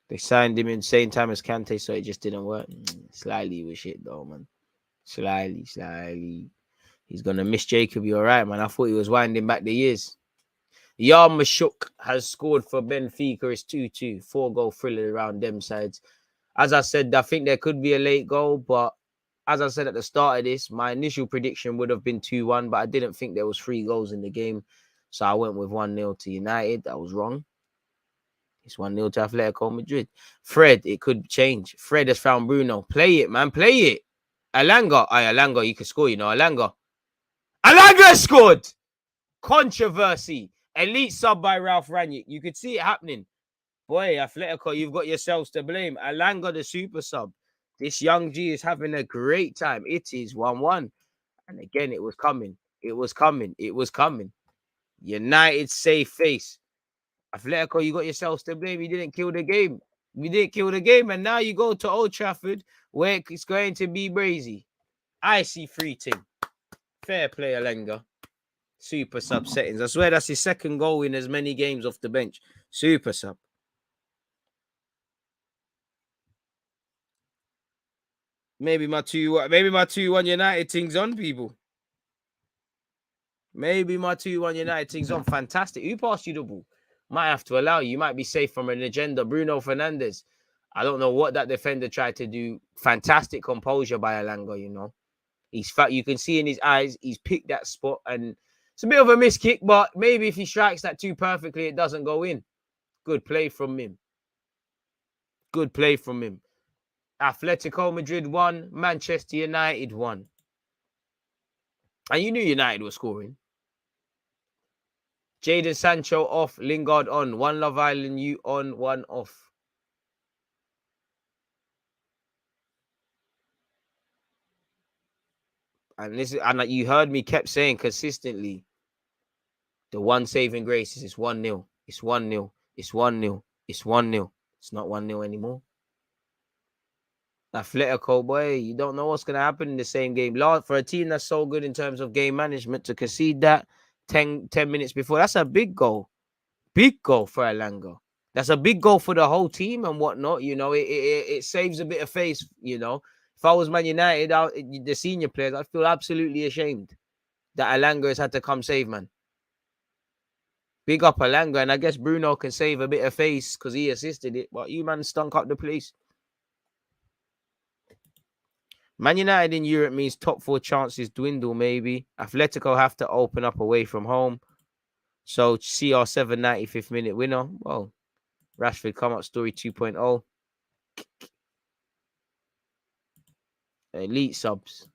They signed him in the same time as Kante, so it just didn't work. Slightly with shit though, man. Slightly. He's gonna miss Jacob. You're right, man. I thought he was winding back the years. Yarmashuk has scored for Benfica. It's 2-2. 4-goal thriller around them sides. As I said, I think there could be a late goal, but as I said at the start of this, my initial prediction would have been 2-1, but I didn't think there was 3 goals in the game. So I went with 1-0 to United. That was wrong. It's 1-0 to Atletico Madrid. Fred, it could change. Fred has found Bruno. Play it, man. Play it. Alanga, you can score, you know. Alanga scored. Controversy. Elite sub by Ralph Rangnick. You could see it happening. Boy, Atletico, you've got yourselves to blame. Alanga, the super sub. This young G is having a great time. It is 1-1. And again, it was coming. United save face. Atletico, you got yourselves to blame. You didn't kill the game. And now you go to Old Trafford, where it's going to be brazy. Icy free team. Fair play, Alanga. Super sub settings. I swear that's his second goal in as many games off the bench. Super sub. Maybe my 2-1 United thing's on, people. Maybe my 2-1 United thing's on. Fantastic. Who passed you the ball? Might have to allow you. You might be safe from an agenda. Bruno Fernandes. I don't know what that defender tried to do. Fantastic composure by Alanga, you know. He's fat. You can see in his eyes, he's picked that spot. And it's a bit of a miss kick, but maybe if he strikes that too perfectly, it doesn't go in. Good play from him. Atletico Madrid won. Manchester United won. And you knew United was scoring. Jadon Sancho off. Lingard on. One Love Island, you on, one off. And you heard me kept saying consistently, the one saving grace is it's 1-0. It's 1-0. It's 1-0. It's 1-0. It's not 1-0 anymore. Atletico, boy, you don't know what's going to happen in the same game. For a team that's so good in terms of game management, to concede that 10 minutes before, that's a big goal. Big goal for Alanga. That's a big goal for the whole team and whatnot. You know, it saves a bit of face, you know. If I was Man United, the senior players, I'd feel absolutely ashamed that Alanga has had to come save, man. Big up Alanga, and I guess Bruno can save a bit of face because he assisted it, but you, man, stunk up the place. Man United in Europe means top 4 chances dwindle, maybe. Atletico have to open up away from home. So, CR7 95th minute winner. Well, Rashford come up story 2.0. Elite subs.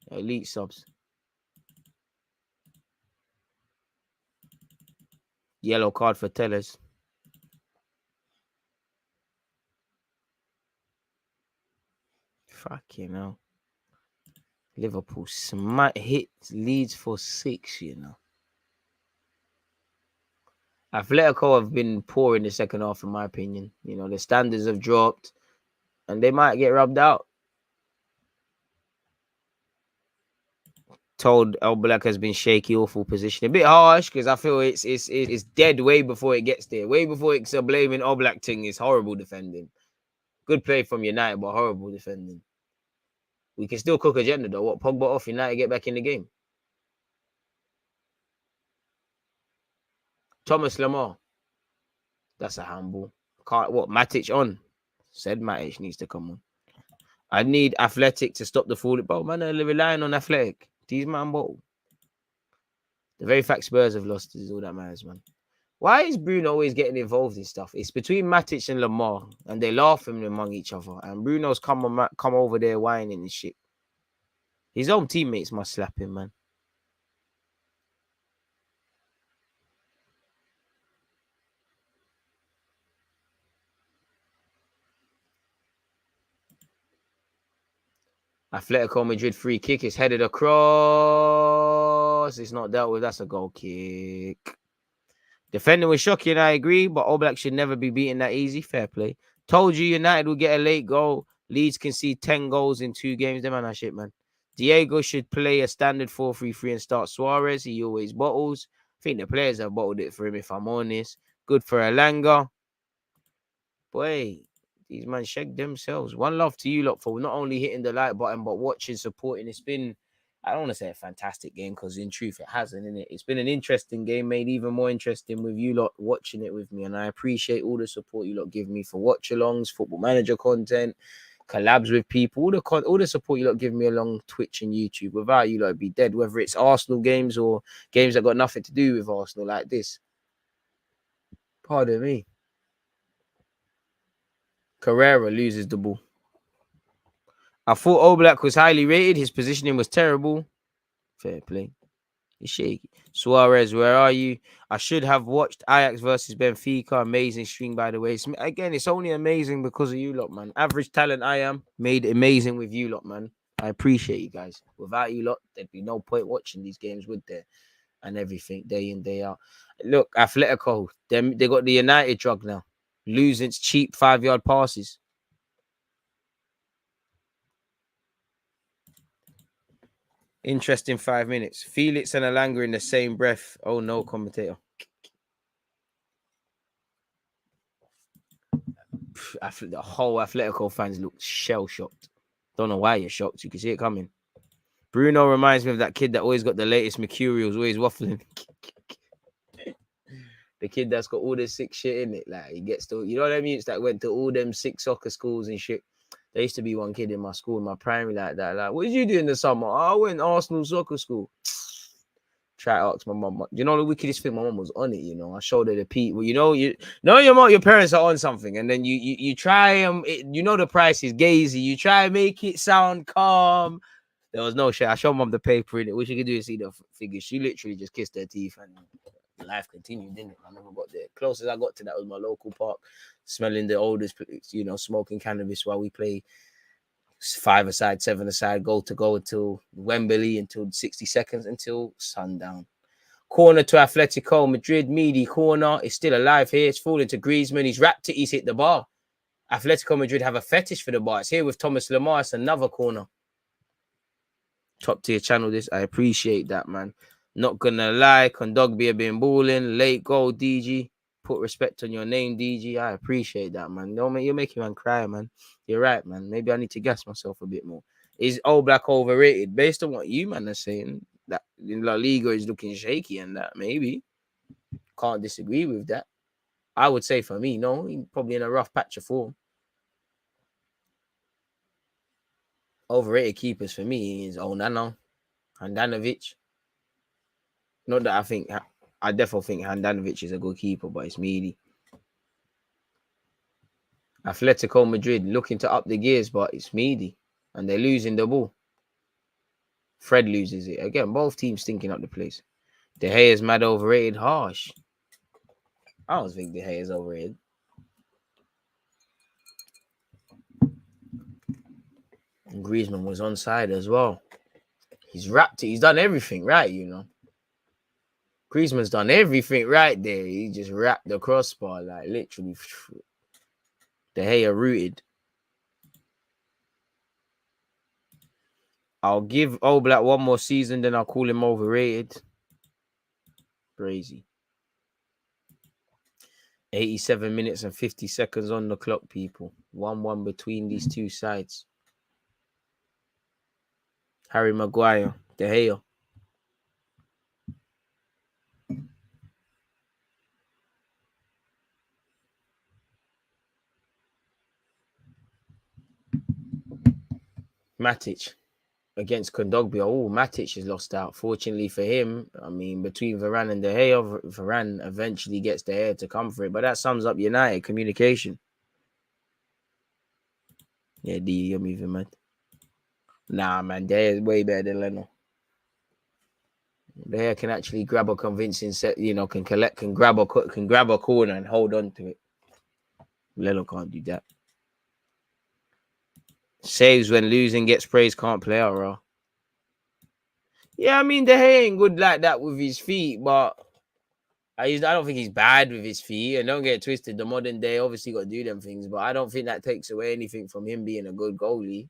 Yellow card for Tellers. Fucking hell. Liverpool hit Leeds for 6, you know. Atletico have been poor in the second half, in my opinion. You know, the standards have dropped and they might get rubbed out. Told El Black has been shaky, awful position. A bit harsh because I feel it's dead way before it gets there. Way before it's a blaming All Black thing. Is horrible defending. Good play from United, but horrible defending. We can still cook agenda though. What, Pogba off, United get back in the game. Thomas Lamar. That's a handball. Matic on? Said Matic needs to come on. I need Athletic to stop the fall. Bro, man, they're relying on Athletic. These man bottle. The very fact Spurs have lost is all that matters, man. Why is Bruno always getting involved in stuff? It's between Matic and Lamar, and they're laughing among each other. And Bruno's come over there whining and shit. His own teammates must slap him, man. Atletico Madrid free kick is headed across. It's not dealt with. That's a goal kick. Defending was shocking, I agree, but All Black should never be beaten that easy. Fair play. Told you United will get a late goal. Leeds can see 10 goals in 2 games. Them man, that shit, man. Diego should play a standard 4-3-3 and start Suarez. He always bottles. I think the players have bottled it for him, if I'm honest. Good for Elanga. Boy, these man shagged themselves. One love to you lot for not only hitting the like button, but watching, supporting. It's been, I don't want to say a fantastic game because in truth, it hasn't, innit? It's been an interesting game, made even more interesting with you lot watching it with me. And I appreciate all the support you lot give me for watch-alongs, football manager content, collabs with people, all the support you lot give me along Twitch and YouTube. Without you lot, I'd be dead, whether it's Arsenal games or games that got nothing to do with Arsenal like this. Pardon me. Carrera loses the ball. I thought Oblak was highly rated. His positioning was terrible. Fair play. He's shaky. Suarez, where are you? I should have watched Ajax versus Benfica. Amazing string, by the way. It's only amazing because of you lot, man. Average talent I am, made amazing with you lot, man. I appreciate you guys. Without you lot, there'd be no point watching these games, would there? And everything, day in, day out. Look, Atletico, they got the United drug now. Losing cheap 5-yard passes. Interesting 5 minutes. Felix and Alanga in the same breath. Oh no, commentator. The whole Atletico fans look shell shocked. Don't know why you're shocked. You can see it coming. Bruno reminds me of that kid that always got the latest mercurials, always waffling. The kid that's got all this sick shit in it. Like he gets to, you know what I mean? It's that went to all them sick soccer schools and shit. There used to be one kid in my school, in my primary, like that. Like, what did you do in the summer? Oh, I went to Arsenal soccer school. Try to ask my mum. You know the wickedest thing, my mum was on it. You know, I showed her the people. You know your mom, your parents are on something, and then you try you know the price is gazy. You try and make it sound calm. There was no shit. I showed mum the paper in it. What she could do is see the figures. She literally just kissed her teeth, and life continued, didn't it? I never got there. Closest I got to that was my local park, smelling the oldest, you know, smoking cannabis while we play 5-a-side, 7-a-side, goal to go until Wembley, until 60 seconds, until sundown. Corner to Atletico Madrid, Meaty corner. It's still alive here. It's falling to Griezmann. He's wrapped it. He's hit the bar. Atletico Madrid have a fetish for the bar. It's here with Thomas Lamar. It's another corner. Top tier channel this. I appreciate that, man. Not gonna lie. Kondogbia have been balling. Late goal, DG. Put respect on your name, DG. I appreciate that, man. No, man, you're making man cry, man. You're right, man. Maybe I need to gas myself a bit more. Is All Black overrated? Based on what you, man, are saying, that in La Liga is looking shaky and that, maybe. Can't disagree with that. I would say for me, no. He's probably in a rough patch of form. Overrated keepers for me is Onana, Handanovic. Not that I definitely think Handanovic is a good keeper, but it's Meaty. Atletico Madrid looking to up the gears, but it's Meaty. And they're losing the ball. Fred loses it. Again, both teams stinking up the place. De Gea is mad overrated. Harsh. I don't think De Gea is overrated. Griezmann was onside as well. He's wrapped it. He's done everything right, you know. Griezmann's done everything right there. He just wrapped the crossbar, like literally. De Gea rooted. I'll give Oblak one more season, then I'll call him overrated. Crazy. 87 minutes and 50 seconds on the clock, people. 1-1 between these two sides. Harry Maguire, De Gea. Matic against Kondogbia. Oh, Matic has lost out. Fortunately for him, I mean, between Varane and De Gea, Varane eventually gets De Gea to come for it. But that sums up United communication. Yeah, D, you're moving, man. Nah, man, De Gea is way better than Leno. De Gea can actually grab a convincing set, you know, can grab a corner and hold on to it. Leno can't do that. Saves when losing, gets praised, can't play out, bro. Yeah, I mean, De Gea ain't good like that with his feet, but I don't think he's bad with his feet. And don't get twisted, the modern day obviously got to do them things, but I don't think that takes away anything from him being a good goalie.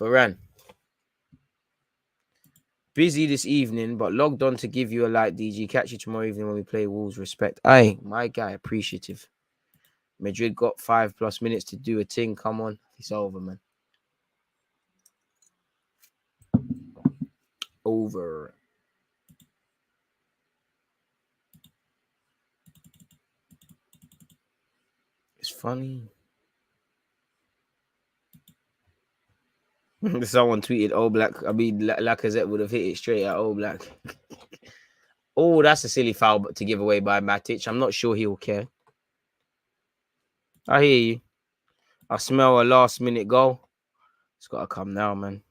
Varane. Busy this evening, but logged on to give you a like, DG. Catch you tomorrow evening when we play Wolves. Respect. Aye, my guy, appreciative. Madrid got 5+ minutes to do a thing. Come on. It's over, man. Over. It's funny. Someone tweeted Oblak. I mean, Lacazette would have hit it straight at Oblak. Oh, that's a silly foul to give away by Matic. I'm not sure he'll care. I hear you. I smell a last-minute goal. It's got to come now, man.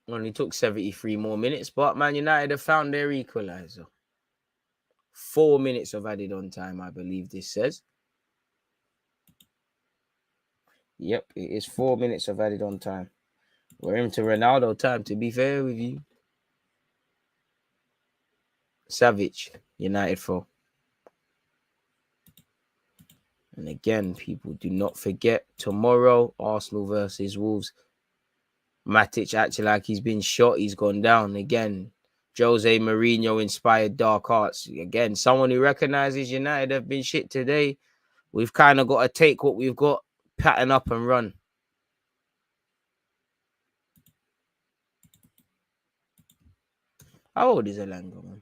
Only took 73 more minutes, but Man United have found their equaliser. 4 minutes of added on time, I believe this says. Yep, it is 4 minutes of added on time. We're into Ronaldo time, to be fair with you. Savage, United 4. And again, people, do not forget, tomorrow, Arsenal versus Wolves. Matic acting like he's been shot. He's gone down again. Jose Mourinho inspired dark arts. Again, someone who recognizes United have been shit today. We've kind of got to take what we've got, pattern up and run. How old is Elanga, man?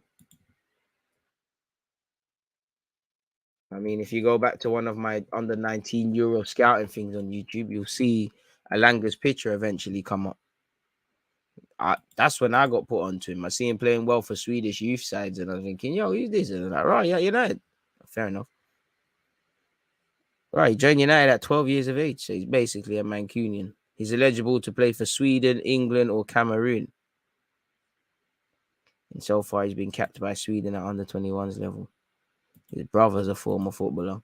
I mean, if you go back to one of my under 19 Euro scouting things on YouTube, you'll see Elanga's picture eventually come up. That's when I got put onto him. I see him playing well for Swedish youth sides, and I was thinking, yo, who's this? And I'm like, right, yeah, United. Fair enough. Right, he joined United at 12 years of age, so he's basically a Mancunian. He's eligible to play for Sweden, England, or Cameroon. And so far, he's been capped by Sweden at under 21s level. His brother's a former footballer.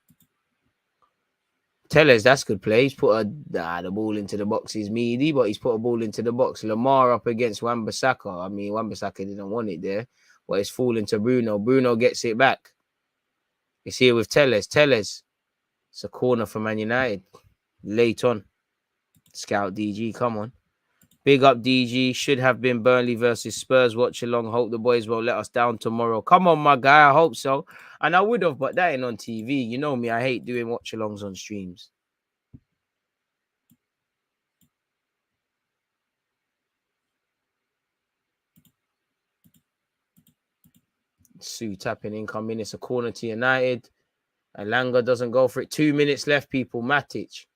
Tellez, that's good play. He's put the ball into the box is meaty, but he's put a ball into the box. Lamar up against Wan-Bissaka. I mean, Wan-Bissaka didn't want it there, but it's falling to Bruno. Bruno gets it back. It's here with Tellez. Tellez. It's a corner for Man United. Late on. Scout DG, come on. Big up DG. Should have been Burnley versus Spurs. Watchalong. Hope the boys won't let us down tomorrow. Come on, my guy. I hope so. And I would have, but that ain't on TV. You know me. I hate doing watchalongs on streams. Sue tapping in, come in. It's a corner to United. Elanga doesn't go for it. 2 minutes left, people. Matic.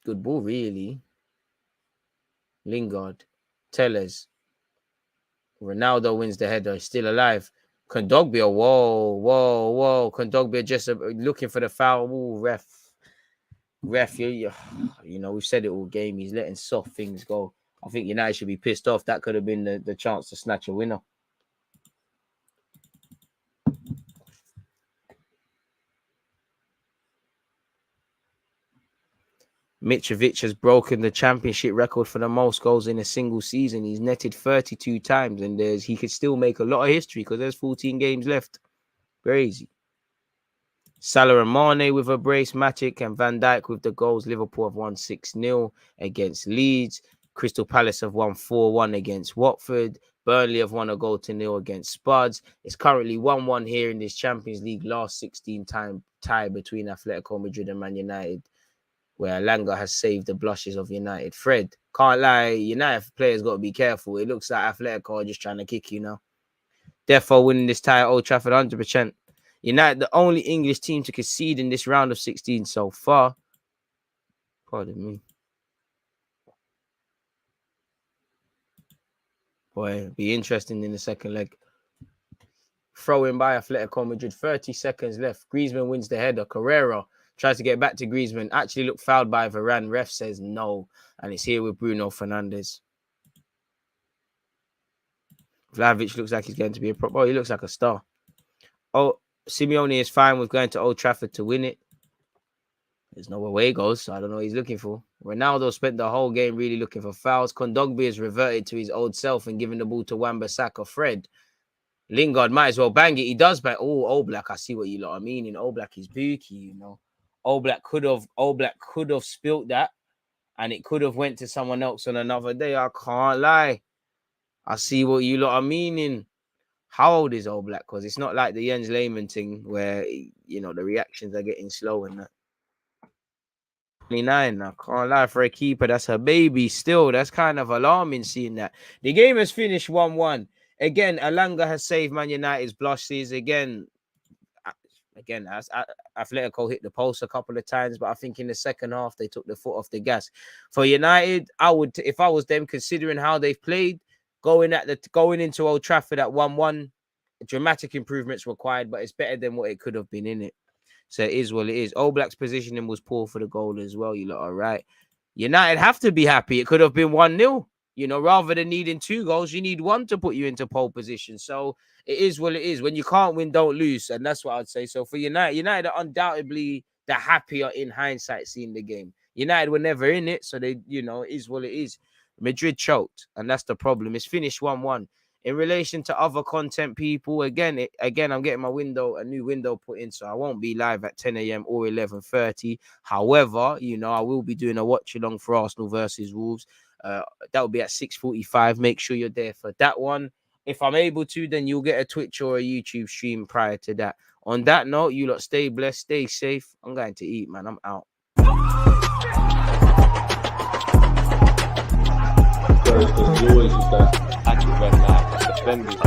Good ball, really. Lingard. Tellez. Ronaldo wins the header. Still alive. Kondogbia. Whoa. Kondogbia just looking for the foul. Ooh, ref, you know, we've said it all game. He's letting soft things go. I think United should be pissed off. That could have been the chance to snatch a winner. Mitrovic has broken the championship record for the most goals in a single season. He's netted 32 times, and he could still make a lot of history because there's 14 games left. Crazy. Salah and Mane with a brace, Matic and Van Dijk with the goals. Liverpool have won 6-0 against Leeds. Crystal Palace have won 4-1 against Watford. Burnley have won a 0-0 against Spuds. It's currently 1-1 here in this Champions League last 16-time tie between Atletico Madrid and Man United, where Alanga has saved the blushes of United. Fred, can't lie, United players got to be careful. It looks like Atletico are just trying to kick you now. Therefore, winning this tie at Old Trafford 100%. United, the only English team to concede in this round of 16 so far. Pardon me. Boy, it'll be interesting in the second leg. Throw-in by Atletico Madrid. 30 seconds left. Griezmann wins the header. Carrera tries to get back to Griezmann. Actually looked fouled by Varane. Ref says no. And it's here with Bruno Fernandes. Vlahovic looks like he's going to be a pro. Oh, he looks like a star. Oh, Simeone is fine with going to Old Trafford to win it. There's no away goals, so I don't know what he's looking for. Ronaldo spent the whole game really looking for fouls. Kondogbia has reverted to his old self and giving the ball to Wan-Bissaka. Fred. Lingard might as well bang it. He does bang. Oh, Oblak, I see what you lot are meaning. Oblak is booky, you know. Oblak could have spilt that, and it could have went to someone else on another day. I can't lie. I see what you lot are meaning. How old is Oblak? Because it's not like the Jens Lehmann thing where, you know, the reactions are getting slow and that. 29, I can't lie, for a keeper, that's a baby still. That's kind of alarming seeing that. The game has finished 1-1. Again, Alanga has saved Man United's blushes. Again, as Atletico hit the post a couple of times, but I think in the second half, they took the foot off the gas. For United, I would, if I was them, considering how they've played, going into Old Trafford at 1-1, dramatic improvements required, but it's better than what it could have been, in it. So it is what it is. Oblak's positioning was poor for the goal as well. You lot are right. United have to be happy. It could have been 1-0. You know, rather than needing 2 goals, you need 1 to put you into pole position. So it is what it is. When you can't win, don't lose. And that's what I'd say. So for United are undoubtedly the happier in hindsight seeing the game. United were never in it. So they, you know, it is what it is. Madrid choked. And that's the problem. It's finished 1-1. In relation to other content, people, again, I'm getting a new window put in, so I won't be live at 10 a.m. or 11:30. However, you know, I will be doing a watch along for Arsenal versus Wolves. That will be at 6:45. Make sure you're there for that one. If I'm able to, then you'll get a Twitch or a YouTube stream prior to that. On that note, you lot stay blessed, stay safe. I'm going to eat, man. I'm out. Sorry, because you always use that active red light. Suspended.